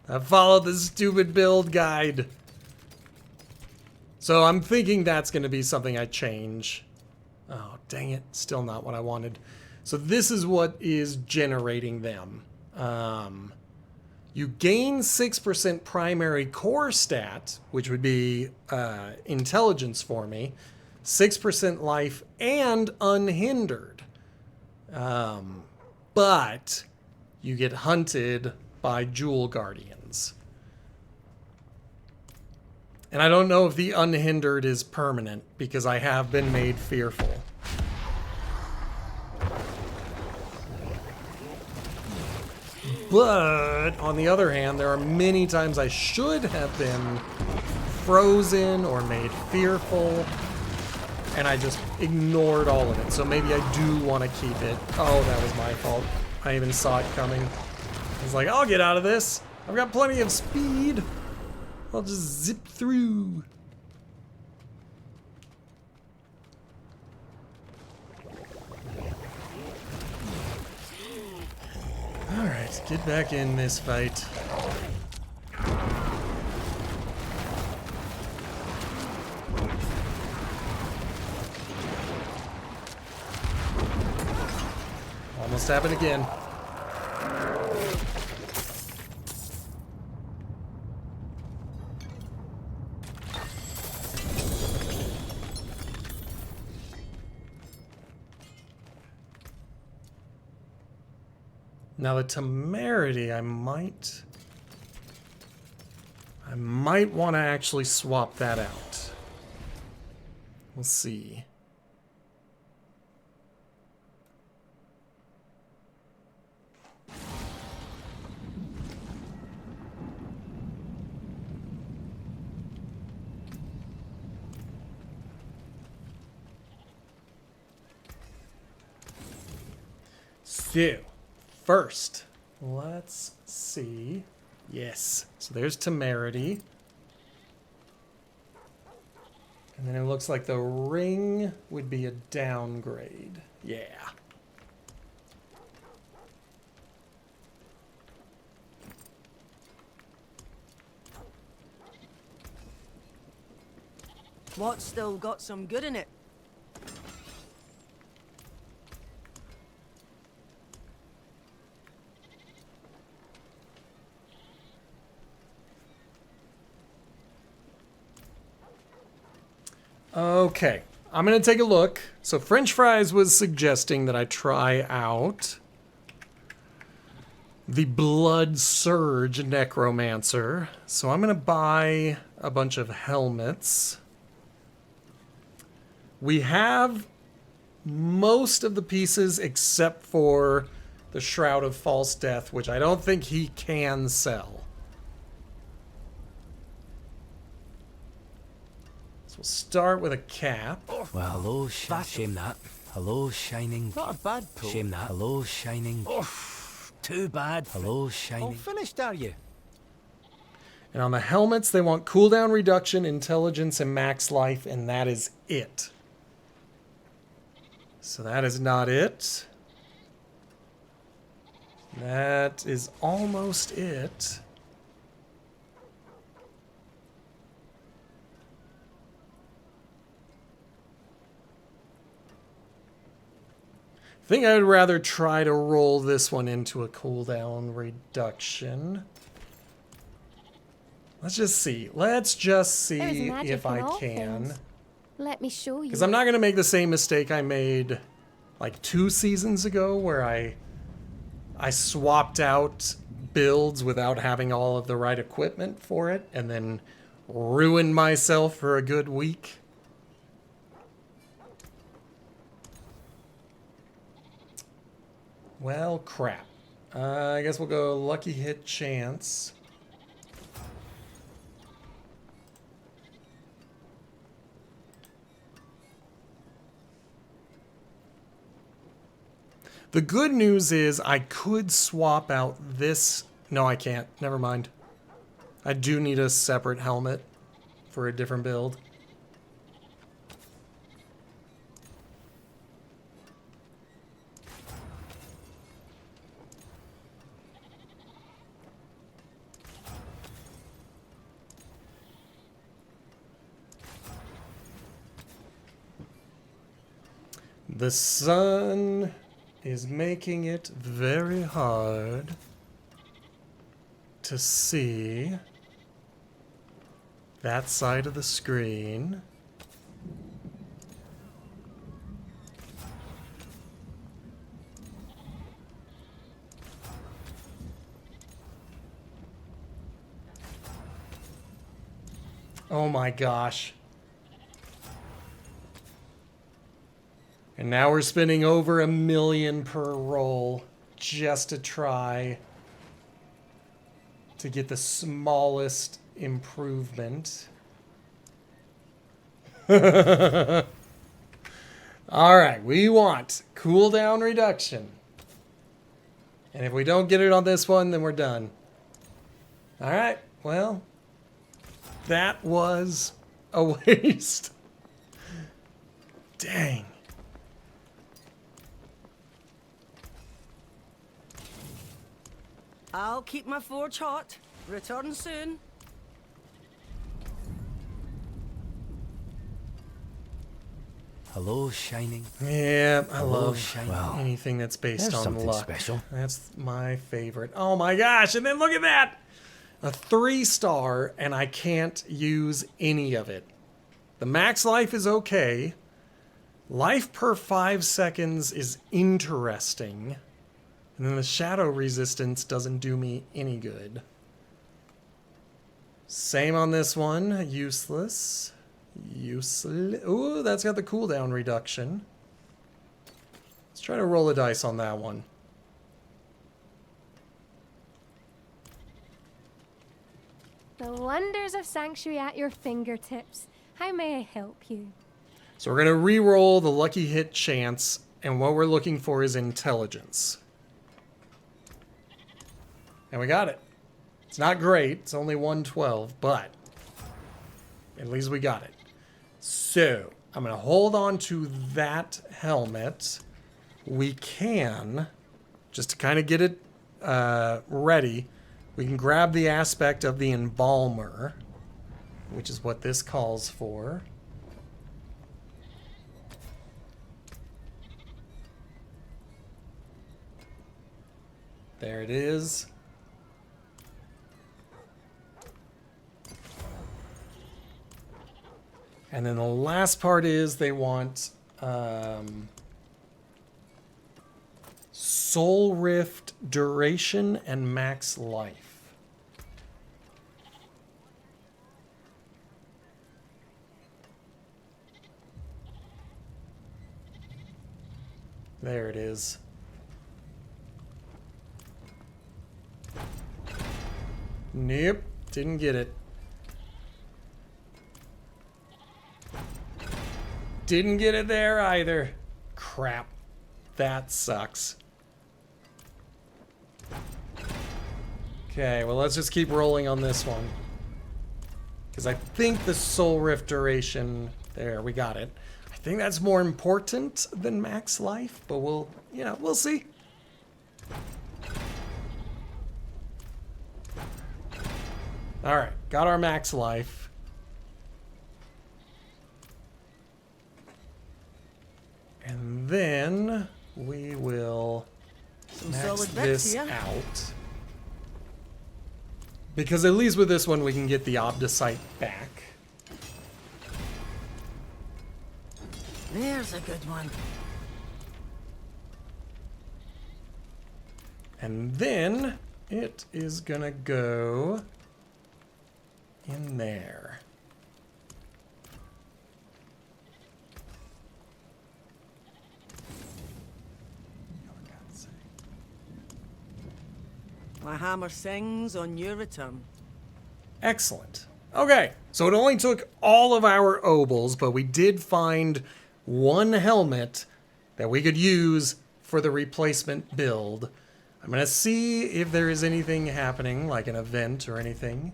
I followed the stupid build guide. So I'm thinking that's going to be something I change. Oh, dang it. Still not what I wanted. So this is what is generating them. You gain 6% primary core stat, which would be intelligence for me, 6% life, and unhindered. But you get hunted by Jewel Guardians. And I don't know if the unhindered is permanent, because I have been made fearful. But, on the other hand, there are many times I should have been frozen or made fearful, and I just ignored all of it. So maybe I do want to keep it. Oh, that was my fault. I even saw it coming. I was like, I'll get out of this. I've got plenty of speed. I'll just zip through. Alright, get back in this fight. Almost happened again. Now the temerity, I might want to actually swap that out. We'll see. So, first, let's see. Yes, so there's temerity. And then it looks like the ring would be a downgrade. Yeah. What's still got some good in it? Okay, I'm gonna take a look. So French Fries was suggesting that I try out the Blood Surge Necromancer. So I'm going to buy a bunch of helmets. We have most of the pieces except for the Shroud of False Death, which I don't think he can sell. So we'll start with a cap. Well, hello, shame that. Hello, shining. Not a bad pull. Shame that. Hello, shining. Too bad. Hello, shining. All finished, are you? And on the helmets, they want cooldown reduction, intelligence, and max life, and that is it. So that is not it. That is almost it. I think I would rather try to roll this one into a cooldown reduction. Let's just see. Let's just There is see magic if in I all can. things. Let me show you. Because I'm not going to make the same mistake I made like 2 seasons ago where I swapped out builds without having all of the right equipment for it and then ruined myself for a good week. Well, crap. I guess we'll go lucky hit chance. The good news is I could swap out this. No, I can't. Never mind. I do need a separate helmet for a different build. The sun is making it very hard to see that side of the screen. Oh my gosh. And now we're spending over $1 million per roll just to try to get the smallest improvement. All right, we want cooldown reduction. And if we don't get it on this one, then we're done. All right, well, that was a waste. Dang. I'll keep my forge hot. Return soon. Hello, shining. Yeah, I Hello, love shining. anything that's based There's on something luck. special. That's my favorite. Oh my gosh, and then look at that! A 3-star, and I can't use any of it. The max life is okay. Life per 5 seconds is interesting. And then the shadow resistance doesn't do me any good. Same on this one. Useless. Useless. Ooh, that's got the cooldown reduction. Let's try to roll a dice on that one. The wonders of Sanctuary at your fingertips. How may I help you? So we're going to re-roll the lucky hit chance, and what we're looking for is intelligence. And we got it. It's not great. It's only 112, but at least we got it. So I'm going to hold on to that helmet. We can, just to kind of get it ready, we can grab the aspect of the embalmer, which is what this calls for. There it is. And then the last part is they want Soul Rift duration and max life. There it is. Nope, didn't get it. Didn't get it there either. Crap. That sucks. Okay, well, let's just keep rolling on this one. Because I think the Soul Rift duration... There, we got it. I think that's more important than max life, but we'll, you know, we'll see. Alright, got our max life. And then we will max solid bits this here. out. Because at least with this one we can get the Obdicite back. There's a good one. And then it is gonna go in there. My hammer sings on your return. Excellent. Okay, so it only took all of our obols, but we did find one helmet that we could use for the replacement build. I'm gonna see if there is anything happening, like an event or anything.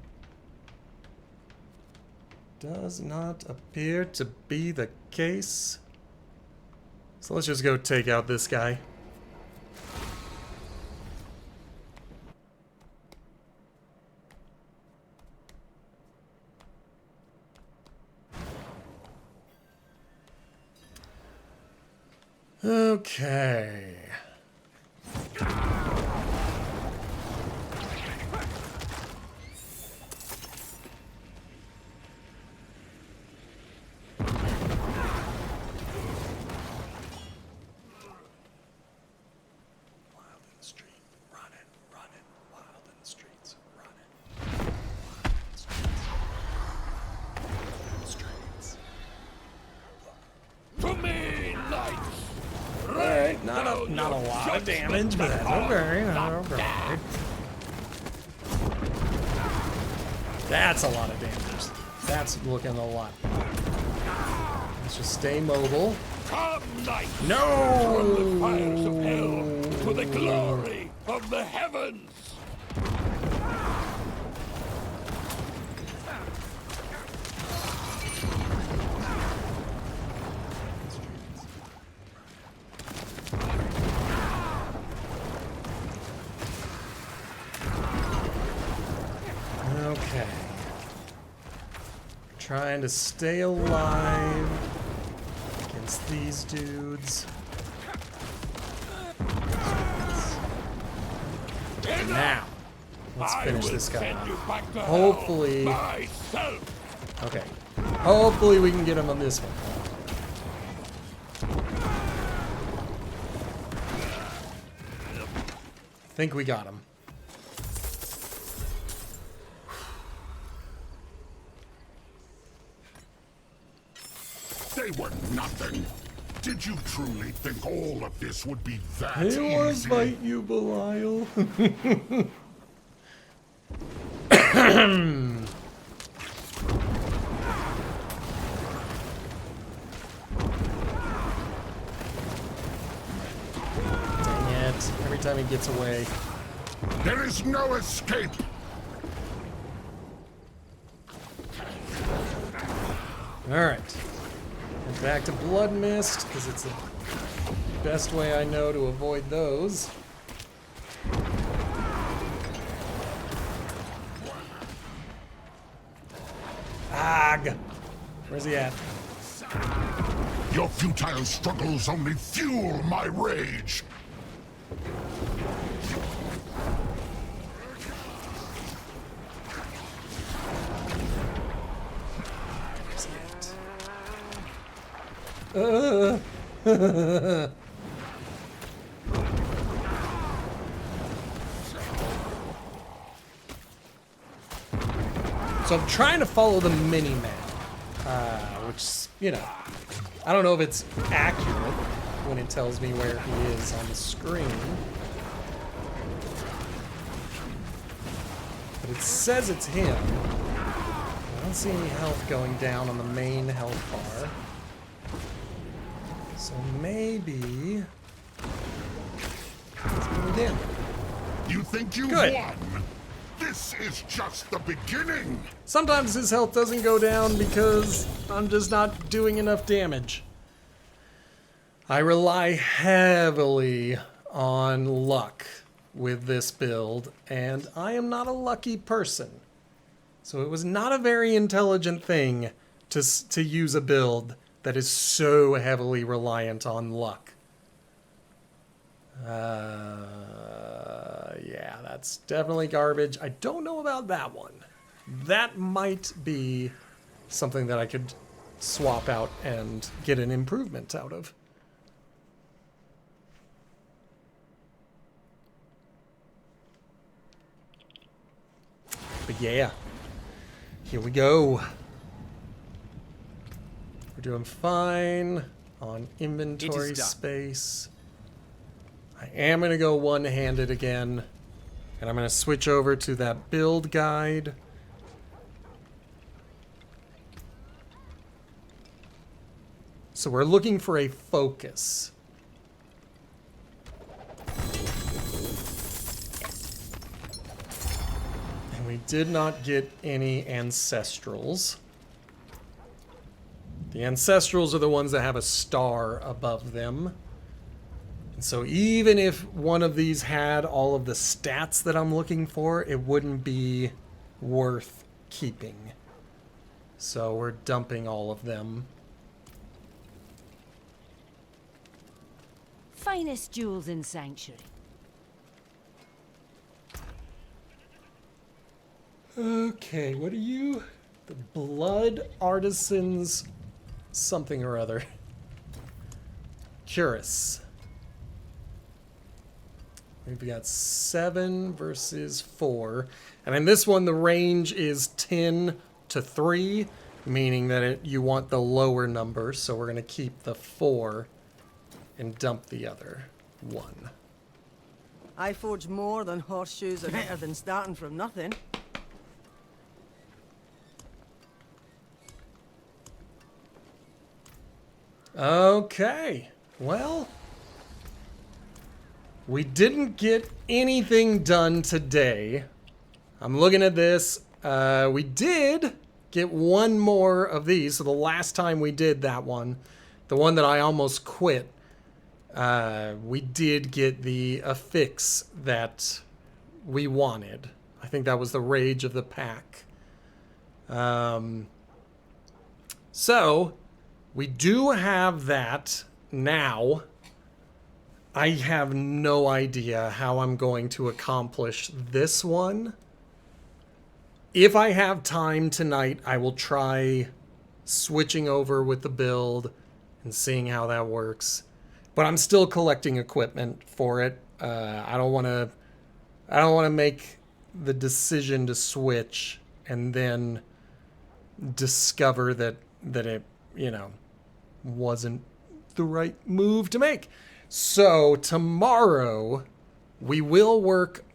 Does not appear to be the case. So let's just go take out this guy. Okay. Not a lot of damage, but that's okay. That's okay. That's a lot of damage. That's looking a lot. Let's just stay mobile. Come, knight! No! From the fires of hell to the glory of the heavens! Okay. Trying to stay alive against these dudes. Now, let's finish this guy off. Hopefully. Okay. Hopefully we can get him on this one. I think we got him. They were nothing. Did you truly think all of this would be that I don't want to easy? fight you, Belial. Dang it. Every time he gets away. There is no escape. Alright. Back to Blood Mist, because it's the best way I know to avoid those. Ag! Where's he at? Your futile struggles only fuel my rage. Where's he at? So I'm trying to follow the mini-map, which, you know, I don't know if it's accurate when it tells me where he is on the screen. But it says it's him. I don't see any health going down on the main health bar. So maybe it's going down. You think you've Good. won? This is just the beginning! Sometimes his health doesn't go down because I'm just not doing enough damage. I rely heavily on luck with this build, and I am not a lucky person. So it was not a very intelligent thing to use a build that is so heavily reliant on luck. Yeah, that's definitely garbage. I don't know about that one. That might be something that I could swap out and get an improvement out of. But yeah, here we go. We're doing fine on inventory space. I am going to go one-handed again, and I'm going to switch over to that build guide. So we're looking for a focus. And we did not get any ancestrals. The ancestrals are the ones that have a star above them. And so even if one of these had all of the stats that I'm looking for, it wouldn't be worth keeping. So we're dumping all of them. Finest jewels in Sanctuary. Okay, what are you? The Blood Artisans something or other. Curus. We've got 7 versus 4. And in this one, the range is 10 to 3, meaning that you want the lower number. So we're going to keep the 4 and dump the other 1. I forge more than horseshoes are better than starting from nothing. Okay, well, we didn't get anything done today. I'm looking at this. We did get one more of these. So the last time we did that one, the one that I almost quit, we did get the affix that we wanted. I think that was the Rage of the Pack. So we do have that now. I have no idea how I'm going to accomplish this one. If I have time tonight, I will try switching over with the build and seeing how that works. But I'm still collecting equipment for it. I don't want to make the decision to switch and then discover that it, you know, wasn't the right move to make. So tomorrow we will work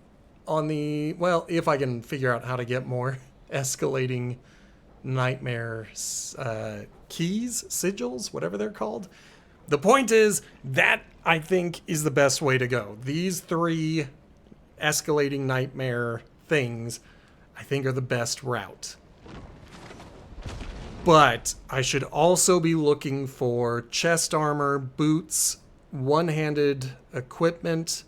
on the, well, if I can figure out how to get more escalating nightmare keys, sigils, whatever they're called. The point is that I think is the best way to go. These 3 escalating nightmare things I think are the best route. But I should also be looking for chest armor, boots, one-handed equipment,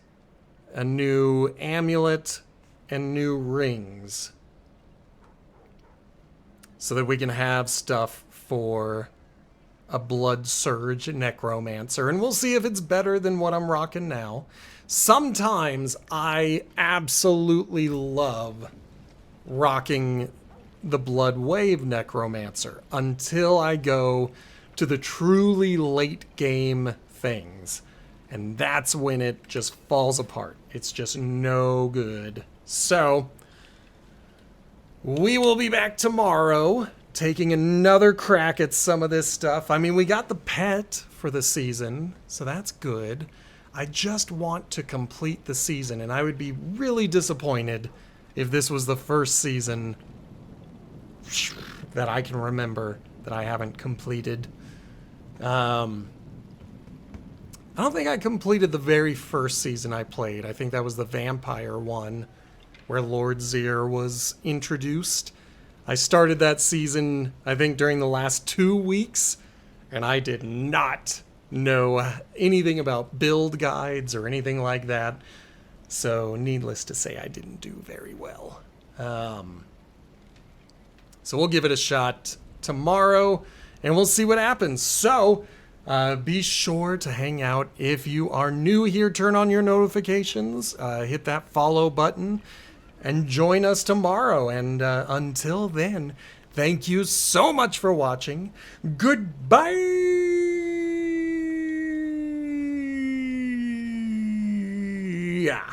a new amulet, and new rings. So that we can have stuff for a Blood Surge Necromancer. And we'll see if it's better than what I'm rocking now. Sometimes I absolutely love rocking the Blood Wave Necromancer until I go to the truly late game things. And that's when it just falls apart. It's just no good. So we will be back tomorrow, taking another crack at some of this stuff. I mean, we got the pet for the season, so that's good. I just want to complete the season, and I would be really disappointed if this was the first season that I can remember that I haven't completed. I don't think I completed the very first season I played. I think that was the vampire one, where Lord Zir was introduced. I started that season, I think, during the last 2 weeks, and I did not know anything about build guides or anything like that. So, needless to say, I didn't do very well. So we'll give it a shot tomorrow, and we'll see what happens. So, be sure to hang out. If you are new here, turn on your notifications, hit that follow button, and join us tomorrow. And until then, thank you so much for watching. Goodbye! Yeah.